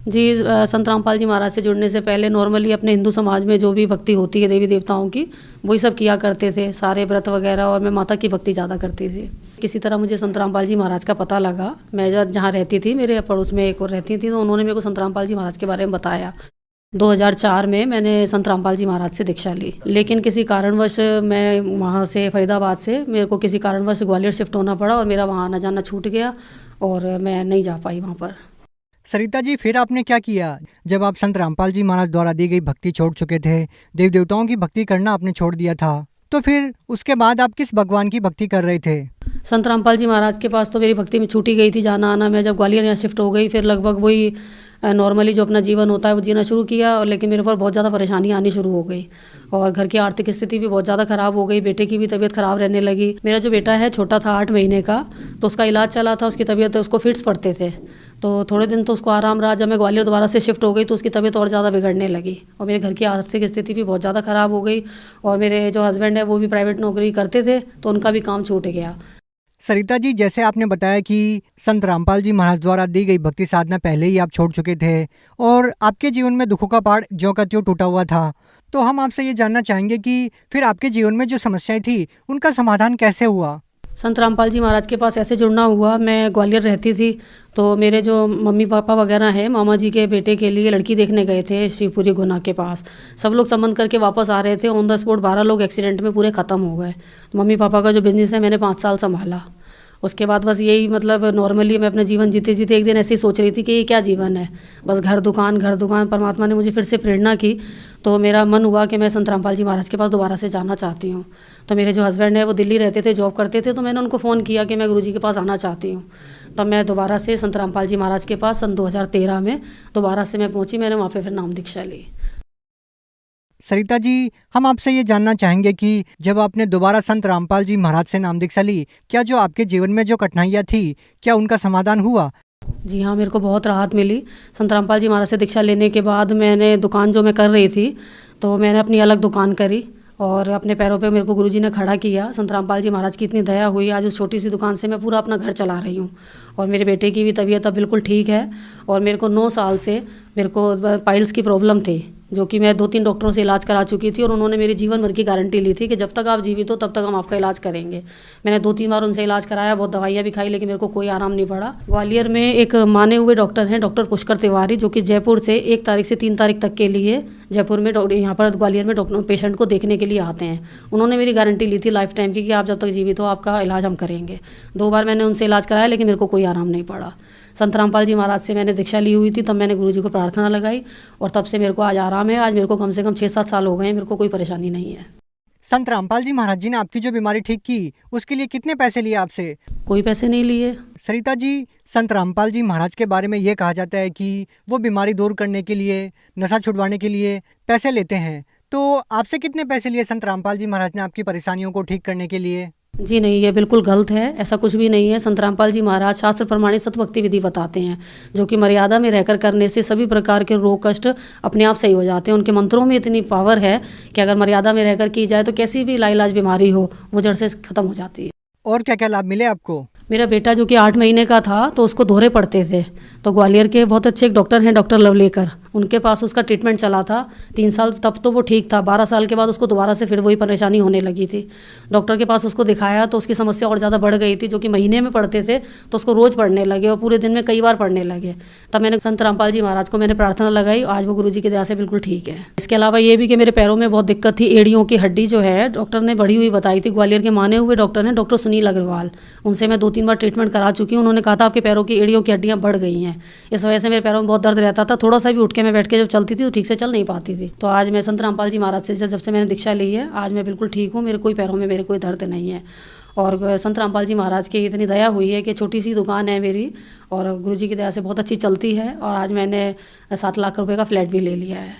जी संत रामपाल जी महाराज से जुड़ने से पहले नॉर्मली अपने हिंदू समाज में जो भी भक्ति होती है देवी देवताओं की वही सब किया करते थे, सारे व्रत वगैरह। और मैं माता की भक्ति ज़्यादा करती थी। किसी तरह मुझे संत रामपाल जी महाराज का पता लगा। मैं जहाँ रहती थी, मेरे पड़ोस में एक और रहती थी, तो उन्होंने मेरे को संत रामपाल जी महाराज के बारे में बताया। 2004 में मैंने संत रामपाल जी महाराज से दीक्षा ली। लेकिन किसी कारणवश मैं वहाँ से फरीदाबाद से मेरे को किसी कारणवश ग्वालियर शिफ्ट होना पड़ा और मेरा वहाँ आना जाना छूट गया और मैं नहीं जा पाई वहाँ पर। सरिता जी फिर आपने क्या किया जब आप संत रामपाल जी महाराज द्वारा दी गई भक्ति छोड़ चुके थे? देव देवताओं की भक्ति करना आपने छोड़ दिया था, तो फिर उसके बाद आप किस भगवान की भक्ति कर रहे थे? संत रामपाल जी महाराज के पास तो मेरी भक्ति में छूटी गई थी जाना आना। मैं जब ग्वालियर यहाँ शिफ्ट हो गई फिर लगभग वही नॉर्मली जो अपना जीवन होता है वो जीना शुरू किया। और लेकिन मेरे ऊपर बहुत ज़्यादा परेशानी आनी शुरू हो गई और घर की आर्थिक स्थिति भी बहुत ज़्यादा ख़राब हो गई। बेटे की भी तबीयत ख़राब रहने लगी। मेरा जो बेटा है छोटा था 8 महीने का, तो उसका इलाज चला था। उसकी तबीयत, उसको फिट्स पड़ते थे, तो थोड़े दिन तो उसको आराम रहा। जब मैं ग्वालियर दोबारा से शिफ्ट हो गई तो उसकी तबीयत और ज़्यादा बिगड़ने लगी और मेरे घर की आर्थिक स्थिति भी बहुत ज़्यादा ख़राब हो गई। और मेरे जो हस्बैंड है वो भी प्राइवेट नौकरी करते थे तो उनका भी काम छूट गया। सरिता जी जैसे आपने बताया कि संत रामपाल जी महाराज द्वारा दी गई भक्ति साधना पहले ही आप छोड़ चुके थे और आपके जीवन में दुखों का पहाड़ ज्यों का त्यों टूटा हुआ था, तो हम आपसे ये जानना चाहेंगे कि फिर आपके जीवन में जो समस्याएं थी उनका समाधान कैसे हुआ? संत रामपाल जी महाराज के पास ऐसे जुड़ना हुआ, मैं ग्वालियर रहती थी तो मेरे जो मम्मी पापा वगैरह हैं मामा जी के बेटे के लिए लड़की देखने गए थे शिवपुरी गुना के पास। सब लोग संबंध करके वापस आ रहे थे। ऑन द स्पॉट 12 लोग एक्सीडेंट में पूरे ख़त्म हो गए। मम्मी पापा का जो बिजनेस है मैंने 5 साल संभाला। उसके बाद बस यही मतलब नॉर्मली मैं अपना जीवन जीते जीते एक दिन ऐसे ही सोच रही थी कि ये क्या जीवन है, बस घर दुकान घर दुकान। परमात्मा ने मुझे फिर से प्रेरणा की तो मेरा मन हुआ कि मैं संत रामपाल जी महाराज के पास दोबारा से जाना चाहती हूँ। तो मेरे जो हस्बैंड है वो दिल्ली रहते थे, जॉब करते थे, तो मैंने उनको फ़ोन किया कि मैं गुरुजी के पास आना चाहती हूँ। तब मैं दोबारा से संत रामपाल जी महाराज के पास सन 2013 में दोबारा से मैं पहुँची। मैंने वहाँ पर फिर नाम दीक्षा ली। सरिता जी हम आपसे ये जानना चाहेंगे कि जब आपने दोबारा संत रामपाल जी महाराज से नाम दीक्षा ली, क्या जो आपके जीवन में जो कठिनाइयाँ थी क्या उनका समाधान हुआ? जी हाँ, मेरे को बहुत राहत मिली। संत रामपाल जी महाराज से दीक्षा लेने के बाद मैंने दुकान जो मैं कर रही थी तो मैंने अपनी अलग दुकान करी और अपने पैरों पे मेरे को गुरुजी ने खड़ा किया। संत रामपाल जी महाराज की इतनी दया हुई, आज उस छोटी सी दुकान से मैं पूरा अपना घर चला रही हूँ। और मेरे बेटे की भी तबीयत अब बिल्कुल ठीक है। और मेरे को 9 साल से मेरे को पाइल्स की प्रॉब्लम थी जो कि मैं 2-3 डॉक्टरों से इलाज करा चुकी थी और उन्होंने मेरी जीवन भर की गारंटी ली थी कि जब तक आप जीवित हो तब तक हम आपका इलाज करेंगे। मैंने 2-3 बार उनसे इलाज कराया, बहुत दवाइयाँ भी खाई, लेकिन मेरे को कोई आराम नहीं पड़ा। ग्वालियर में एक माने हुए डॉक्टर हैं, डॉक्टर पुष्कर तिवारी, जो कि जयपुर से 1 तारीख से 3 तारीख तक के लिए जयपुर में यहाँ पर ग्वालियर में डॉक्टर पेशेंट को देखने के लिए आते हैं। उन्होंने मेरी गारंटी ली थी लाइफ टाइम की कि आप जब तक जीवित हो आपका इलाज हम करेंगे। 2 बार मैंने उनसे इलाज कराया लेकिन मेरे को कोई आराम नहीं पड़ा। संत रामपाल जी महाराज से मैंने दीक्षा ली हुई थी, तब मैंने गुरुजी को प्रार्थना लगाई और तब से मेरे को आज आराम है। आज मेरे को कम से कम 6-7 साल हो गए हैं, मेरे को कोई परेशानी नहीं है। संत रामपाल जी महाराज जी ने आपकी जो बीमारी ठीक की उसके लिए कितने पैसे लिए आपसे? कोई पैसे नहीं लिए। सरिता जी, संत रामपाल जी महाराज के बारे में ये कहा जाता है कि वो बीमारी दूर करने के लिए, नशा छुड़वाने के लिए पैसे लेते हैं, तो आपसे कितने पैसे लिए संत रामपाल जी महाराज ने आपकी परेशानियों को ठीक करने के लिए? जी नहीं, ये बिल्कुल गलत है, ऐसा कुछ भी नहीं है। संत रामपाल जी महाराज शास्त्र प्रमाणित सतभक्ति विधि बताते हैं, जो कि मर्यादा में रहकर करने से सभी प्रकार के रोग कष्ट अपने आप सही हो जाते हैं। उनके मंत्रों में इतनी पावर है कि अगर मर्यादा में रहकर की जाए तो कैसी भी लाइलाज बीमारी हो वो जड़ से खत्म हो जाती है। और क्या क्या लाभ मिले आपको? मेरा बेटा जो कि 8 महीने का था तो उसको दोहरे पड़ते थे, तो ग्वालियर के बहुत अच्छे एक डॉक्टर हैं, डॉक्टर लवलेकर, उनके पास उसका ट्रीटमेंट चला था 3 साल, तब तो वो ठीक था। 12 साल के बाद उसको दोबारा से फिर वही परेशानी होने लगी थी। डॉक्टर के पास उसको दिखाया तो उसकी समस्या और ज़्यादा बढ़ गई थी, जो कि महीने में पड़ते थे तो उसको रोज़ पढ़ने लगे और पूरे दिन में कई बार पढ़ने लगे। तब मैंने संत रामपाल जी महाराज को मैंने प्रार्थना लगाई, आज वो गुरुजी की दया से बिल्कुल ठीक है। इसके अलावा ये भी कि मेरे पैरों में बहुत दिक्कत थी, एड़ियों की हड्डी जो है डॉक्टर ने बढ़ी हुई बताई थी। ग्वालियर के माने हुए डॉक्टर हैं, डॉक्टर सुनील अग्रवाल, उनसे मैं 2-3 बार ट्रीटमेंट करा चुकी हूँ। उन्होंने कहा था आपके पैरों की एड़ियों की हड्डियाँ बढ़ गई हैं, इस वजह से मेरे पैरों में बहुत दर्द रहता था। थोड़ा सा भी उठ के मैं बैठ के जब चलती थी तो ठीक से चल नहीं पाती थी। तो आज मैं संत रामपाल जी महाराज से जब से मैंने दीक्षा ली है, आज मैं बिल्कुल ठीक हूँ, मेरे कोई पैरों में मेरे कोई दर्द नहीं है। और संत रामपाल जी महाराज की इतनी दया हुई है कि छोटी सी दुकान है मेरी और गुरुजी की दया से बहुत अच्छी चलती है, और आज मैंने 7 लाख रुपए का फ्लैट भी ले लिया है।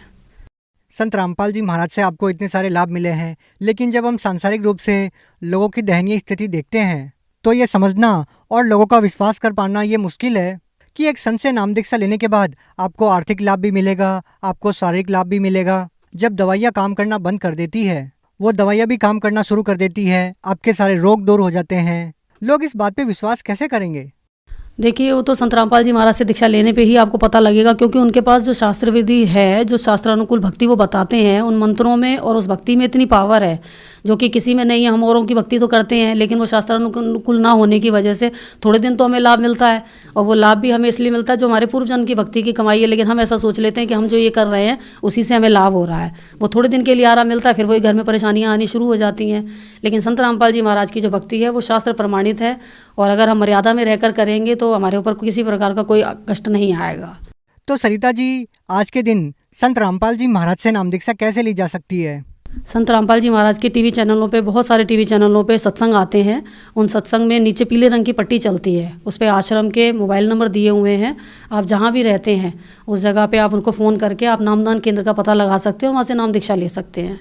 संत रामपाल जी महाराज से आपको इतने सारे लाभ मिले हैं, लेकिन जब हम सांसारिक रूप से लोगों की दयनीय स्थिति देखते हैं तो ये समझना और लोगों का विश्वास कर पाना ये मुश्किल है कि एक संत से नाम दीक्षा लेने के बाद आपको आर्थिक लाभ भी मिलेगा, आपको शारीरिक लाभ भी मिलेगा। जब दवाइयाँ काम करना बंद कर देती है, वो दवाइयाँ भी काम करना शुरू कर देती है, आपके सारे रोग दूर हो जाते हैं। लोग इस बात पे विश्वास कैसे करेंगे? देखिए, वो तो संत रामपाल जी महाराज से दीक्षा लेने पे ही आपको पता लगेगा, क्योंकि उनके पास जो शास्त्र विधि है, जो शास्त्रानुकूल भक्ति वो बताते हैं, उन मंत्रों में और उस भक्ति में इतनी पावर है जो कि किसी में नहीं है। हम औरों की भक्ति तो करते हैं, लेकिन वो शास्त्रानुकूल ना होने की वजह से थोड़े दिन तो हमें लाभ मिलता है, और वो लाभ भी हमें इसलिए मिलता है जो हमारे पूर्व जन्म की भक्ति की कमाई है। लेकिन हम ऐसा सोच लेते हैं कि हम जो ये कर रहे हैं उसी से हमें लाभ हो रहा है। वो थोड़े दिन के लिए आराम मिलता है, फिर वही घर में परेशानियाँ आनी शुरू हो जाती हैं। लेकिन संत रामपाल जी महाराज की जो भक्ति है वो शास्त्र प्रमाणित है, और अगर हम मर्यादा में रहकर करेंगे तो हमारे ऊपर किसी प्रकार का कोई कष्ट नहीं आएगा। तो सरिता जी, आज के दिन संत रामपाल जी महाराज से नाम दीक्षा कैसे ली जा सकती है? संत रामपाल जी महाराज के टीवी चैनलों पे, बहुत सारे टीवी चैनलों पे सत्संग आते हैं। उन सत्संग में नीचे पीले रंग की पट्टी चलती है, उस पर आश्रम के मोबाइल नंबर दिए हुए हैं। आप जहाँ भी रहते हैं उस जगह पे आप उनको फ़ोन करके आप नामदान केंद्र का पता लगा सकते हैं और वहाँ से नाम दीक्षा ले सकते हैं।